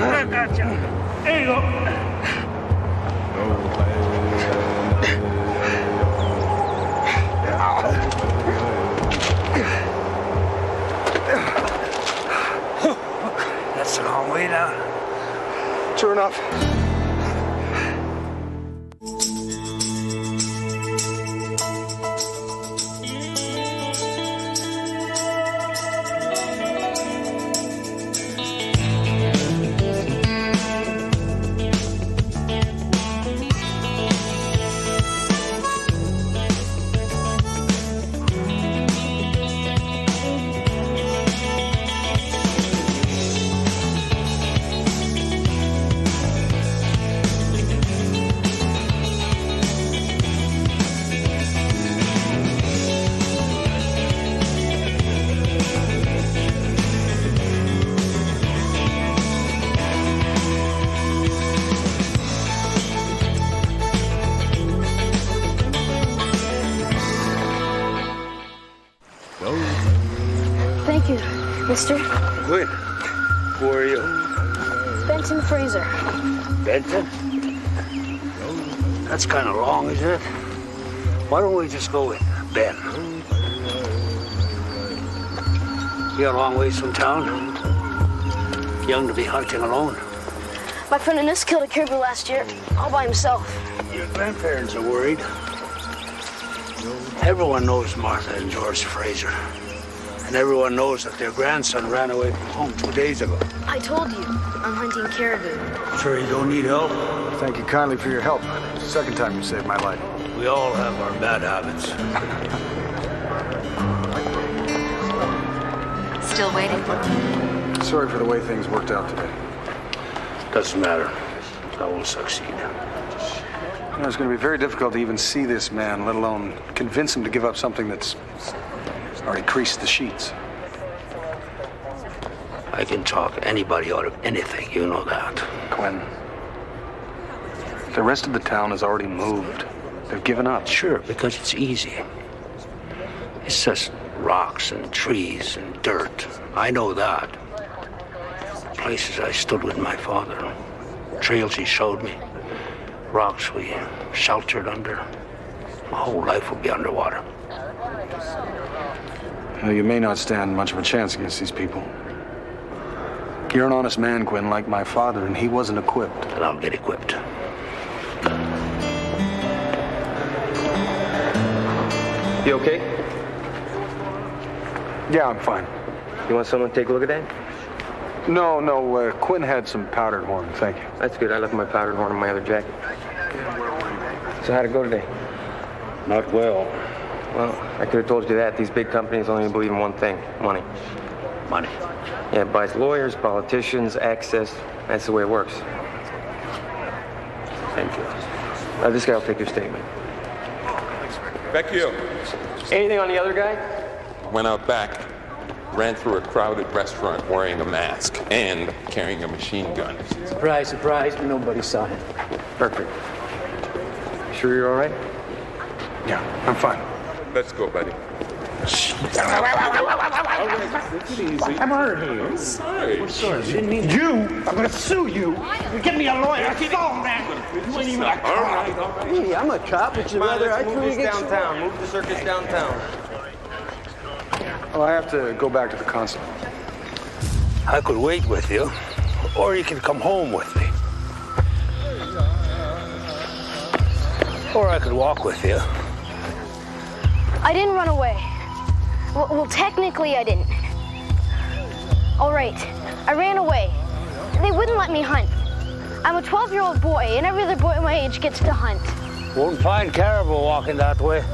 I got you. There you go. That's a long way down. Sure enough. Thank you, mister. Good. Who are you? Benton Fraser. Benton? That's kind of long, isn't it? Why don't we just go with Ben? You're a long ways from town. Young to be hunting alone. My friend Innes killed a caribou last year, all by himself. Your grandparents are worried. Everyone knows Martha and George Fraser. And everyone knows that their grandson ran away from home 2 days ago. I told you, I'm hunting caribou. Sure you don't need help? Thank you kindly for your help. It's the second time you saved my life. We all have our bad habits. Still waiting? Sorry for the way things worked out today. Doesn't matter. I will succeed. You know, it's going to be very difficult to even see this man, let alone convince him to give up something that's already creased the sheets. I can talk anybody out of anything, you know that. Quinn, the rest of the town has already moved. They've given up. Sure, because it's easy. It's just rocks and trees and dirt. I know that. Places I stood with my father. Trails he showed me. Rocks we sheltered under. My whole life will be underwater. You may not stand much of a chance against these people. You're an honest man, Quinn, like my father, and he wasn't equipped. And I'll get equipped. You okay? Yeah, I'm fine. You want someone to take a look at that? No, Quinn had some powdered horn, thank you. That's good. I left my powdered horn in my other jacket. So how'd it go today? Not well. Well, I could have told you that. These big companies only believe in one thing: money. Money? Yeah, it buys lawyers, politicians, access. That's the way it works. Thank you. This guy will take your statement. Vecchio. Anything on the other guy? Went out back, ran through a crowded restaurant wearing a mask and carrying a machine gun. Surprise, surprise, nobody saw him. Perfect. Sure you're all right? Yeah, I'm fine. Let's go, buddy. I'm hurt here. I'm sorry. What sort? Didn't mean you. I'm gonna sue you. Get me a lawyer. I saw that. You ain't even a cop. All right. Me, I'm a cop, but you rather I move this downtown. Move the circus downtown. Oh, I have to go back to the consulate. I could wait with you, or you could come home with me. Or I could walk with you. I didn't run away. Well, technically I didn't. All right. I ran away. They wouldn't let me hunt. I'm a 12-year-old boy, and every other boy my age gets to hunt. Won't find caribou walking that way.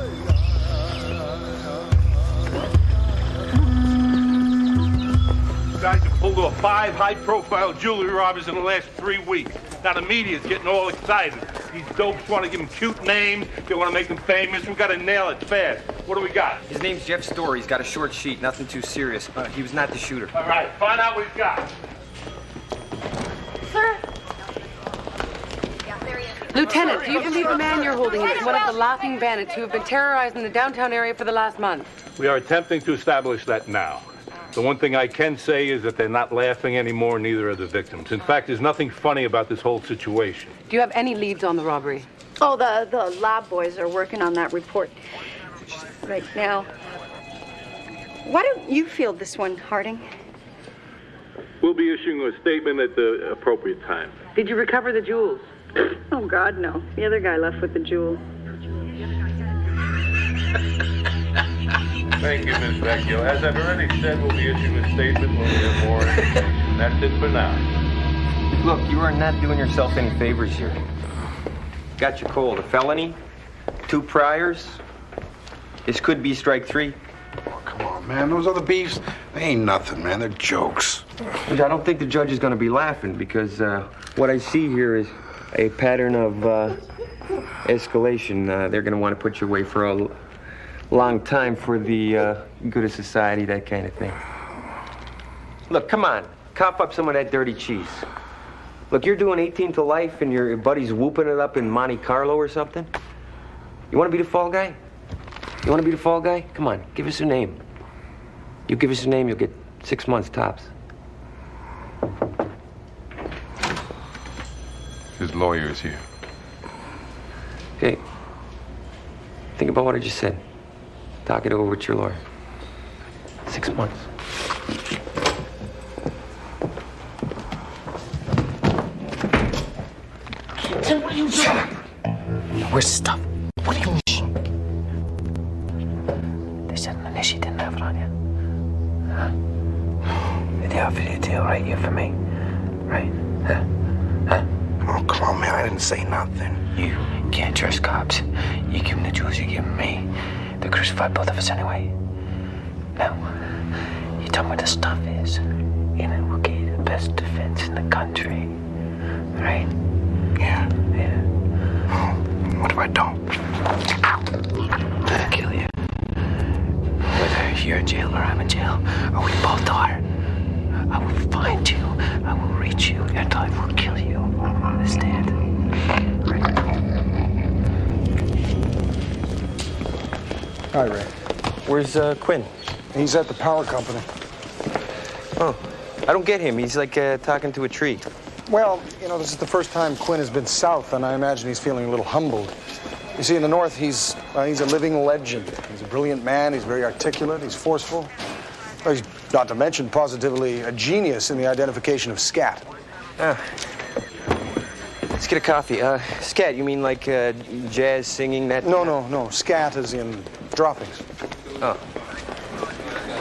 You guys have pulled off 5 high-profile jewelry robberies in the last 3 weeks. Now the media's getting all excited. These dopes want to give them cute names. They want to make them famous. We got to nail it fast. What do we got? His name's Jeff Story. He's got a short sheet. Nothing too serious. He was not the shooter. All right, find out what he's got. Sir? Lieutenant, do you believe the man you're holding is one of the laughing bandits who have been terrorizing the downtown area for the last month? We are attempting to establish that now. The one thing I can say is that they're not laughing anymore, neither are the victims. In fact, there's nothing funny about this whole situation. Do you have any leads on the robbery? Oh, the lab boys are working on that report right now. Why don't you field this one, Harding? We'll be issuing a statement at the appropriate time. Did you recover the jewels? Oh, God, no. The other guy left with the jewel. Thank you, Miss Vecchio. As I've already said, we'll be issuing a statement when we have more information. That's it for now. Look, you are not doing yourself any favors here. Got you cold. A felony, 2 priors. This could be strike 3. Oh, come on, man. Those other beefs, they ain't nothing, man. They're jokes. I don't think the judge is going to be laughing because what I see here is a pattern of escalation. They're going to want to put you away for a long time for the good of society, that kind of thing. Look, come on. Cough up some of that dirty cheese. Look, you're doing 18 to life and your buddy's whooping it up in Monte Carlo or something? You want to be the fall guy? You want to be the fall guy? Come on, give us a name. You give us a name, you'll get 6 months tops. His lawyer is here. Okay. Think about what I just said. Talk it over with your lawyer. 6 months. So what are you doing? Where's the stuff? What are you mean? They said Manishi didn't have it on you. Huh? Did they offer you a deal right here for me? Right? Huh? Huh? Oh, come on, man. I didn't say nothing. You can't trust cops. You give them the jewels, you give them me. They'll crucify both of us anyway. Now, you tell me what the stuff is, and it will get you the best defense in the country. Right? Yeah. Yeah. What if I don't? I'll kill you. Whether you're in jail or I'm in jail, or we both are, I will find you, I will reach you, and I will kill you. Understand? Right? Hi, Ray. Where's Quinn? He's at the power company. Oh, I don't get him. He's like talking to a tree. Well, you know, this is the first time Quinn has been south, and I imagine he's feeling a little humbled. You see, in the north, he's a living legend. He's a brilliant man. He's very articulate. He's forceful. Well, he's not to mention positively a genius in the identification of scat. Let's get a coffee. Scat, you mean like jazz singing that? No. Scat is in droppings. Oh.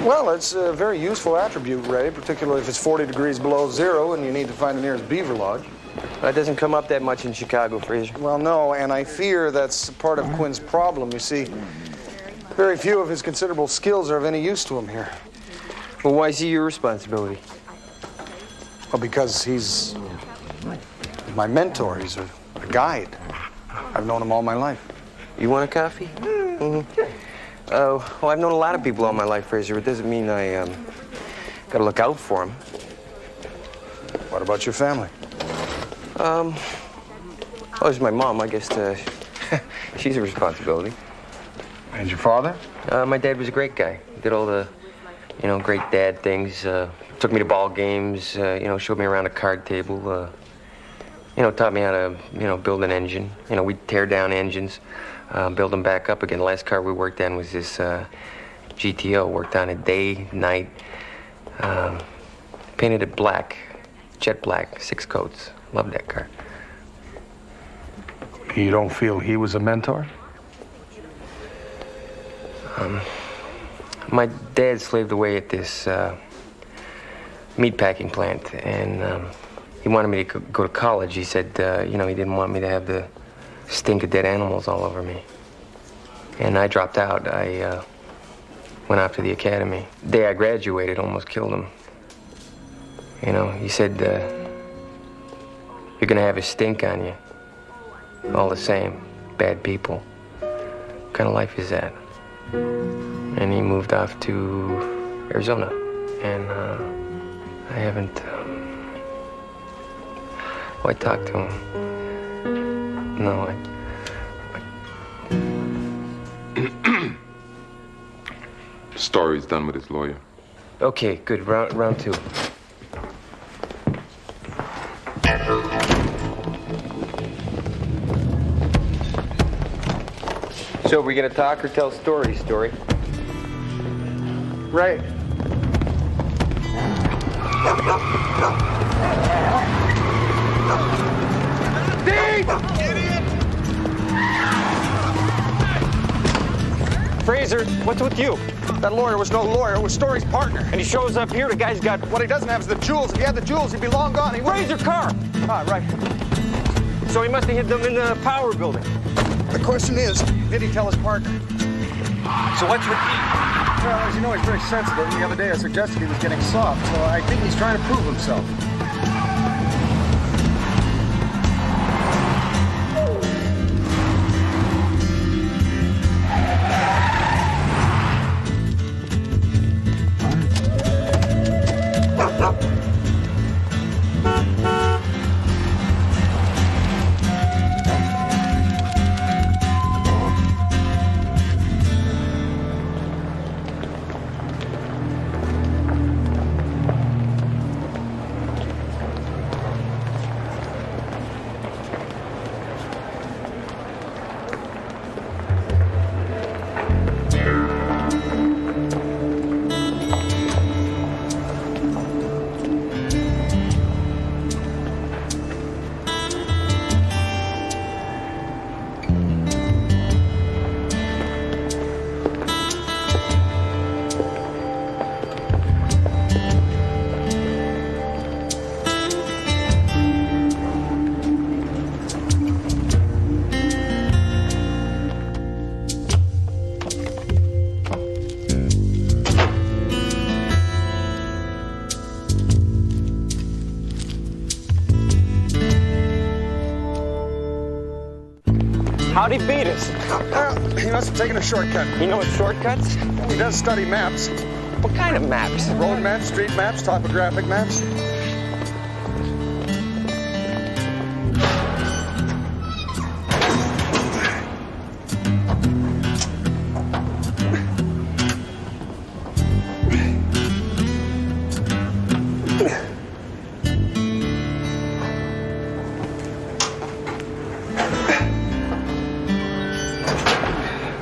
Well, it's a very useful attribute, Ray, particularly if it's 40 degrees below zero and you need to find the nearest beaver lodge. That doesn't come up that much in Chicago, Fraser. Well, no, and I fear that's part of Quinn's problem. You see, very few of his considerable skills are of any use to him here. Well, why is he your responsibility? Well, because he's my mentor. He's a guide. I've known him all my life. You want a coffee? Mm-hmm. Well, I've known a lot of people all my life, Fraser. It doesn't mean I gotta look out for them. What about your family? Well, there's my mom. I guess she's a responsibility. And your father? My dad was a great guy. Did all the, great dad things. Took me to ball games. Showed me around a card table. Taught me how to, build an engine. We'd tear down engines, build them back up again. The last car we worked on was this GTO. Worked on it day, night. Painted it black, jet black, 6 coats. Loved that car. You don't feel he was a mentor? My dad slaved away at this meatpacking plant, and he wanted me to go to college. He said, you know, he didn't want me to have the stink of dead animals all over me. And I dropped out. I went off to the academy. The day I graduated, almost killed him. You know, he said, you're gonna have a stink on you. All the same, bad people. What kind of life is that? And he moved off to Arizona. And I haven't, well, I talked to him. No, Story's done with his lawyer. Okay, good. Round two. So, we gonna talk or tell stories, Story? Right. Fraser, what's with you? That lawyer was no lawyer. It was Story's partner. And he shows up here. The guy's got... What he doesn't have is the jewels. If he had the jewels, he'd be long gone. He Fraser car! Ah, right. So he must have hid them in the power building. The question is, did he tell his partner? So what's with Well, as you know, he's very sensitive. And the other day I suggested he was getting soft, so I think he's trying to prove himself. How'd he beat us? Well, he must have taken a shortcut. You know what shortcuts? He does study maps. What kind of maps? Road maps, street maps, topographic maps.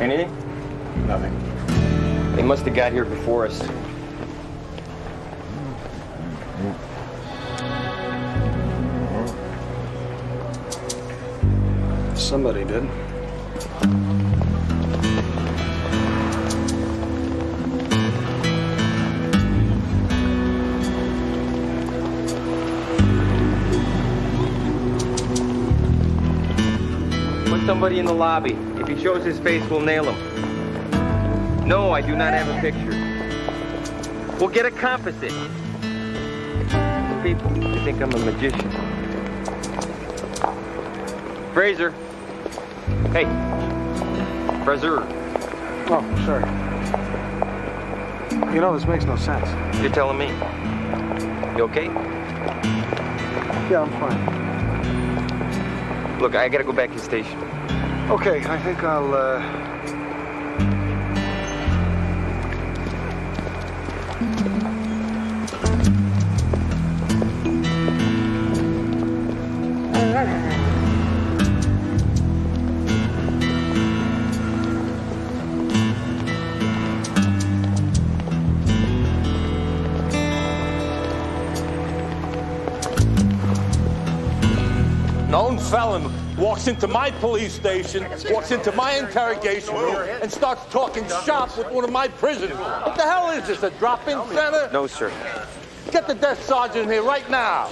Anything? Nothing. They must have got here before us. Somebody did. Put somebody in the lobby. If he shows his face, we'll nail him. No, I do not have a picture. We'll get a composite. People, they think I'm a magician. Fraser. Hey. Fraser. Oh, sorry. You know, this makes no sense. You're telling me. You okay? Yeah, I'm fine. Look, I gotta go back to the station. Okay, I think I'll, Known felon walks into my police station, walks into my interrogation room, and starts talking shop with one of my prisoners. What the hell is this, a drop-in center? No, sir. get the desk sergeant here right now.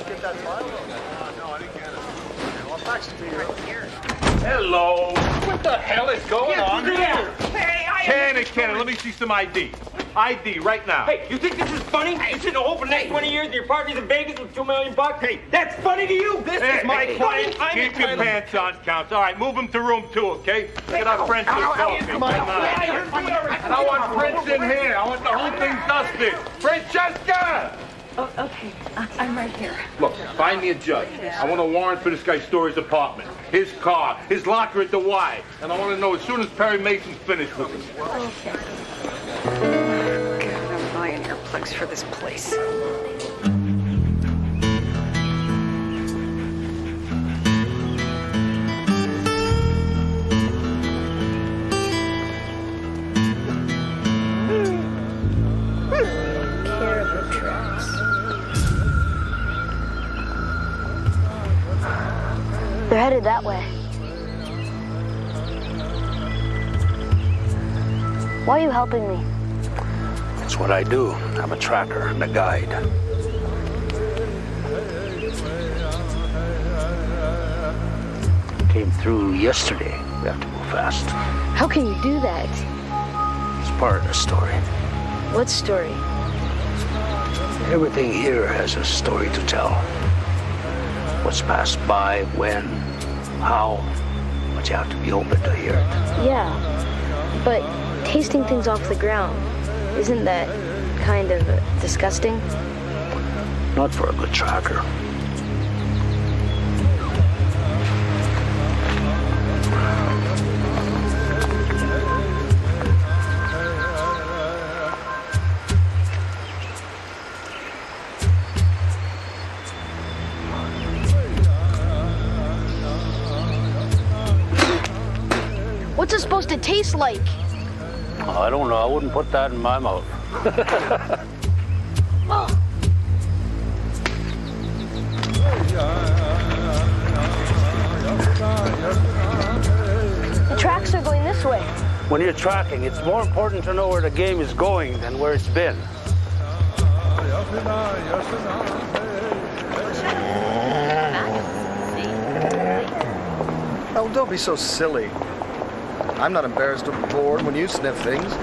Hello. What the hell is going on here? Hey, Cannon, let me see some ID. ID right now. Hey, you think this is funny? You should hope for the next 20 years your party's in Vegas with $2 million. Hey, that's funny to you. This is my client. Keep your pants on, Counts. All right, move him to room 2, okay? Get our friends in talking. Come on. And I want Prince in here. I want the whole thing dusted. Francesca! Oh, okay. I'm right here. Look, find me a judge. I want a warrant for this guy Story's apartment, his car, his locker at the Y. And I want to know as soon as Perry Mason's finished with him. Okay. God, I'm buying earplugs for this place. They're headed that way. Why are you helping me? That's what I do. I'm a tracker and a guide. Came through yesterday. We have to move fast. How can you do that? It's part of the story. What story? Everything here has a story to tell. What's passed by, when, how, but you have to be open to hear it. Yeah, but tasting things off the ground, isn't that kind of disgusting? Not for a good tracker. What's it supposed to taste like? Oh, I don't know. I wouldn't put that in my mouth. The tracks are going this way. When you're tracking, it's more important to know where the game is going than where it's been. Oh, don't be so silly. I'm not embarrassed or bored when you sniff things.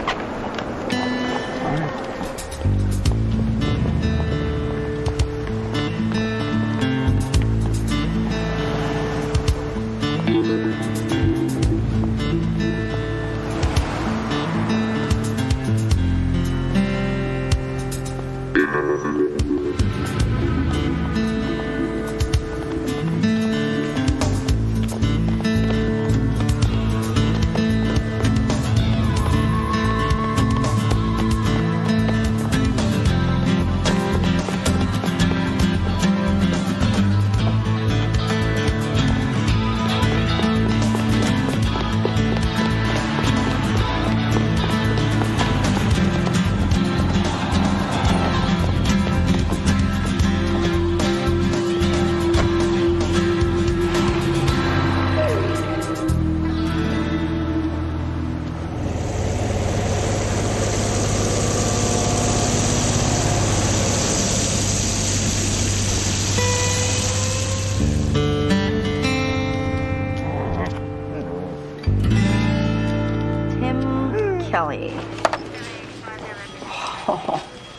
Kelly.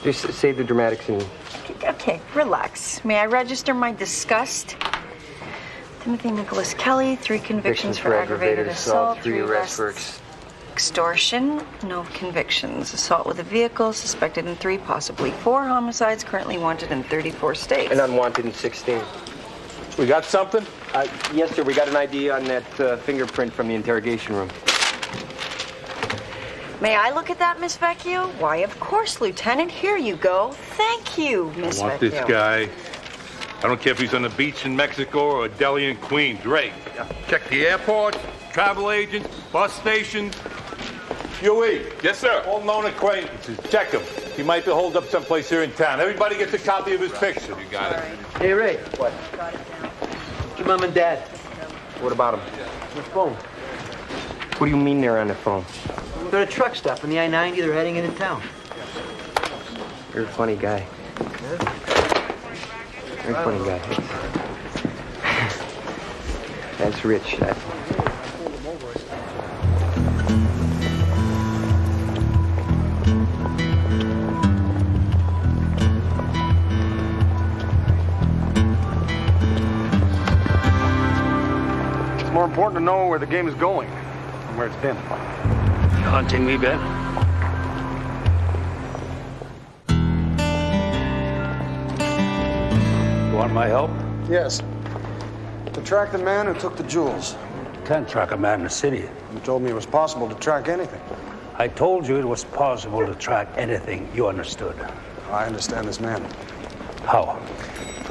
Just save the dramatics and... Okay, relax. May I register my disgust? Timothy Nicholas Kelly, 3 convictions for aggravated assault, 3 arrests for extortion, no convictions. Assault with a vehicle, suspected in 3, possibly 4 homicides, currently wanted in 34 states. And unwanted in 16. We got something? Yes, sir. We got an ID on that fingerprint from the interrogation room. May I look at that, Miss Vecchio? Why, of course, Lieutenant. Here you go. Thank you, Miss Vecchio. I want this guy. I don't care if he's on the beach in Mexico or a deli in Queens. Ray, check the airports, travel agents, bus stations. Huey. Yes, sir. All known acquaintances. Check him. He might be holed up someplace here in town. Everybody gets a copy of his picture. You got it. Hey, Ray. What? Your mom and dad. What about him? The phone. What do you mean they're on the phone? They're at a truck stop on the I-90. They're heading into town. You're a funny guy. Yeah? Very funny guy. That's Rich. It's more important to know where the game is going than where it's been. You hunting me, Ben? You want my help? Yes. To track the man who took the jewels. Can't track a man in the city. You told me it was possible to track anything. I told you it was possible to track anything. You understood. I understand this man. How?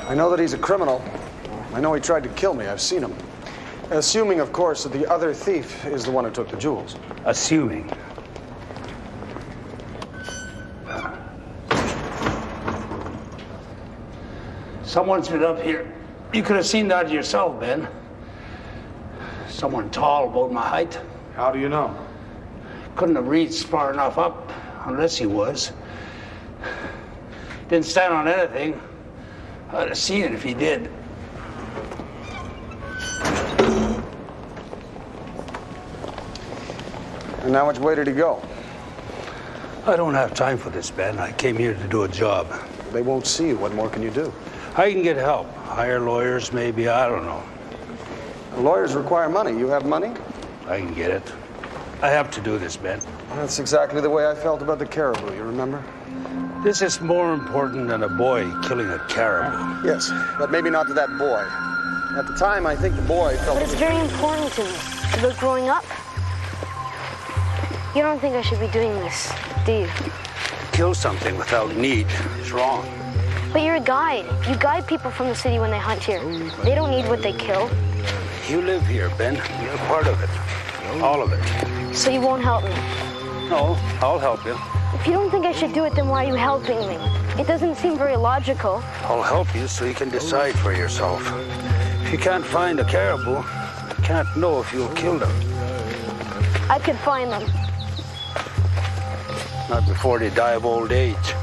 I know that he's a criminal. I know he tried to kill me. I've seen him. Assuming, of course, that the other thief is the one who took the jewels. Assuming. Someone's been up here. You could have seen that yourself, Ben. Someone tall, about my height. How do you know? Couldn't have reached far enough up, unless he was. Didn't stand on anything. I'd have seen it if he did. And now which way did he go? I don't have time for this, Ben. I came here to do a job. They won't see you. What more can you do? I can get help. Hire lawyers, maybe. I don't know. Lawyers require money. You have money? I can get it. I have to do this, Ben. That's exactly the way I felt about the caribou, you remember? This is more important than a boy killing a caribou. Yes, but maybe not to that boy. At the time, I think the boy felt... But it's very important to me. About growing up. You don't think I should be doing this, do you? Kill something without need is wrong. But you're a guide. You guide people from the city when they hunt here. They don't need what they kill. You live here, Ben. You're part of it. All of it. So you won't help me? No, I'll help you. If you don't think I should do it, then why are you helping me? It doesn't seem very logical. I'll help you so you can decide for yourself. If you can't find a caribou, you can't know if you'll kill them. I could find them. Not before they die of old age.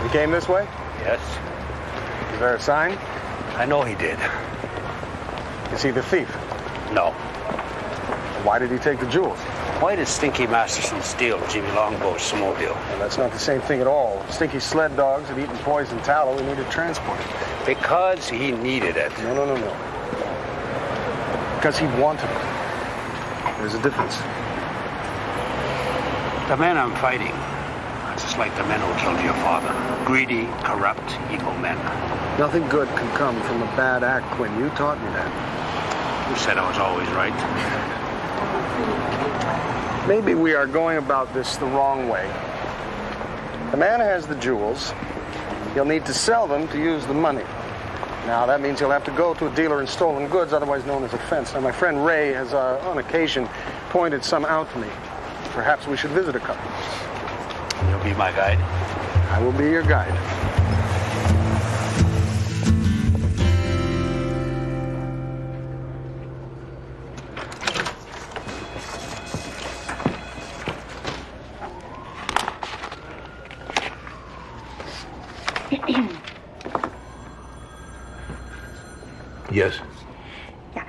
He came this way? Yes. Is there a sign? I know he did. Is he the thief? No. Why did he take the jewels? Why did Stinky Masterson steal Jimmy Longbow's snowmobile? Well, that's not the same thing at all. Stinky's sled dogs had eaten poison tallow. He needed transport. Because he needed it. No. Because he wanted it. There's a difference. The men I'm fighting are just like the men who killed your father. Greedy, corrupt, evil men. Nothing good can come from a bad act, Quinn. You taught me that. You said I was always right. Maybe we are going about this the wrong way. The man has the jewels. He'll need to sell them to use the money. Now, that means he'll have to go to a dealer in stolen goods, otherwise known as a fence. Now, my friend Ray has, on occasion, pointed some out to me. Perhaps we should visit a couple. You'll be my guide? I will be your guide. Yes. Yeah.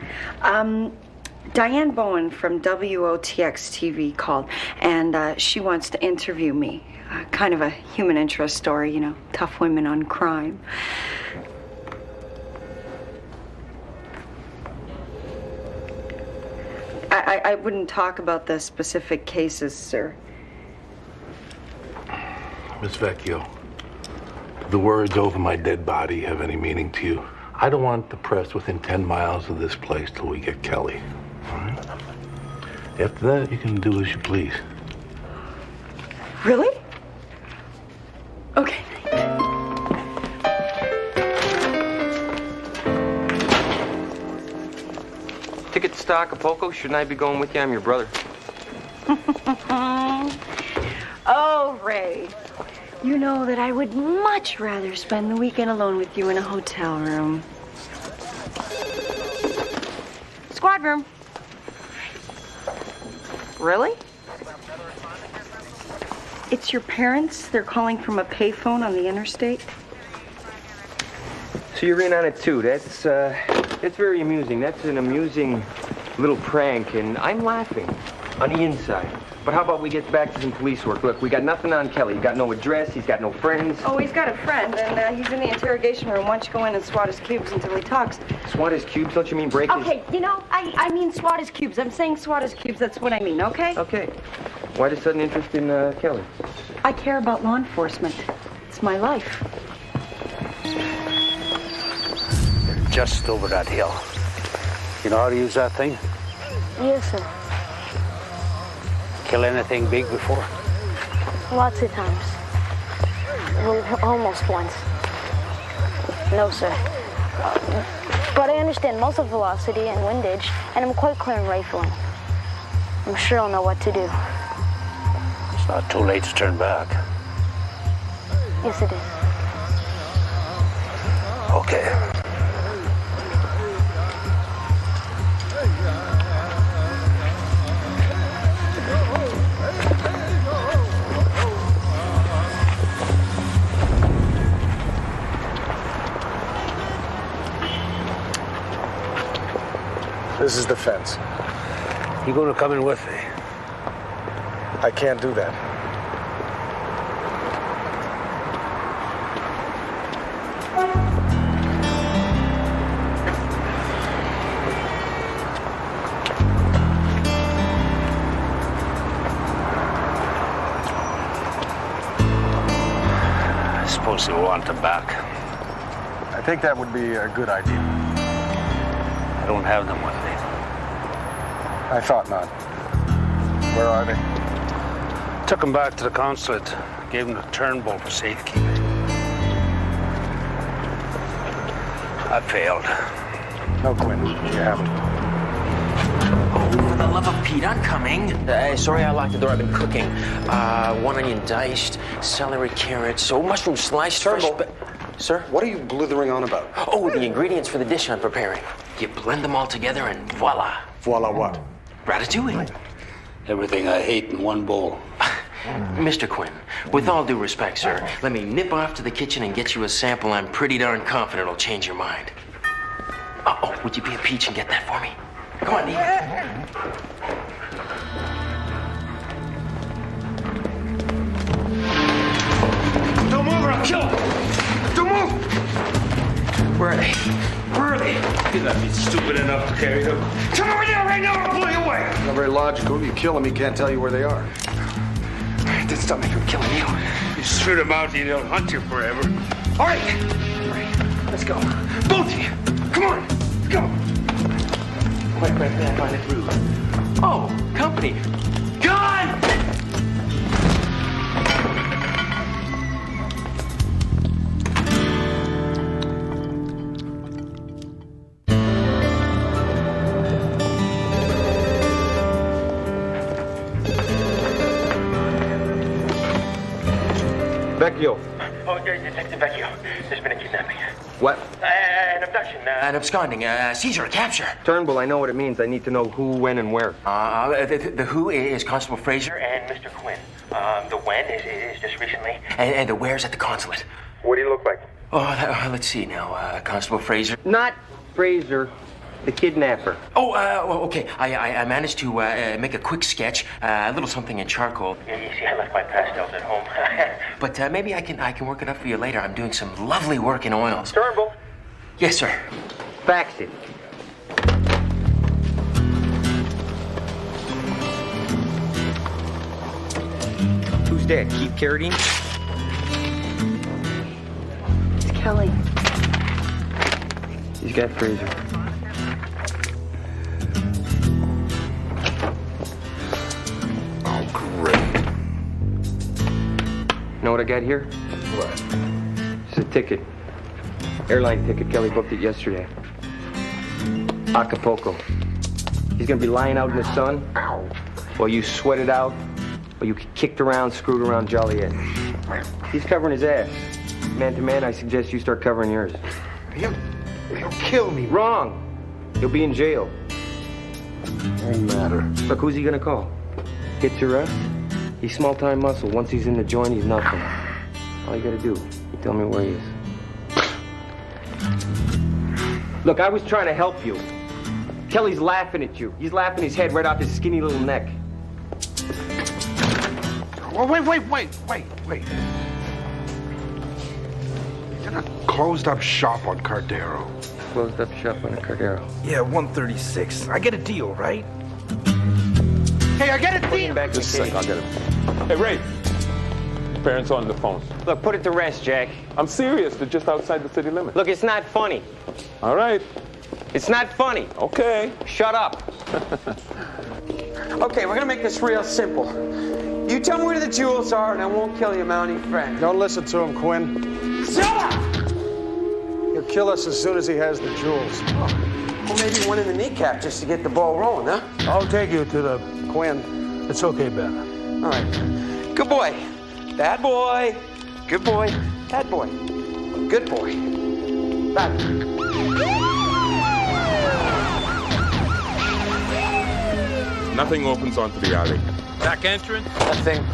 Diane Bowen from WOTX TV called, and she wants to interview me. Kind of a human interest story, you know, tough women on crime. I wouldn't talk about the specific cases, sir. Miss Vecchio, do the words over my dead body have any meaning to you? I don't want the press within 10 miles of this place till we get Kelly. All right? After that, you can do as you please. Really? Okay. Tickets to Acapulco? Shouldn't I be going with you? I'm your brother. Oh, Ray. You know that I would much rather spend the weekend alone with you in a hotel room. Squad room. Really? It's your parents? They're calling from a payphone on the interstate? So you're in on it too. That's very amusing. That's an amusing little prank, and I'm laughing on the inside. But how about we get back to some police work? Look, we got nothing on Kelly. He's got no address. He's got no friends. Oh, he's got a friend, and he's in the interrogation room. Why don't you go in and swat his cubes until he talks? Swat his cubes? Don't you mean break his... Okay, you know, I mean swat his cubes. I'm saying swat his cubes. That's what I mean, okay? Okay. Why the sudden interest in Kelly? I care about law enforcement. It's my life. Just over that hill. You know how to use that thing? Yes, sir. Kill anything big before? Lots of times. Well, almost once. No, sir. But I understand muzzle velocity and windage, and I'm quite clear in rifling. I'm sure I'll know what to do. It's not too late to turn back. Yes, it is. Okay. This is the fence. You gonna come in with me? I can't do that. I suppose you'll want them back. I think that would be a good idea. I don't have them with me. I thought not. Where are they? Took them back to the consulate. Gave them to Turnbull for safekeeping. I failed. No, Quinn, you haven't. Oh, for the love of Pete, I'm coming. Sorry I locked the door. I've been cooking. 1 onion diced, celery, carrots, mushroom sliced. Turnbull. Sir? What are you blithering on about? Oh, the ingredients for the dish I'm preparing. You blend them all together and voila. Voila what? Ratatouille. Everything I hate in one bowl. Mr. Quinn, with all due respect, sir, let me nip off to the kitchen and get you a sample I'm pretty darn confident will change your mind. Would you be a peach and get that for me? Come on, Neve. Don't move or I'll kill him. Don't move. Where are they? Where are they? You're not be stupid enough to carry them. Come over there right now, I'll blow you away. Not very logical. If you kill him, he can't tell you where they are. That didn't stop me from killing you. You shoot them out, they'll hunt you forever. All right. Let's go. Both of you. Come on. Go. Quite frankly, I find it rude. Oh, company. Gone! Vecchio. Oh, Detective Vecchio. There's been a kidnapping. What? An abduction. An absconding. Seizure. A capture. Turnbull, I know what it means. I need to know who, when, and where. The who is Constable Fraser and Mr. Quinn. The when is just recently. And the where's at the consulate. What do you look like? Oh, let's see now. Constable Fraser. Not Fraser. The kidnapper. Okay. I managed to make a quick sketch, a little something in charcoal. You see, I left my pastels at home. But maybe I can work it up for you later. I'm doing some lovely work in oils. Turnbull. Yes, sir. Fax it. Who's that? Keith Carradine? It's Kelly. He's got Fraser. Know what I got here? What? It's a ticket. Airline ticket. Kelly booked it yesterday. Acapulco. He's gonna be lying out in the sun while you sweat it out, while you kicked around, screwed around Joliet. He's covering his ass. Man to man, I suggest you start covering yours. He'll kill me. Wrong. You'll be in jail. Won't matter. Look, who's he gonna call? Hits your rest? He's small-time muscle. Once he's in the joint, he's nothing. All you gotta do, you tell me where he is. Look, I was trying to help you. Kelly's laughing at you. He's laughing his head right off his skinny little neck. Oh, wait. You got a closed-up shop on Cardero. Closed up shop on a Cardero. Yeah, 136. I get a deal, right? Hey, I get a deal. Back Just a second, I'll get it. Hey, Ray. Parents on the phone. Look, put it to rest, Jack. I'm serious. They're just outside the city limits. Look, it's not funny. All right. It's not funny. Okay. Shut up. Okay, we're gonna make this real simple. You tell me where the jewels are, and I won't kill your mountie friend. Don't listen to him, Quinn. Shut up! He'll kill us as soon as he has the jewels. Well, maybe one in the kneecap just to get the ball rolling, huh? I'll take you to the... Quinn. It's okay, Ben. All right. Good boy. Bad boy. Good boy. Bad boy. Good boy. Bad boy. Nothing opens onto the alley. Back entrance? Nothing.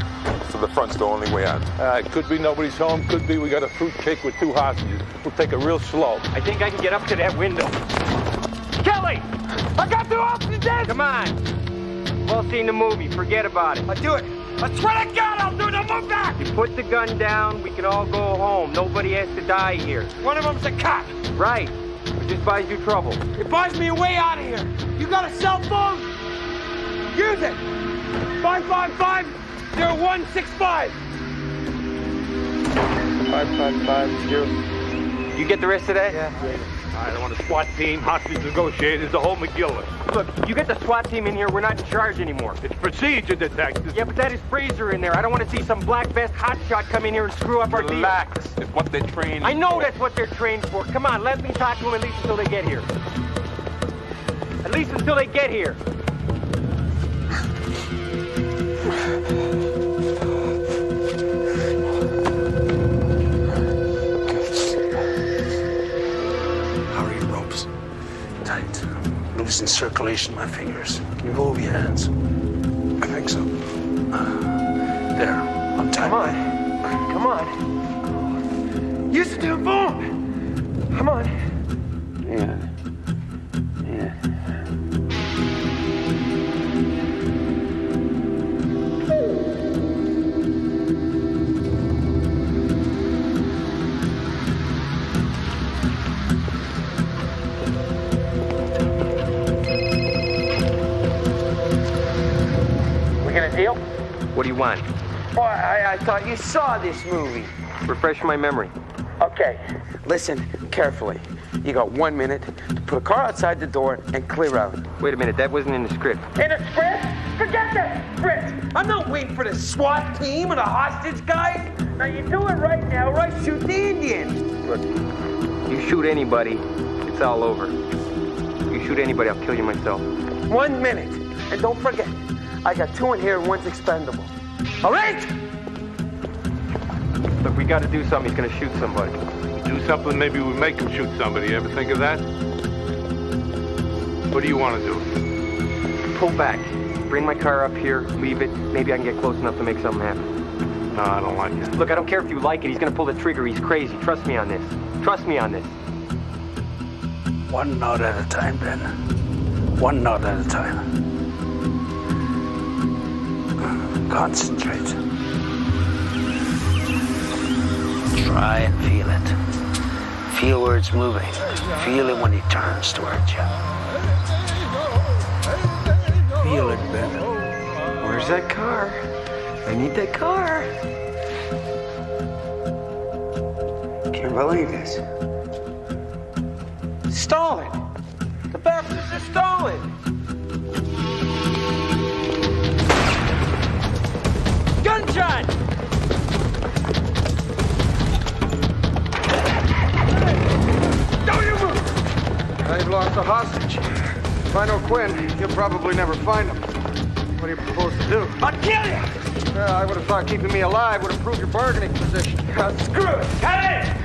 So the front's the only way out. It could be nobody's home. Could be we got a fruitcake with 2 hostages. We'll take it real slow. I think I can get up to that window. Kelly! I got 2 hostages! Come on. We've all seen the movie. Forget about it. I'll do it. I swear to God, I'll do it. I'll move back. You put the gun down, we can all go home. Nobody has to die here. One of them's a cop. Right. It just buys you trouble. It buys me a way out of here. You got a cell phone? Use it. 555-0165. 5550. You get the rest of that? Yeah. I don't want a SWAT team, hostage negotiators, the whole McGillis. Look, you get the SWAT team in here, we're not in charge anymore. It's procedure, detectives. Yeah, but that is Fraser in there. I don't want to see some black vest hotshot come in here and screw up our deal. Relax. It's what they're trained I know for. that's what they're trained for. Come on, let me talk to them at least until they get here. At least until they get here. How are your ropes? Tight. Loosen circulation in my fingers. Can you move your hands? I think so. There. I'm tight. Come on. Use the damn phone. Come on. Yeah. Deal? What do you want? Boy, I thought you saw this movie. Refresh my memory. Okay, listen carefully. You got 1 minute to put a car outside the door and clear out. Wait a minute, that wasn't in the script. In a script? Forget that script! I'm not waiting for the SWAT team or the hostage guys. Now you do it right now, or I shoot the Indians. Look, you shoot anybody, it's all over. You shoot anybody, I'll kill you myself. 1 minute. And don't forget, I got 2 in here and 1's expendable. All right? Look, we got to do something. He's going to shoot somebody. Do something, maybe we make him shoot somebody. You ever think of that? What do you want to do? Pull back. Bring my car up here, leave it. Maybe I can get close enough to make something happen. No, I don't like it. Look, I don't care if you like it. He's going to pull the trigger. He's crazy. Trust me on this. Trust me on this. One knot at a time, Ben. One knot at a time. Concentrate. Try and feel it. Feel where it's moving. Feel it when he turns towards you. Feel it, Ben. Where's that car? I need that car. Can't believe this. Stolen. The bastards are stolen. Gunshot! Don't you move! Now you've lost a hostage. If I know Quinn, you'll probably never find him. What do you propose to do? I'll kill you! I would have thought keeping me alive would improve your bargaining position. Screw it! Cut it!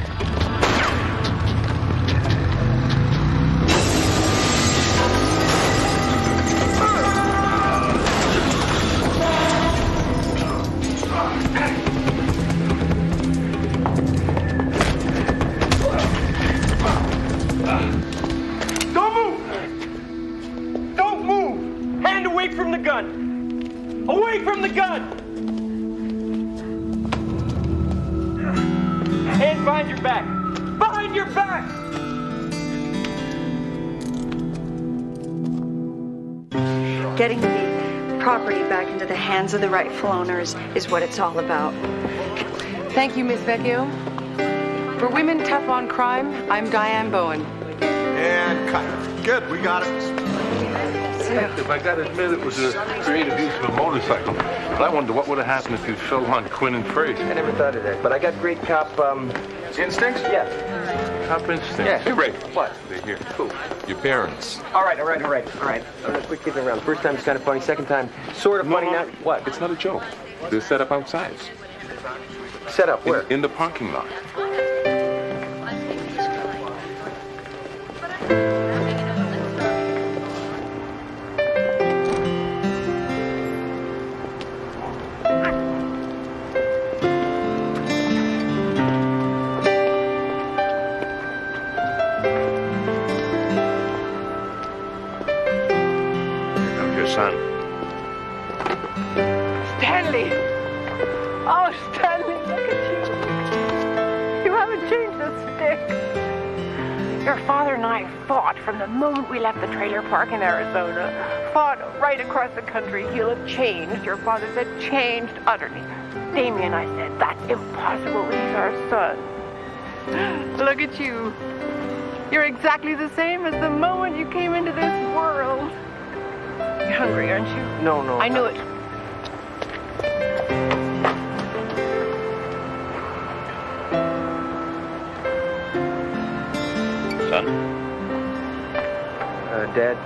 Mind your back! Getting the property back into the hands of the rightful owners is what it's all about. Thank you, Miss Vecchio. For Women Tough on Crime, I'm Diane Bowen. And cut. Good, we got it. If I gotta admit, it was a creative use of a motorcycle. But I wonder what would have happened if you fell on Quinn and Fraser. I never thought of that, but I got great cop, instincts? Yeah. Cop instincts. Yeah. Hey, Ray. What? They're here. Cool. Your parents. All right. Quit kidding around. First time it's kind of funny. Second time, sort of funny. Now, what? It's not a joke. They're set up outside. Set up where? In the parking lot. Son. Stanley! Oh, Stanley, look at you. You haven't changed a stick. Your father and I fought from the moment we left the trailer park in Arizona. Fought right across the country. He'll have changed. Your father said changed utterly. Damien, I said, that's impossible. He's our son. Look at you. You're exactly the same as the moment you came into this world. You're hungry, aren't you? No. I knew it. Son? Dad?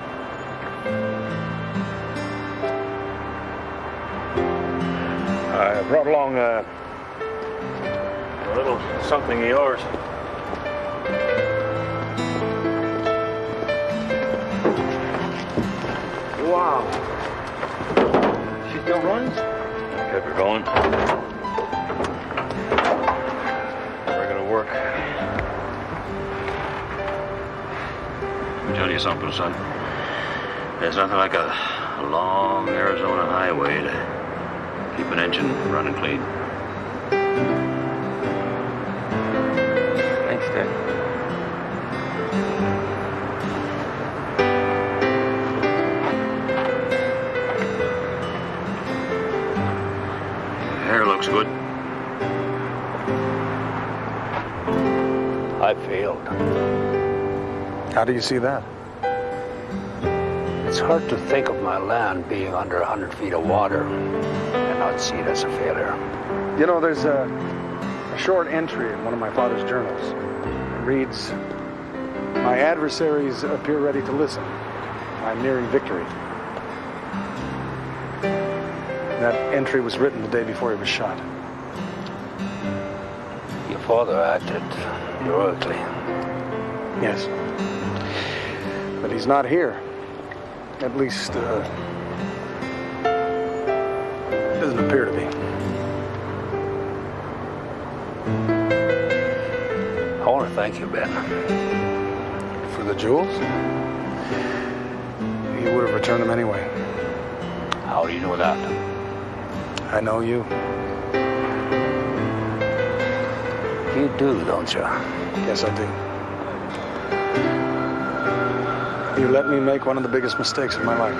I brought along a little something of yours. Wow. She still runs? Kept her going. Never gonna work. Let me tell you something, son. There's nothing like a long Arizona highway to keep an engine running clean. Thanks, Dad. Hair looks good. I failed. How do you see that? It's hard to think of my land being under 100 feet of water and not see it as a failure. You know, there's a short entry in one of my father's journals. It reads, "My adversaries appear ready to listen. I'm nearing victory." That entry was written the day before he was shot. Your father acted heroically. Yes. But he's not here. At least, doesn't appear to be. I want to thank you, Ben. For the jewels? He would have returned them anyway. How do you know that? I know you. You do, don't you? Yes, I do. You let me make one of the biggest mistakes of my life.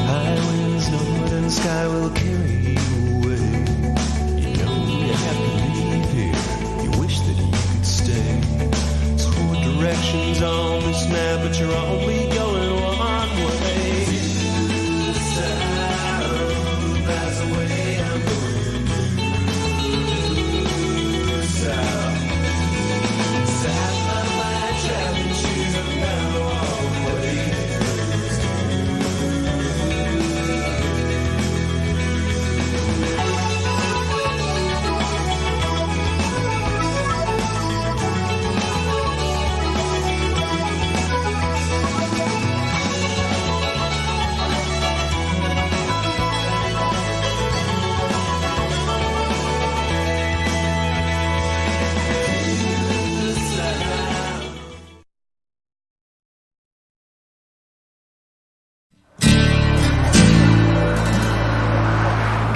Highways north and sky will carry you away. You know you have to leave here. You wish that you could stay. There's 4 directions on this map, but you're only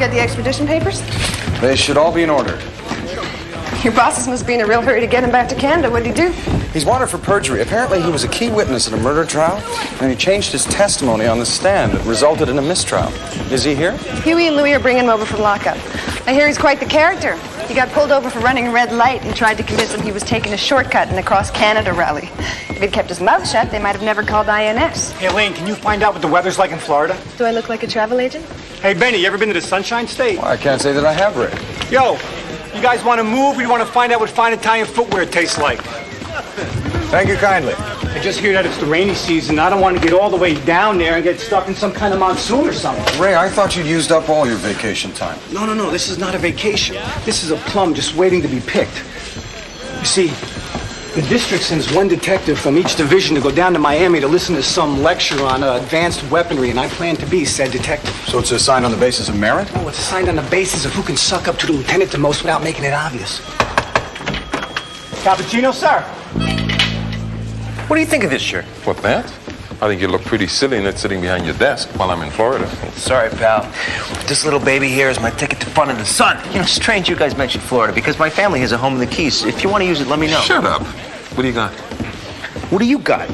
get the extradition papers? They should all be in order. Your bosses must be in a real hurry to get him back to Canada. What'd he do? He's wanted for perjury. Apparently, he was a key witness in a murder trial, and he changed his testimony on the stand. It resulted in a mistrial. Is he here? Huey and Louie are bringing him over from lockup. I hear he's quite the character. He got pulled over for running a red light and tried to convince them he was taking a shortcut in the Cross Canada rally. If he'd kept his mouth shut, they might have never called INS. Hey, Elaine, can you find out what the weather's like in Florida? Do I look like a travel agent? Hey, Benny, you ever been to the Sunshine State? Well, I can't say that I have, Rick. Yo, you guys want to move? We want to find out what fine Italian footwear tastes like. Thank you kindly. I just hear that it's the rainy season. I don't want to get all the way down there and get stuck in some kind of monsoon or something. Ray, I thought you'd used up all your vacation time. No. This is not a vacation. This is a plum just waiting to be picked. You see, the district sends one detective from each division to go down to Miami to listen to some lecture on advanced weaponry, and I plan to be said detective. So it's assigned on the basis of merit? Oh, it's assigned on the basis of who can suck up to the lieutenant the most without making it obvious. Cappuccino, sir. What do you think of this shirt? What, that? I think you look pretty silly in it sitting behind your desk while I'm in Florida. Sorry, pal. This little baby here is my ticket to fun in the sun. You know, strange you guys mentioned Florida because my family has a home in the Keys. If you want to use it, let me know. Shut up. What do you got? What do you got?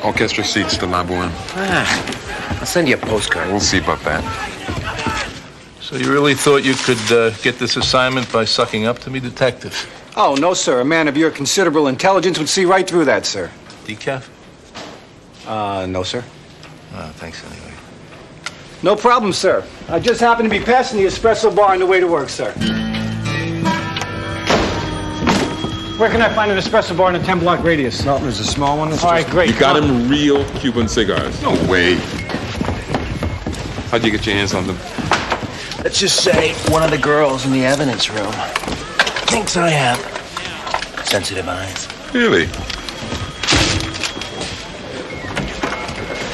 Orchestra seats to La Boheme. I'll send you a postcard. We'll see about that. So you really thought you could get this assignment by sucking up to me, detective? Oh, no, sir. A man of your considerable intelligence would see right through that, sir. Decaf? No, sir. Thanks anyway. No problem, sir. I just happened to be passing the espresso bar on the way to work, sir. Where can I find an espresso bar in a 10-block radius? No, there's a small one. All right, great. You got him real Cuban cigars? No way. How'd you get your hands on them? Let's just say one of the girls in the evidence room thinks I have sensitive eyes. Really?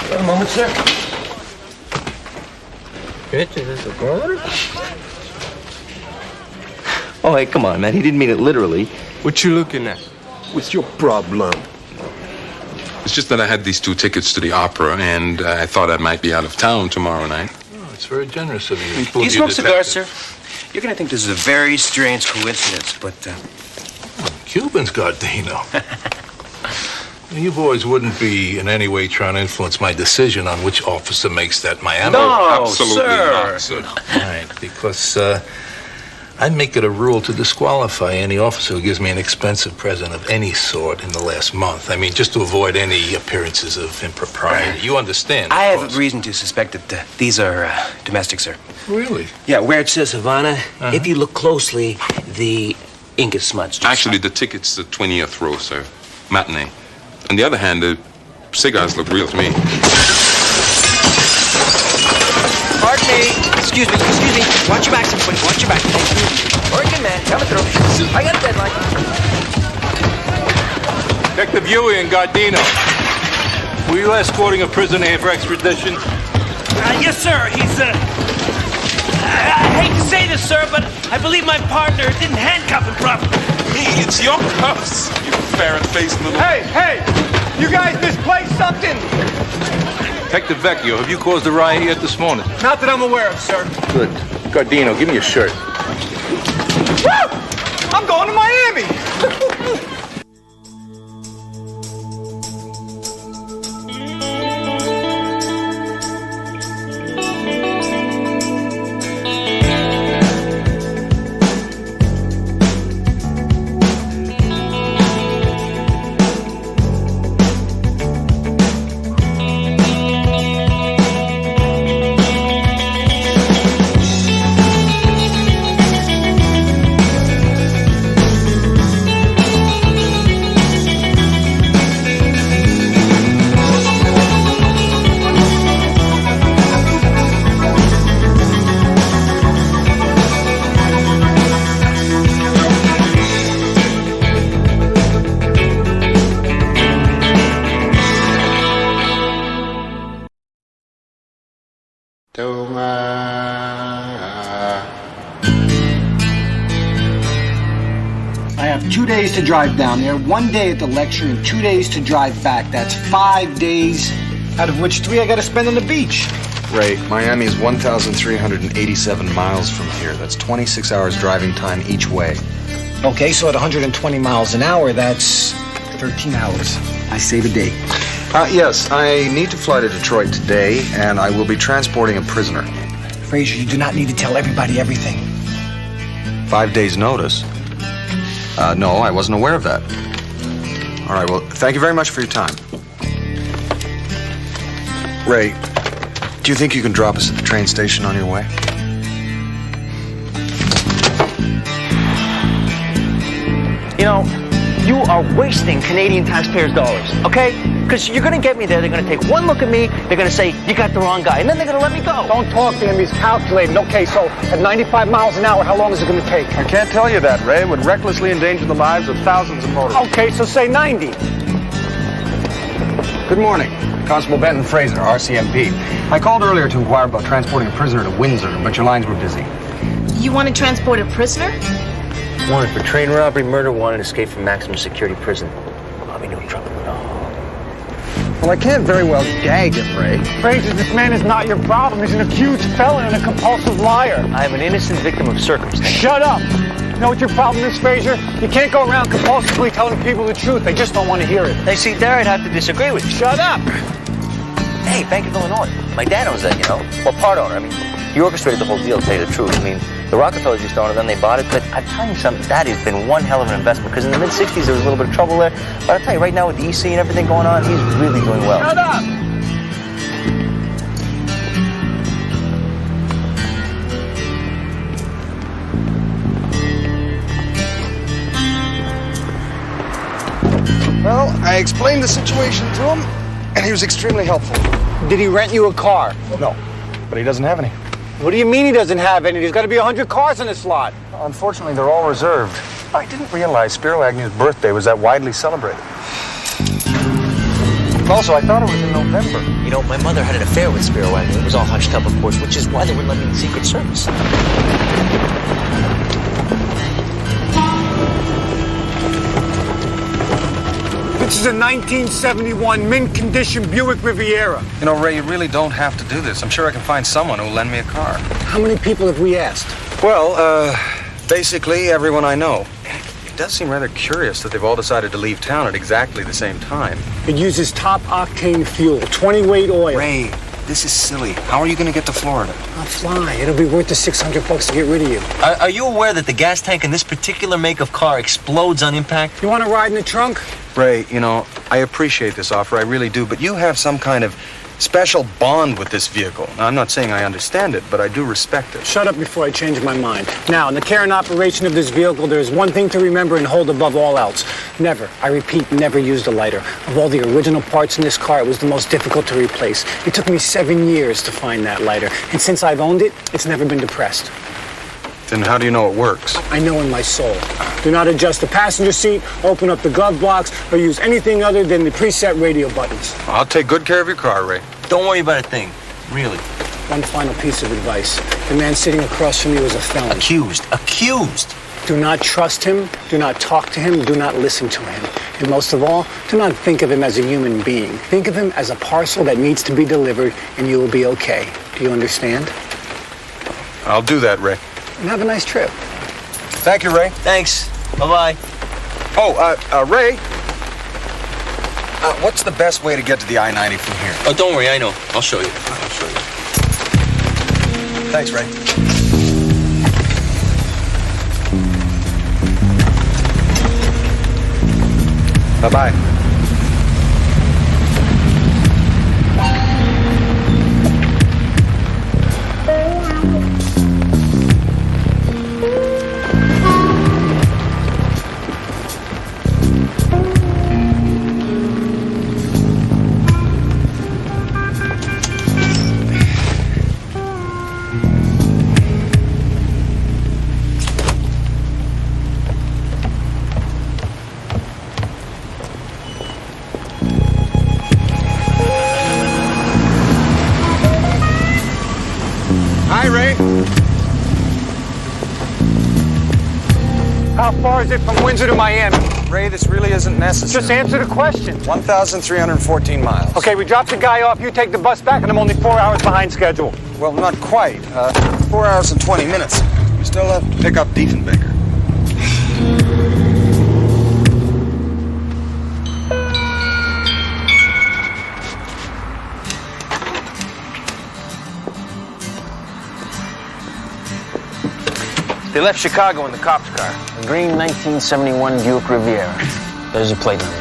Wait a moment, sir. Bitch, is this a girl? Oh, hey, come on, man. He didn't mean it literally. What you looking at? What's your problem? It's just that I had these 2 tickets to the opera, and I thought I might be out of town tomorrow night. Oh, it's very generous of you. Do you smoke cigars, sir? You're going to think this is a very strange coincidence, but... Cubans, Gardino. You boys wouldn't be in any way trying to influence my decision on which officer makes that Miami. No, absolutely sir. not, sir. Right, because I make it a rule to disqualify any officer who gives me an expensive present of any sort in the last month. I mean, just to avoid any appearances of impropriety. You understand? I have reason to suspect that these are domestic, sir. Really? Yeah, where it says Havana, if you look closely, the ink is smudged. Actually, the ticket's the 20th row, sir. Matinee. On the other hand, the cigars look real to me. Pardon me. Excuse me. Watch your back, somebody. Watch your back. Working, man. Coming through. I got a deadline. Detective Huey and Gardino. Were you escorting a prisoner here for extradition? Yes, sir. He's, I hate to say this, sir, but I believe my partner didn't handcuff him properly. Hey, it's your cuffs, you ferret-faced little... Hey! You guys misplaced something! Detective Vecchio, have you caused a riot yet this morning? Not that I'm aware of, sir. Good. Gardino, give me your shirt. Woo! I'm going to Miami! I have 2 days to drive down there, 1 day at the lecture, and 2 days to drive back. That's 5 days, out of which 3 I gotta spend on the beach. Ray, Miami is 1,387 miles from here. That's 26 hours driving time each way. Okay, so at 120 miles an hour, that's 13 hours. I save a day. Yes, I need to fly to Detroit today, and I will be transporting a prisoner. Fraser, you do not need to tell everybody everything. 5 days' notice? No, I wasn't aware of that. All right, well, thank you very much for your time. Ray, do you think you can drop us at the train station on your way? You know, you are wasting Canadian taxpayers' dollars, okay? Because you're going to get me there, they're going to take one look at me, they're going to say, you got the wrong guy, and then they're going to let me go. Don't talk to him, he's calculating. Okay, so at 95 miles an hour, how long is it going to take? I can't tell you that, Ray. It would recklessly endanger the lives of thousands of motorists. Okay, so say 90. Good morning. Constable Benton Fraser, RCMP. I called earlier to inquire about transporting a prisoner to Windsor, but your lines were busy. You want to transport a prisoner? Wanted for train robbery, murder, wanted escape from maximum security prison. I'll be no trouble at all. Well, I can't very well gag him, Ray. Fraser, this man is not your problem. He's an accused felon and a compulsive liar. I am an innocent victim of circumstance. Shut up! You know what your problem is, Fraser? You can't go around compulsively telling people the truth. They just don't want to hear it. Hey, see, there I'd have to disagree with you. Shut up! Hey, Bank of Illinois. My dad owns that, you know. Well, part owner. I mean, he orchestrated the whole deal, to tell you the truth. I mean, the Rockefellers used to own it, then they bought it. But I'm telling you something, that has been one hell of an investment. Because in the mid-'60s, there was a little bit of trouble there. But I'll tell you, right now with the EC and everything going on, he's really doing well. Shut up! Well, I explained the situation to him, and he was extremely helpful. Did he rent you a car? No, but he doesn't have any. What do you mean he doesn't have any? There's got to be 100 cars in this lot. Unfortunately, they're all reserved. I didn't realize Spiro Agnew's birthday was that widely celebrated. Also, I thought it was in November. You know, my mother had an affair with Spiro Agnew. It was all hushed up, of course, which is why they wouldn't let me in the Secret Service. This is a 1971 mint-condition Buick Riviera. You know, Ray, you really don't have to do this. I'm sure I can find someone who'll lend me a car. How many people have we asked? Well, basically everyone I know. It does seem rather curious that they've all decided to leave town at exactly the same time. It uses top-octane fuel, 20-weight oil. Ray, this is silly. How are you going to get to Florida? I'll fly. It'll be worth the $600 to get rid of you. Are you aware that the gas tank in this particular make of car explodes on impact? You want to ride in the trunk? Ray, you know, I appreciate this offer, I really do, but you have some kind of special bond with this vehicle. Now, I'm not saying I understand it, but I do respect it. Shut up before I change my mind. Now, in the care and operation of this vehicle, there is one thing to remember and hold above all else. Never, I repeat, never used a lighter. Of all the original parts in this car, it was the most difficult to replace. It took me 7 years to find that lighter, and since I've owned it, it's never been depressed. Then how do you know it works? I know in my soul. Do not adjust the passenger seat, open up the glove box, or use anything other than the preset radio buttons. I'll take good care of your car, Ray. Don't worry about a thing. Really. One final piece of advice. The man sitting across from you is a felon. Accused. Accused. Do not trust him. Do not talk to him. Do not listen to him. And most of all, do not think of him as a human being. Think of him as a parcel that needs to be delivered, and you will be okay. Do you understand? I'll do that, Ray. And have a nice trip. Thank you, Ray. Thanks. Bye-bye. Oh, Ray. What's the best way to get to the I-90 from here? Oh, don't worry, I know. I'll show you. Thanks, Ray. Bye-bye. How far is it from Windsor to Miami? Ray, this really isn't necessary. Just answer the question. 1,314 miles. Okay, we drop the guy off, you take the bus back, and I'm only 4 hours behind schedule. Well, not quite. 4 hours and 20 minutes. We still have to pick up Diefenbaker. They left Chicago in the cop's car. A green 1971 Buick Riviera. There's a plate number.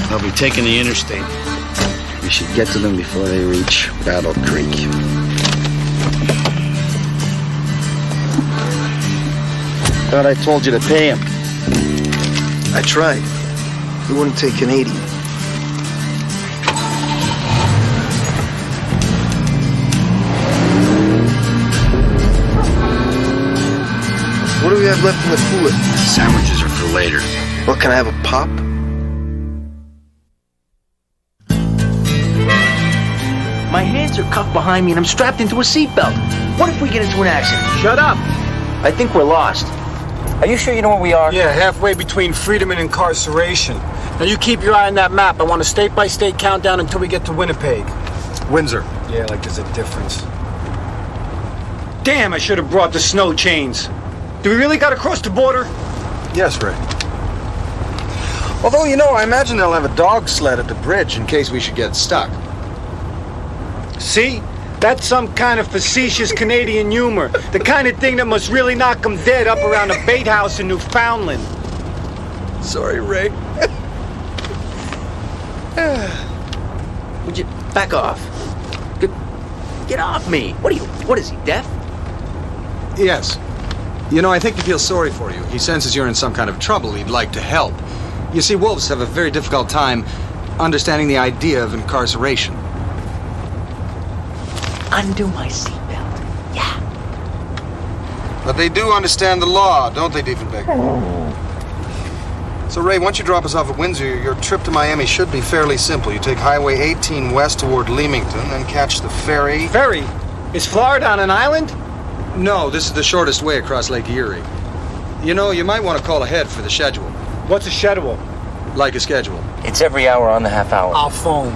They'll be taking the interstate. We should get to them before they reach Battle Creek. Thought I told you to pay him. I tried. He wouldn't take Canadian. What do we have left in the cooler? Sandwiches are for later. Well, can I have a pop? My hands are cuffed behind me and I'm strapped into a seatbelt. What if we get into an accident? Shut up. I think we're lost. Are you sure you know where we are? Yeah, halfway between freedom and incarceration. Now you keep your eye on that map. I want a state-by-state countdown until we get to Winnipeg. Windsor. Yeah, like there's a difference. Damn, I should have brought the snow chains. Do we really gotta cross the border? Yes, Ray. Although, you know, I imagine they'll have a dog sled at the bridge in case we should get stuck. See? That's some kind of facetious Canadian humor. The kind of thing that must really knock them dead up around a bait house in Newfoundland. Sorry, Ray. Would you back off? Get off me. What is he, deaf? Yes. You know, I think he feels sorry for you. He senses you're in some kind of trouble. He'd like to help. You see, wolves have a very difficult time understanding the idea of incarceration. Undo my seatbelt. Yeah. But they do understand the law, don't they, Diefenbaker? So, Ray, once you drop us off at Windsor, your trip to Miami should be fairly simple. You take Highway 18 west toward Leamington, then catch the ferry. Ferry? Is Florida on an island? No, this is the shortest way across Lake Erie. You know, you might want to call ahead for the schedule. What's a schedule? Like a schedule. It's every hour on the half hour. I'll phone.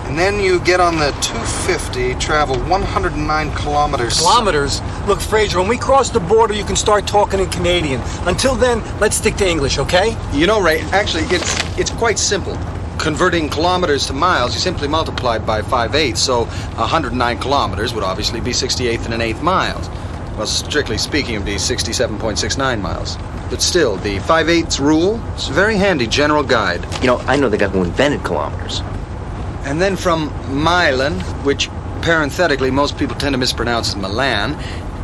And then you get on the 250, travel 109 kilometers. Kilometers? Look, Fraser, when we cross the border, you can start talking in Canadian. Until then, let's stick to English, okay? You know, Ray, actually, it's quite simple. Converting kilometers to miles, you simply multiply by 5/8, so 109 kilometers would obviously be 68th and an eighth miles. Well, strictly speaking, it would be 67.69 miles. But still, the 5/8 rule is a very handy general guide. You know, I know the guy who invented kilometers. And then from Milan, which parenthetically most people tend to mispronounce as Milan,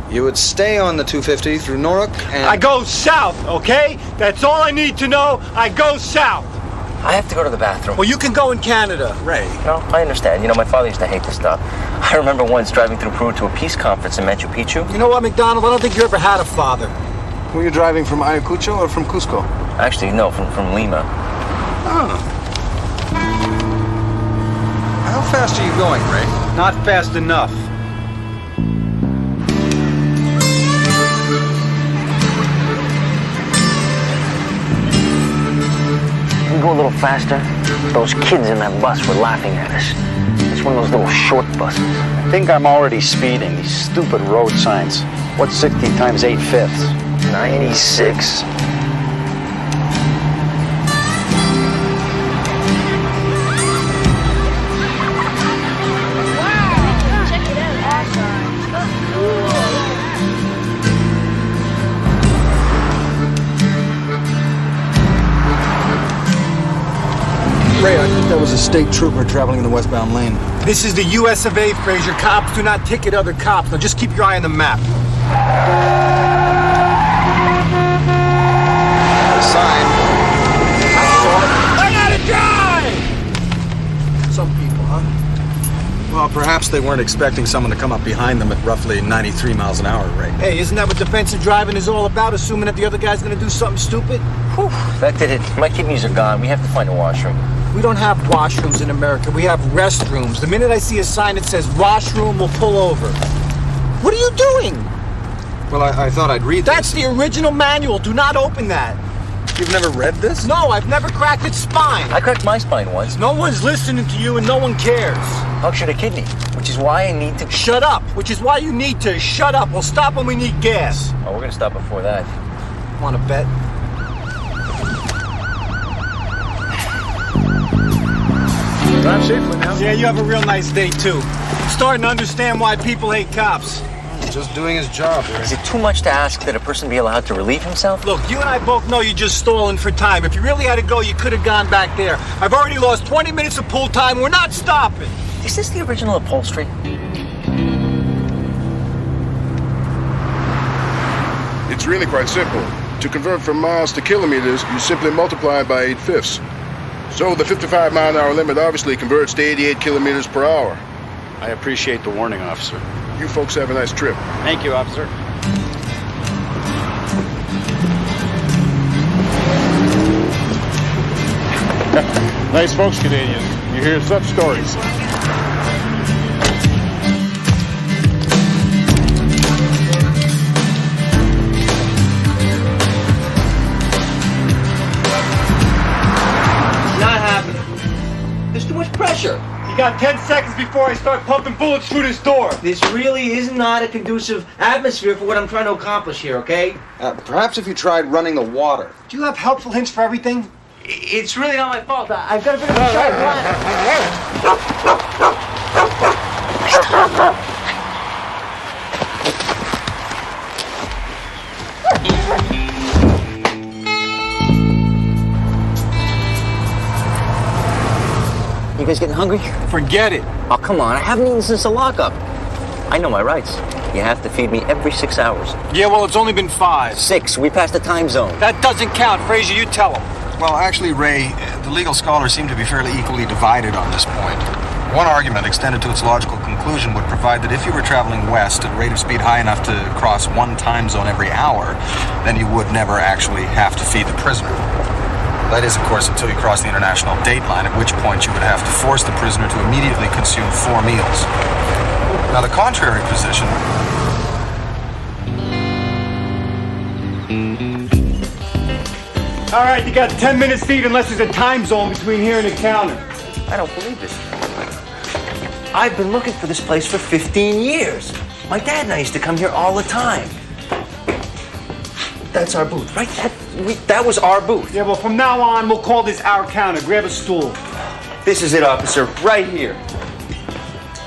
you would stay on the 250 through Norwalk and... I go south, okay? That's all I need to know. I go south. I have to go to the bathroom. Well, you can go in Canada, Ray. No, I understand. You know, my father used to hate this stuff. I remember once driving through Peru to a peace conference in Machu Picchu. You know what, McDonald? I don't think you ever had a father. Were you driving from Ayacucho or from Cusco? Actually, no, from Lima. Oh. How fast are you going, Ray? Not fast enough. Can we go a little faster? Those kids in that bus were laughing at us. It's one of those little short buses. I think I'm already speeding. These stupid road signs. What's 60 times 8/5? 96. Ray, I think that was a state trooper traveling in the westbound lane. This is the US of A, Fraser. Cops do not ticket other cops. Now just keep your eye on the map. The sign. I gotta drive! Some people, huh? Well, perhaps they weren't expecting someone to come up behind them at roughly 93 miles an hour, Ray. Hey, isn't that what defensive driving is all about? Assuming that the other guy's gonna do something stupid? Whew, that did it. My kidneys are gone. We have to find a washroom. We don't have washrooms in America. We have restrooms. The minute I see a sign that says washroom, we'll pull over. What are you doing? Well, I thought I'd read That's the original manual. Do not open that. You've never read this? No, I've never cracked its spine. I cracked my spine once. No one's listening to you and no one cares. Punctured a kidney, which is why I need to... Shut up, which is why you need to shut up. We'll stop when we need gas. Oh, we're gonna stop before that. Want to bet? Drive safely now. Yeah, you have a real nice day, too. I'm starting to understand why people hate cops. Just doing his job, Ray. Is it too much to ask that a person be allowed to relieve himself? Look, you and I both know you're just stalling for time. If you really had to go, you could have gone back there. I've already lost 20 minutes of pool time. We're not stopping. Is this the original upholstery? It's really quite simple. To convert from miles to kilometers, you simply multiply it by 8/5. So the 55-mile-an-hour limit obviously converts to 88 kilometers per hour. I appreciate the warning, officer. You folks have a nice trip. Thank you, officer. Nice folks, Canadians. You hear such stories. Not happening. There's too much pressure. You got 10 seconds before I start pumping bullets through this door. This really is not a conducive atmosphere for what I'm trying to accomplish here, okay? Perhaps if you tried running the water. Do you have helpful hints for everything? It's really not my fault. I've got a bit of a sharp You guys getting hungry? Forget it. Oh, come on. I haven't eaten since the lockup. I know my rights. You have to feed me every 6 hours. Yeah, well, it's only been 5. 6. We passed the time zone. That doesn't count. Fraser, you tell him. Well, actually, Ray, the legal scholars seem to be fairly equally divided on this point. One argument, extended to its logical conclusion, would provide that if you were traveling west at a rate of speed high enough to cross one time zone every hour, then you would never actually have to feed the prisoner. That is, of course, until you cross the international date line, at which point you would have to force the prisoner to immediately consume 4 meals. Now, the contrary position... All right, you got 10 minutes to eat unless there's a time zone between here and the counter. I don't believe this. I've been looking for this place for 15 years. My dad and I used to come here all the time. That's our booth, right? That was our booth. Yeah, well, from now on, we'll call this our counter. Grab a stool. This is it, officer, right here.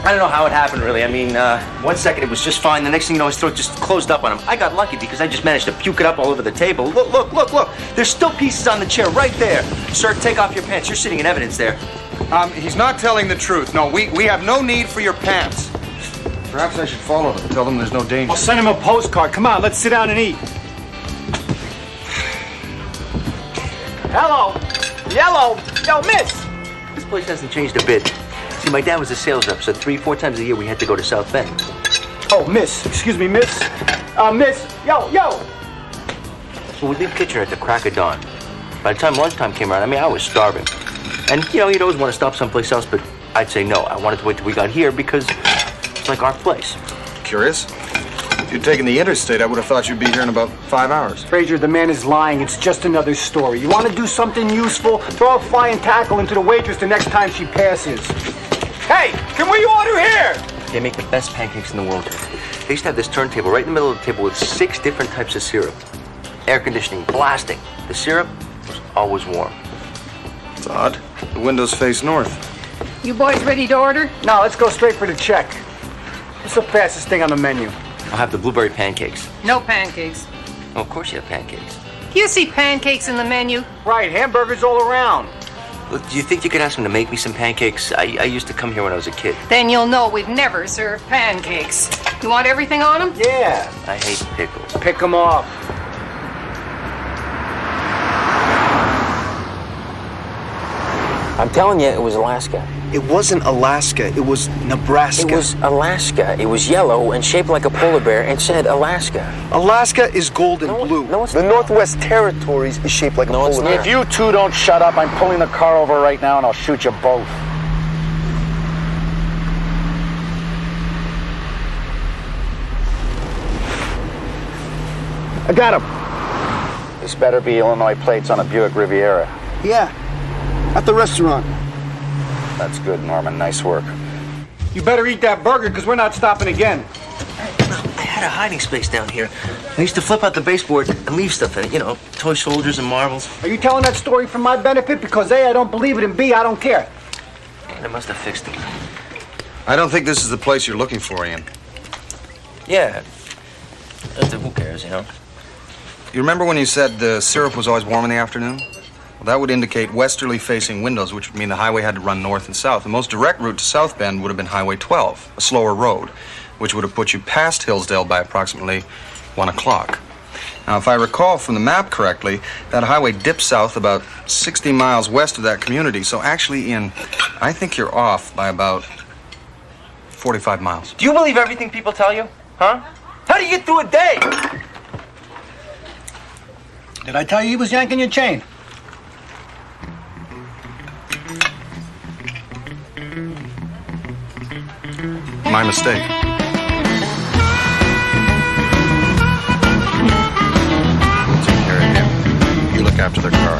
I don't know how it happened, really. I mean, 1 second it was just fine. The next thing you know, his throat just closed up on him. I got lucky because I just managed to puke it up all over the table. Look, look, look, look. There's still pieces on the chair right there. Sir, take off your pants. You're sitting in evidence there. He's not telling the truth. No, we have no need for your pants. Perhaps I should follow them. Tell them there's no danger. I'll send him a postcard. Come on, let's sit down and eat. Hello. Yellow. Yo, miss. This place hasn't changed a bit. See, my dad was a sales rep, so 3-4 times a year we had to go to South Bend. Oh, miss. Excuse me, miss. Miss. Yo. So we'd leave Kitchener at the crack of dawn. By the time lunchtime came around, I mean, I was starving. And, you know, you'd always want to stop someplace else, but I'd say no. I wanted to wait till we got here because it's like our place. Curious? If you'd taken the interstate, I would have thought you'd be here in about 5 hours. Fraser, the man is lying. It's just another story. You want to do something useful? Throw a flying tackle into the waitress the next time she passes. Hey, can we order here? They make the best pancakes in the world. They used to have this turntable right in the middle of the table with 6 different types of syrup. Air conditioning, blasting. The syrup was always warm. It's odd. The windows face north. You boys ready to order? No, let's go straight for the check. What's the fastest thing on the menu? I'll have the blueberry pancakes. No pancakes. Oh, of course you have pancakes. Do you see pancakes in the menu? Right, hamburgers all around. Look, do you think you could ask him to make me some pancakes? I used to come here when I was a kid. Then you'll know we've never served pancakes. You want everything on them? Yeah. I hate pickles. Pick them off. I'm telling you, it was Alaska. It wasn't Alaska. It was Nebraska. It was Alaska. It was yellow and shaped like a polar bear and said Alaska. Alaska is gold and blue. No, it's the not. Northwest Territories is shaped like a polar bear. If you two don't shut up, I'm pulling the car over right now and I'll shoot you both. I got him. This better be Illinois plates on a Buick Riviera. Yeah, at the restaurant. That's good, Norman. Nice work. You better eat that burger, because we're not stopping again. I had a hiding space down here. I used to flip out the baseboard and leave stuff in it. You know, toy soldiers and marbles. Are you telling that story for my benefit? Because A, I don't believe it, and B, I don't care. I must have fixed it. I don't think this is the place you're looking for, Ian. Yeah. Who cares, you know? You remember when you said the syrup was always warm in the afternoon? Well, that would indicate westerly facing windows, which would mean the highway had to run north and south. The most direct route to South Bend would have been Highway 12, a slower road, which would have put you past Hillsdale by approximately 1 o'clock. Now, if I recall from the map correctly, that highway dips south about 60 miles west of that community. So actually, Ian, I think you're off by about 45 miles. Do you believe everything people tell you? Huh? How do you get through a day? Did I tell you he was yanking your chain? My mistake. Take care of him. You look after the car.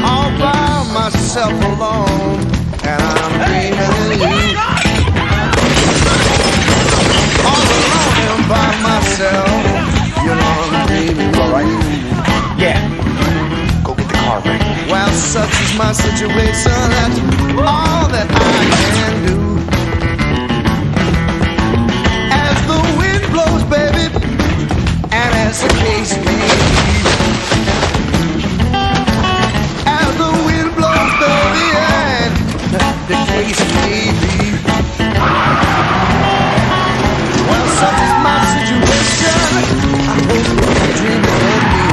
All by myself alone, and I'm dreaming you. All alone and by myself, you know I'm dreaming. You all right? Yeah. Go get the car ready. Well, such is my situation, that's all that I can do. As the wind blows, baby, and as the case may be. As the wind blows, baby, and the case may be. Well, such is my situation, I hope you're dreaming of me.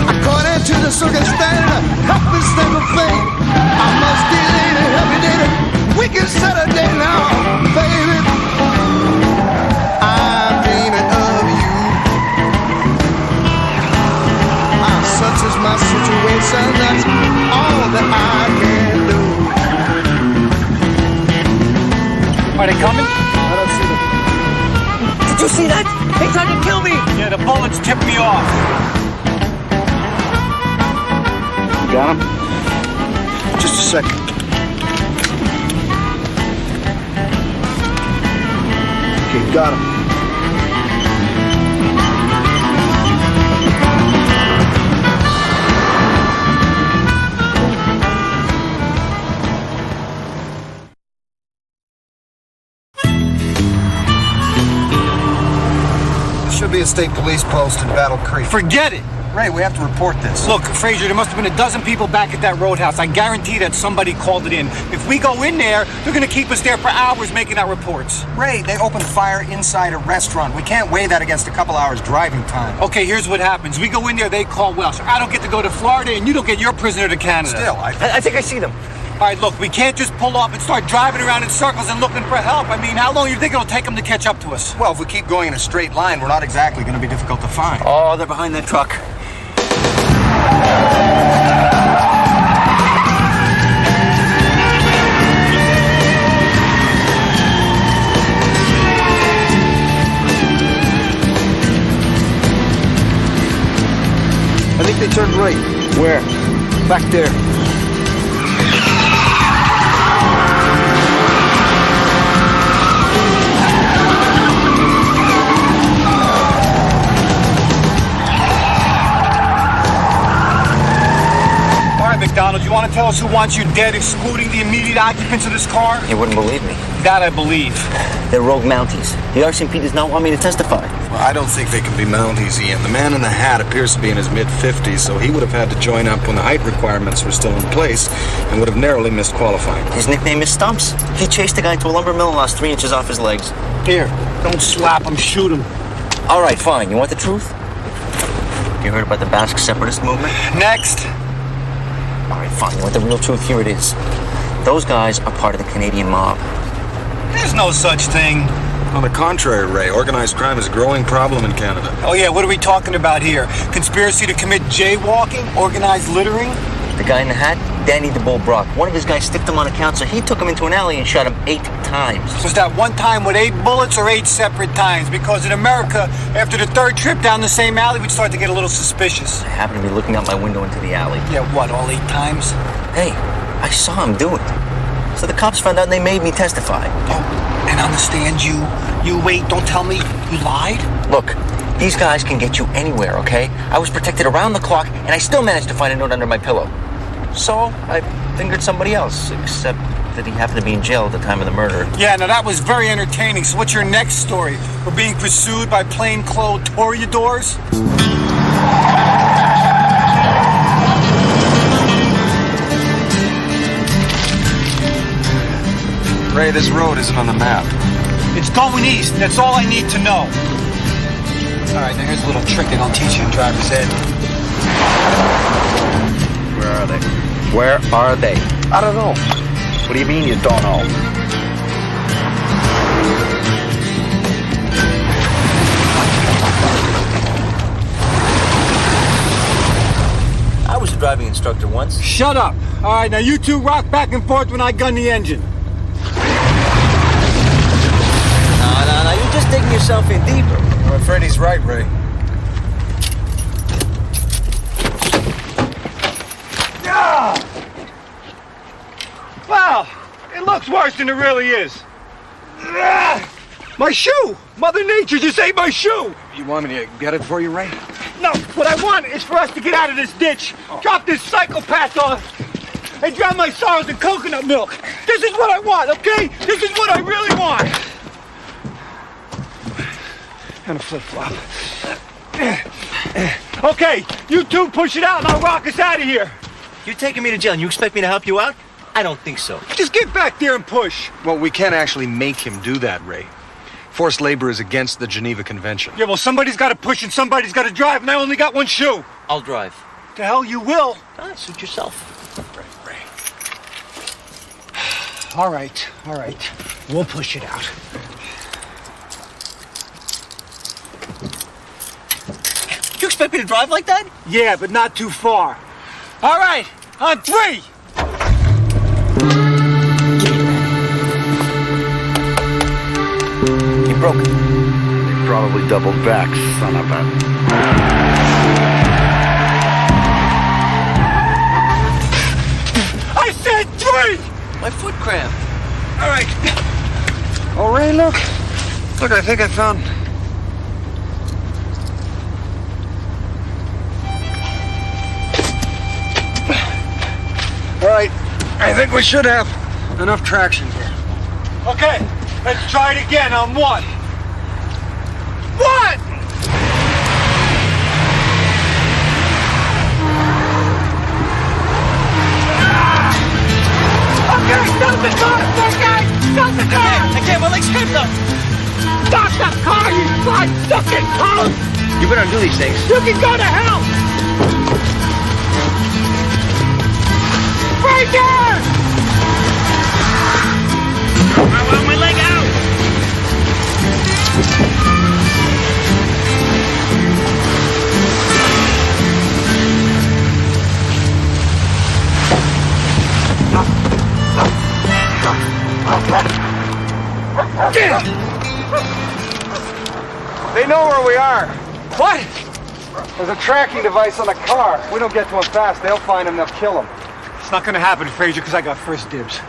According to the circumstance, help is never fate. I must delay the happy day, we can Saturday now, baby. I'm dreaming of you. Such is my situation, that's all that I can do. Are they coming? I don't see them. Did you see that? They tried to kill me! Yeah, the bullets tipped me off. You got him? Just a second. Okay, got him. Should be a state police post in Battle Creek. Forget it! Ray, we have to report this. Look, Frazier, there must have been a dozen people back at that roadhouse. I guarantee that somebody called it in. If we go in there, they're gonna keep us there for hours making out reports. Ray, they opened fire inside a restaurant. We can't weigh that against a couple hours driving time. Okay, here's what happens. We go in there, they call Welsh. I don't get to go to Florida, and you don't get your prisoner to Canada. Still, I think I see them. All right, look, we can't just pull off and start driving around in circles and looking for help. I mean, how long do you think it'll take them to catch up to us? Well, if we keep going in a straight line, we're not exactly going to be difficult to find. Oh, they're behind that truck. I think they turned right. Where? Back there. McDonald, you want to tell us who wants you dead, excluding the immediate occupants of this car? You wouldn't believe me. That I believe. They're rogue Mounties. The RCMP does not want me to testify. Well, I don't think they can be Mounties, Ian. The man in the hat appears to be in his mid-50s, so he would have had to join up when the height requirements were still in place and would have narrowly missed qualifying. His nickname is Stumps. He chased a guy to a lumber mill and lost 3 inches off his legs. Here, don't slap him, shoot him. All right, fine. You want the truth? You heard about the Basque separatist movement? Next. All right, fine. You want the real truth? Here it is. Those guys are part of the Canadian mob. There's no such thing. On the contrary, Ray, organized crime is a growing problem in Canada. Oh, yeah, what are we talking about here? Conspiracy to commit jaywalking? Organized littering? The guy in the hat, Danny the Bull Brock. One of his guys stiffed him on account, so he took him into an alley and shot him 8 times. Was that one time with 8 bullets or 8 separate times? Because in America, after the 3rd trip down the same alley, we'd start to get a little suspicious. I happened to be looking out my window into the alley. Yeah, what, all 8 times? Hey, I saw him do it. So the cops found out and they made me testify. Oh, and understand you wait, don't tell me you lied? Look, these guys can get you anywhere, okay? I was protected around the clock, and I still managed to find a note under my pillow. So I fingered somebody else, except that he happened to be in jail at the time of the murder. Yeah, now that was very entertaining. So what's your next story? We're being pursued by plainclothes toreadors? Ray, this road isn't on the map. It's going east. That's all I need to know. All right, now here's a little trick that I'll teach you in driver's ed. Where are they? Where are they? I don't know. What do you mean you don't know? I was a driving instructor once. Shut up. All right, now you two rock back and forth when I gun the engine. No, you're just digging yourself in deeper. I'm afraid he's right, Ray. Wow, it looks worse than it really is. My shoe! Mother Nature just ate my shoe! You want me to get it for you, Ray? No, what I want is for us to get out of this ditch, drop this psychopath off, and drown my sorrows in coconut milk. This is what I want, okay? This is what I really want. And a flip-flop. Okay, you two push it out and I'll rock us out of here. You're taking me to jail and you expect me to help you out? I don't think so. Just get back there and push. Well, we can't actually make him do that, Ray. Forced labor is against the Geneva Convention. Yeah, well, somebody's got to push and somebody's got to drive, and I only got one shoe. I'll drive. The hell you will. Suit yourself. Ray. All right. We'll push it out. You expect me to drive like that? Yeah, but not too far. All right, on 3. You broke it. They probably doubled back, son of a... I said 3! My foot cramped. All right. Oh, Ray, look. Look, I think I found... All right, I think we should have enough traction here. Okay, let's try it again on 1. 1! Okay, stop the car! Okay, stop the car! I can't, my legs cramped up. Stop the car, you blood-sucking cunt! You better undo these things. You can go to hell! Right there! I want my leg out! They know where we are. What? There's a tracking device on the car. If we don't get to him fast, they'll find him, they'll kill him. It's not gonna happen, Frazier, because I got first dibs.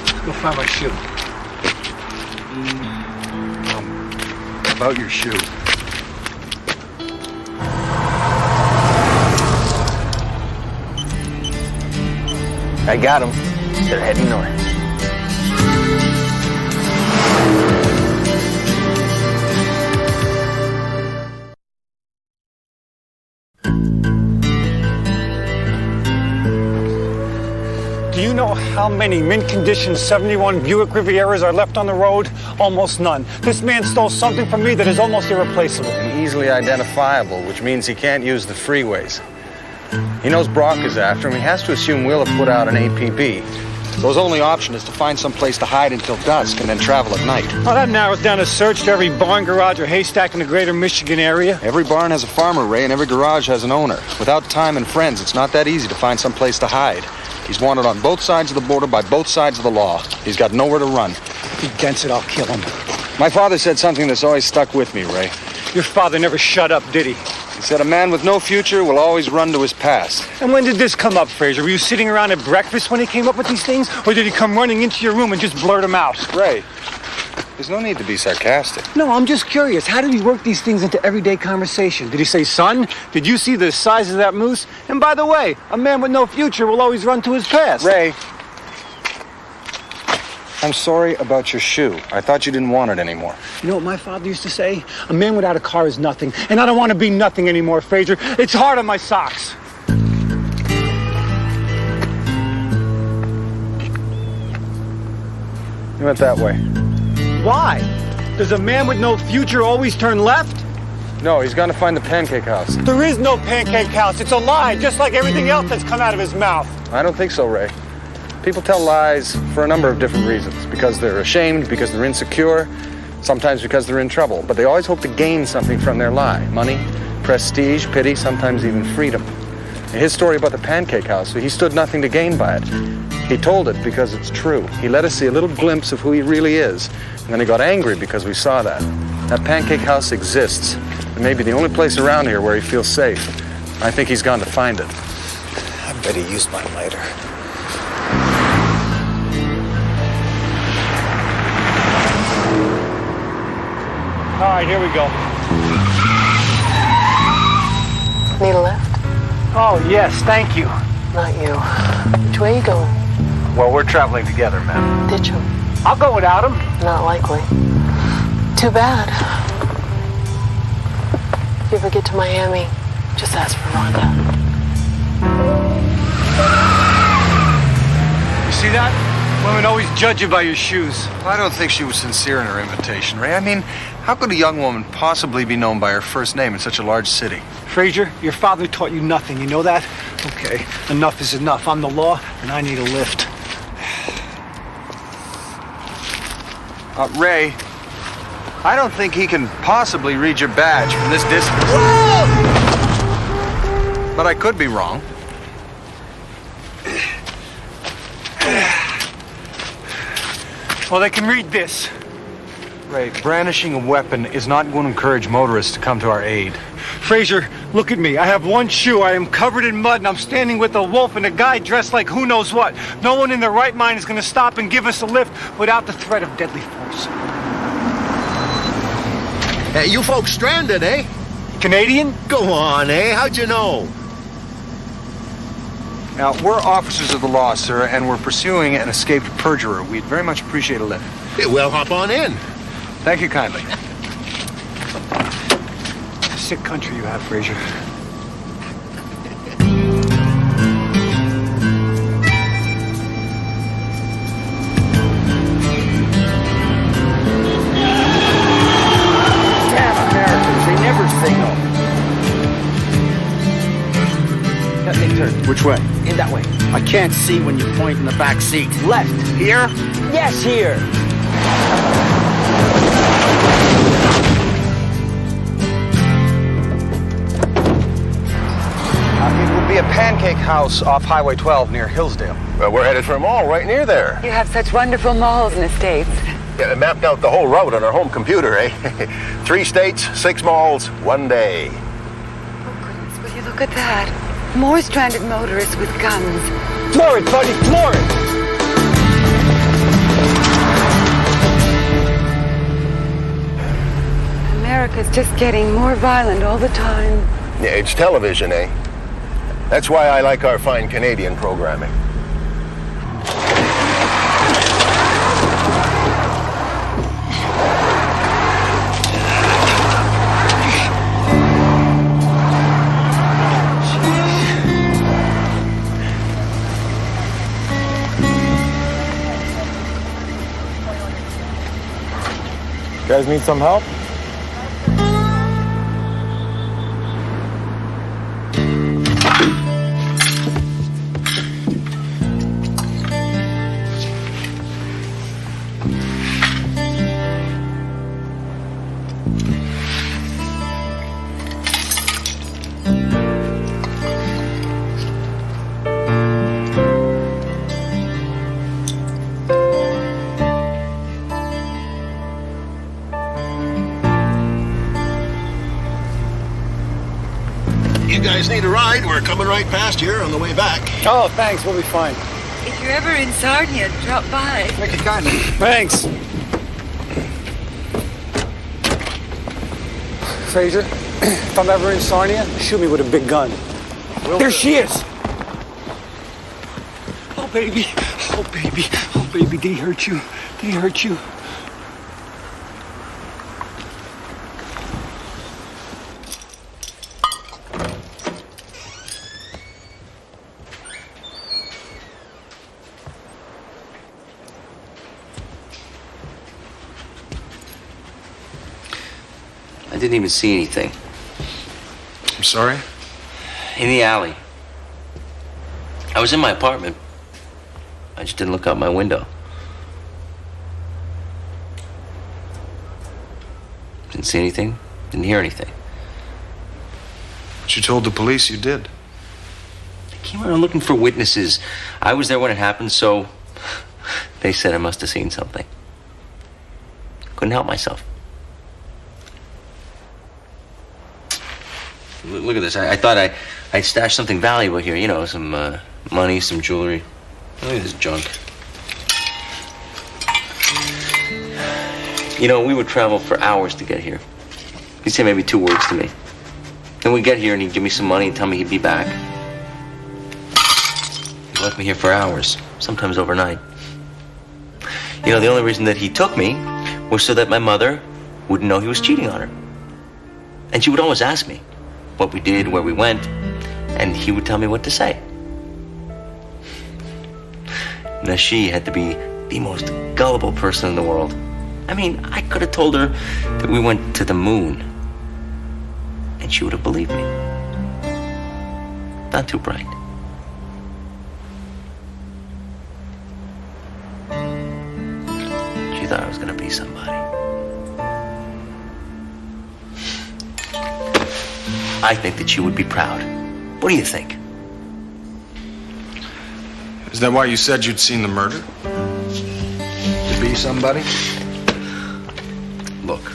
Let's go find my shoe. About your shoe. I got them. They're heading north. Do you know how many mint-condition 71 Buick Rivieras are left on the road? Almost none. This man stole something from me that is almost irreplaceable. And easily identifiable, which means he can't use the freeways. He knows Brock is after him. He has to assume we'll have put out an APB. So his only option is to find some place to hide until dusk and then travel at night. Well, that narrows down a search to every barn, garage, or haystack in the greater Michigan area. Every barn has a farmer, Ray, and every garage has an owner. Without time and friends, it's not that easy to find some place to hide. He's wanted on both sides of the border by both sides of the law. He's got nowhere to run. If he gets it, I'll kill him. My father said something that's always stuck with me, Ray. Your father never shut up, did he? He said a man with no future will always run to his past. And when did this come up, Fraser? Were you sitting around at breakfast when he came up with these things? Or did he come running into your room and just blurt them out? Ray, there's no need to be sarcastic. No, I'm just curious. How did he work these things into everyday conversation? Did he say, son, did you see the size of that moose? And by the way, a man with no future will always run to his past. Ray, I'm sorry about your shoe. I thought you didn't want it anymore. You know what my father used to say? A man without a car is nothing. And I don't want to be nothing anymore, Fraser. It's hard on my socks. You went that way. Why? Does a man with no future always turn left? No, he's gone to find the pancake house. There is no pancake house. It's a lie, just like everything else that's come out of his mouth. I don't think so, Ray. People tell lies for a number of different reasons. Because they're ashamed, because they're insecure, sometimes because they're in trouble. But they always hope to gain something from their lie. Money, prestige, pity, sometimes even freedom. His story about the pancake house, he stood nothing to gain by it. He told it because it's true. He let us see a little glimpse of who he really is. And then he got angry because we saw that. That pancake house exists. It may be the only place around here where he feels safe. I think he's gone to find it. I bet he used my lighter. All right, here we go. Need a lift? Oh, yes, thank you. Not you. Which way are you going? Well, we're traveling together, ma'am. Did you? I'll go without him. Not likely. Too bad. If you ever get to Miami, just ask for Rhonda. You see that? Women always judge you by your shoes. I don't think she was sincere in her invitation, Ray. I mean, how could a young woman possibly be known by her first name in such a large city? Fraser, your father taught you nothing. You know that? Okay, enough is enough. I'm the law, and I need a lift. Ray, I don't think he can possibly read your badge from this distance. But I could be wrong. Well, they can read this. Ray, brandishing a weapon is not going to encourage motorists to come to our aid. Fraser, look at me. I have one shoe. I am covered in mud, and I'm standing with a wolf and a guy dressed like who knows what. No one in their right mind is going to stop and give us a lift without the threat of deadly force. Hey, you folks stranded, eh? Canadian? Go on, eh? How'd you know? Now, we're officers of the law, sir, and we're pursuing an escaped perjurer. We'd very much appreciate a lift. Hey, well, hop on in. Thank you kindly. Sick country you have, Fraser. Damn Americans, they never say no. Let me turn. Which way? In that way. I can't see when you point in the back seat. Left. Here? Yes, here. It would be a pancake house off Highway 12 near Hillsdale. Well, we're headed for a mall right near there. You have such wonderful malls in the States. Yeah, I mapped out the whole route on our home computer, eh? 3 states, 6 malls, 1 day. Oh, goodness, will you look at that? More stranded motorists with guns. Floor it, buddy, floor it! America's just getting more violent all the time. Yeah, it's television, eh? That's why I like our fine Canadian programming. guys need some help? You guys need a ride? We're coming right past here on the way back. Oh, thanks. We'll be fine. If you're ever in Sarnia, drop by. Make it kindly. Thanks. Fraser, if I'm ever in Sarnia, shoot me with a big gun. There she is. Oh, baby. Oh, baby. Oh, baby. Did he hurt you? Did he hurt you? I didn't even see anything. I'm sorry? In the alley. I was in my apartment. I just didn't look out my window. Didn't see anything. Didn't hear anything. But you told the police you did. I came around looking for witnesses. I was there when it happened, so they said I must have seen something. Couldn't help myself. Look at this. I thought I'd stashed something valuable here. You know, some money, some jewelry. Look at this junk. You know, we would travel for hours to get here. He'd say maybe 2 words to me. Then we'd get here and he'd give me some money and tell me he'd be back. He left me here for hours, sometimes overnight. You know, the only reason that he took me was so that my mother wouldn't know he was cheating on her. And she would always ask me what we did, where we went, and he would tell me what to say. Now, she had to be the most gullible person in the world. I mean, I could have told her that we went to the moon, and she would have believed me. Not too bright. She thought I was gonna be somebody. I think that she would be proud. What do you think? Is that why you said you'd seen the murder? To be somebody? Look,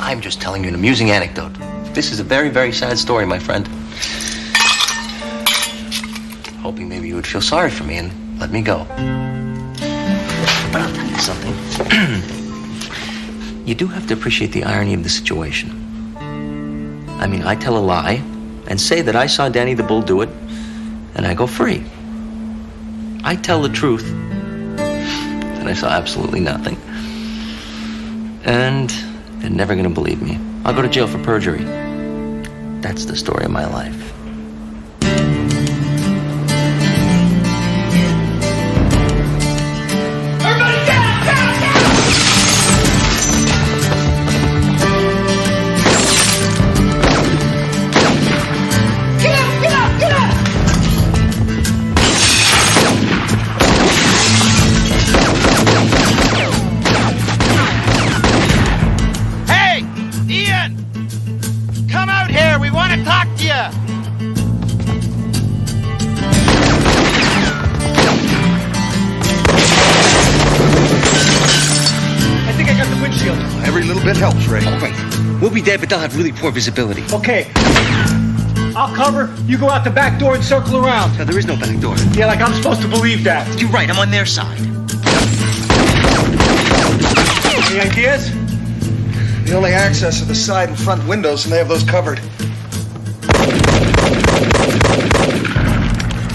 I'm just telling you an amusing anecdote. This is a very, very sad story, my friend. Hoping maybe you would feel sorry for me and let me go. But I'll tell you something. You do have to appreciate the irony of the situation. I mean, I tell a lie and say that I saw Danny the Bull do it, and I go free. I tell the truth, and I saw absolutely nothing. And they're never gonna believe me. I'll go to jail for perjury. That's the story of my life. Every little bit helps, Ray. All right. We'll be dead, but they'll have really poor visibility. Okay. I'll cover. You go out the back door and circle around. No, there is no back door. Yeah, like I'm supposed to believe that. You're right. I'm on their side. Any ideas? The only access are the side and front windows, and they have those covered.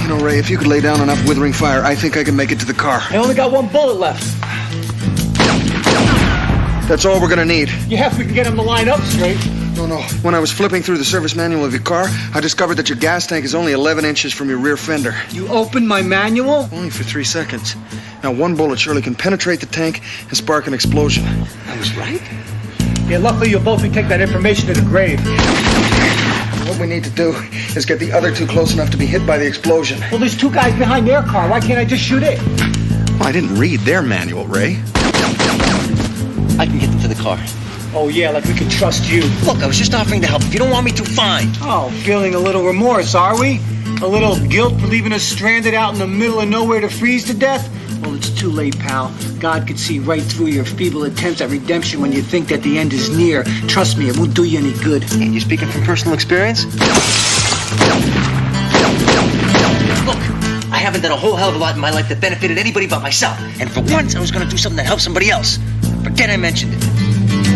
You know, Ray, if you could lay down enough withering fire, I think I can make it to the car. I only got 1 bullet left. That's all we're gonna need. You have to get them to line up straight. No. When I was flipping through the service manual of your car, I discovered that your gas tank is only 11 inches from your rear fender. You opened my manual? Only for 3 seconds. Now, one bullet surely can penetrate the tank and spark an explosion. I was right? Yeah, luckily you'll both take that information to the grave. What we need to do is get the other two close enough to be hit by the explosion. Well, there's two guys behind their car. Why can't I just shoot it? Well, I didn't read their manual, Ray. I can get them to the car. Oh, yeah, like we can trust you. Look, I was just offering to help. If you don't want me to, fine. Oh, feeling a little remorse, are we? A little guilt for leaving us stranded out in the middle of nowhere to freeze to death? Well, it's too late, pal. God could see right through your feeble attempts at redemption when you think that the end is near. Trust me, it won't do you any good. Hey, you speaking from personal experience? Look, I haven't done a whole hell of a lot in my life that benefited anybody but myself. And for once, I was going to do something that helped somebody else. Forget I mentioned it.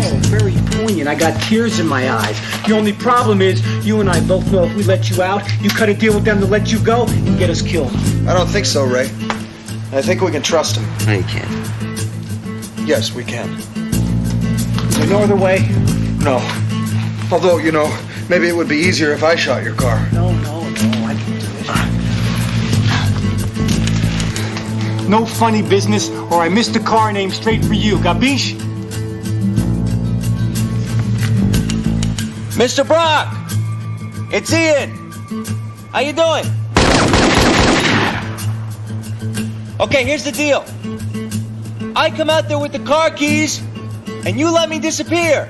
Oh, very poignant. I got tears in my eyes. The only problem is, you and I both know if we let you out, you cut a deal with them to let you go and get us killed. I don't think so, Ray. I think we can trust him. No, you can't. Yes, we can. Is there no other way? No. Although, you know, maybe it would be easier if I shot your car. No, I can do it. No funny business, or I missed the car name straight for you. Gabish? Mr. Brock! It's Ian! How you doing? Okay, here's the deal. I come out there with the car keys, and you let me disappear.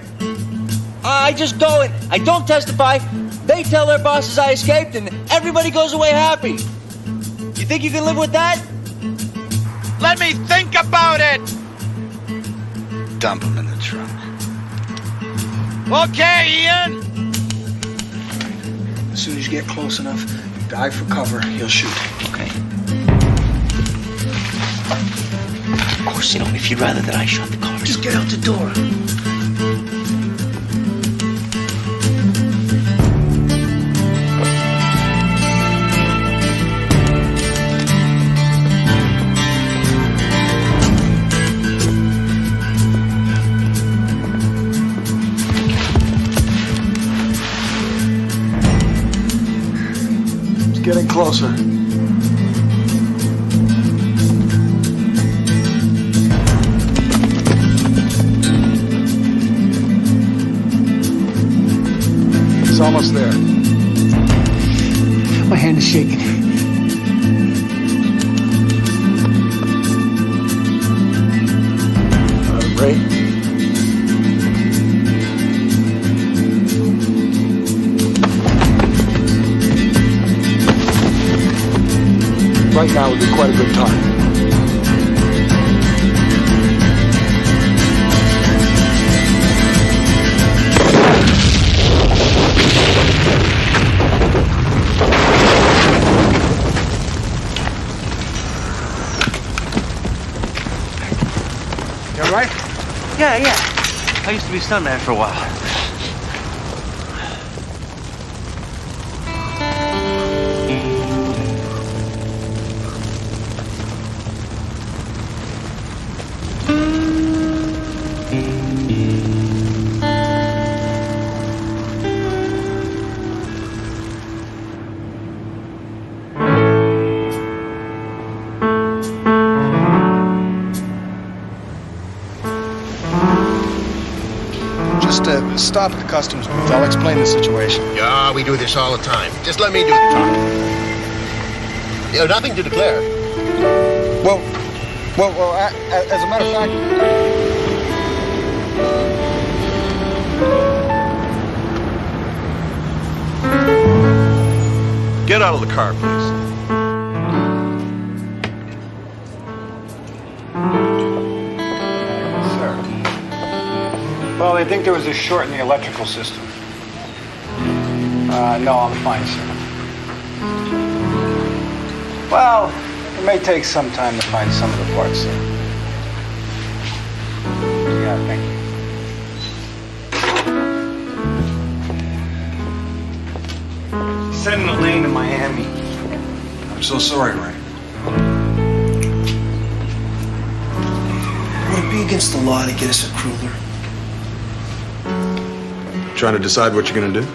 I just go and I don't testify. They tell their bosses I escaped, and everybody goes away happy. You think you can live with that? Let me think about it! Dump him in the trunk. Okay, Ian? As soon as you get close enough, dive for cover, he'll shoot. Okay. Of course, you know, if you'd rather that I shot the car. Just get out the door. It's getting closer. Almost there. My hand is shaking. Ray? Right now would be quite a good time. Right? Yeah. I used to be a stuntman for a while. Stop at the customs booth. I'll explain the situation. Yeah, we do this all the time. Just let me do the talking. You have nothing to declare. Well, as a matter of fact... Get out of the car, please. Well, they think there was a short in the electrical system. No, I'm fine, sir. Well, it may take some time to find some of the parts, sir. Yeah, thank you. Send the lane to Miami. I'm so sorry, Ray. Would it be against the law to get us a cruiser? Trying to decide what you're gonna do?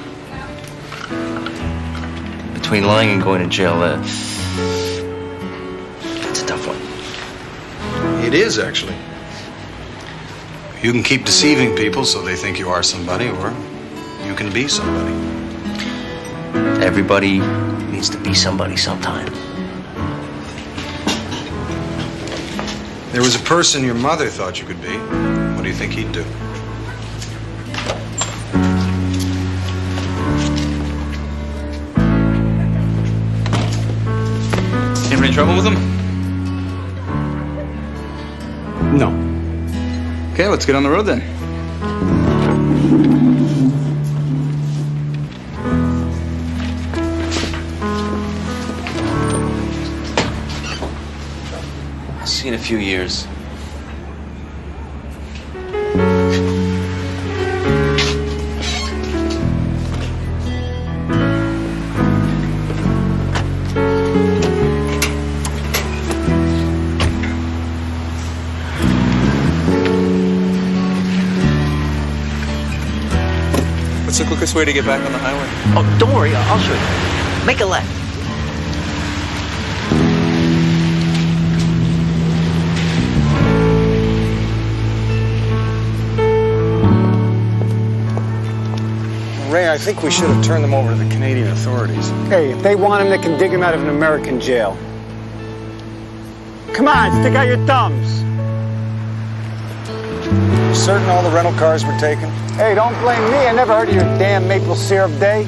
Between lying and going to jail, that's a tough one. is, actually. You can keep deceiving people so they think you are somebody, or you can be somebody. Everybody needs to be somebody sometime. There was a person your mother thought you could be. What do you think he'd do? Ever in trouble with him? No. Okay, let's get on the road then. I'll see you in a few years. What's the quickest way to get back on the highway? Oh, don't worry, I'll show you. Make a left. Ray, I think we should have turned them over to the Canadian authorities. Hey, if they want him, they can dig him out of an American jail. Come on, stick out your thumbs. Certain all the rental cars were taken? Hey, don't blame me. I never heard of your damn maple syrup day.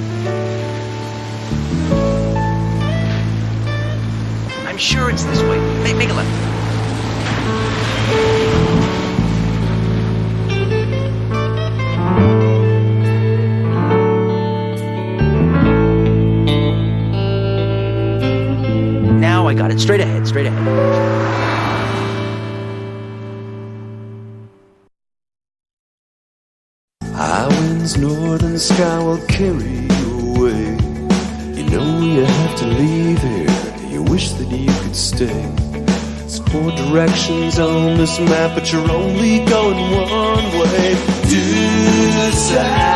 I'm sure it's this way. Make a left. Now I got it. Straight ahead, straight ahead. High winds, northern sky will carry you away. You know you have to leave here. You wish that you could stay. There's 4 directions on this map, but you're only going one way. Decide.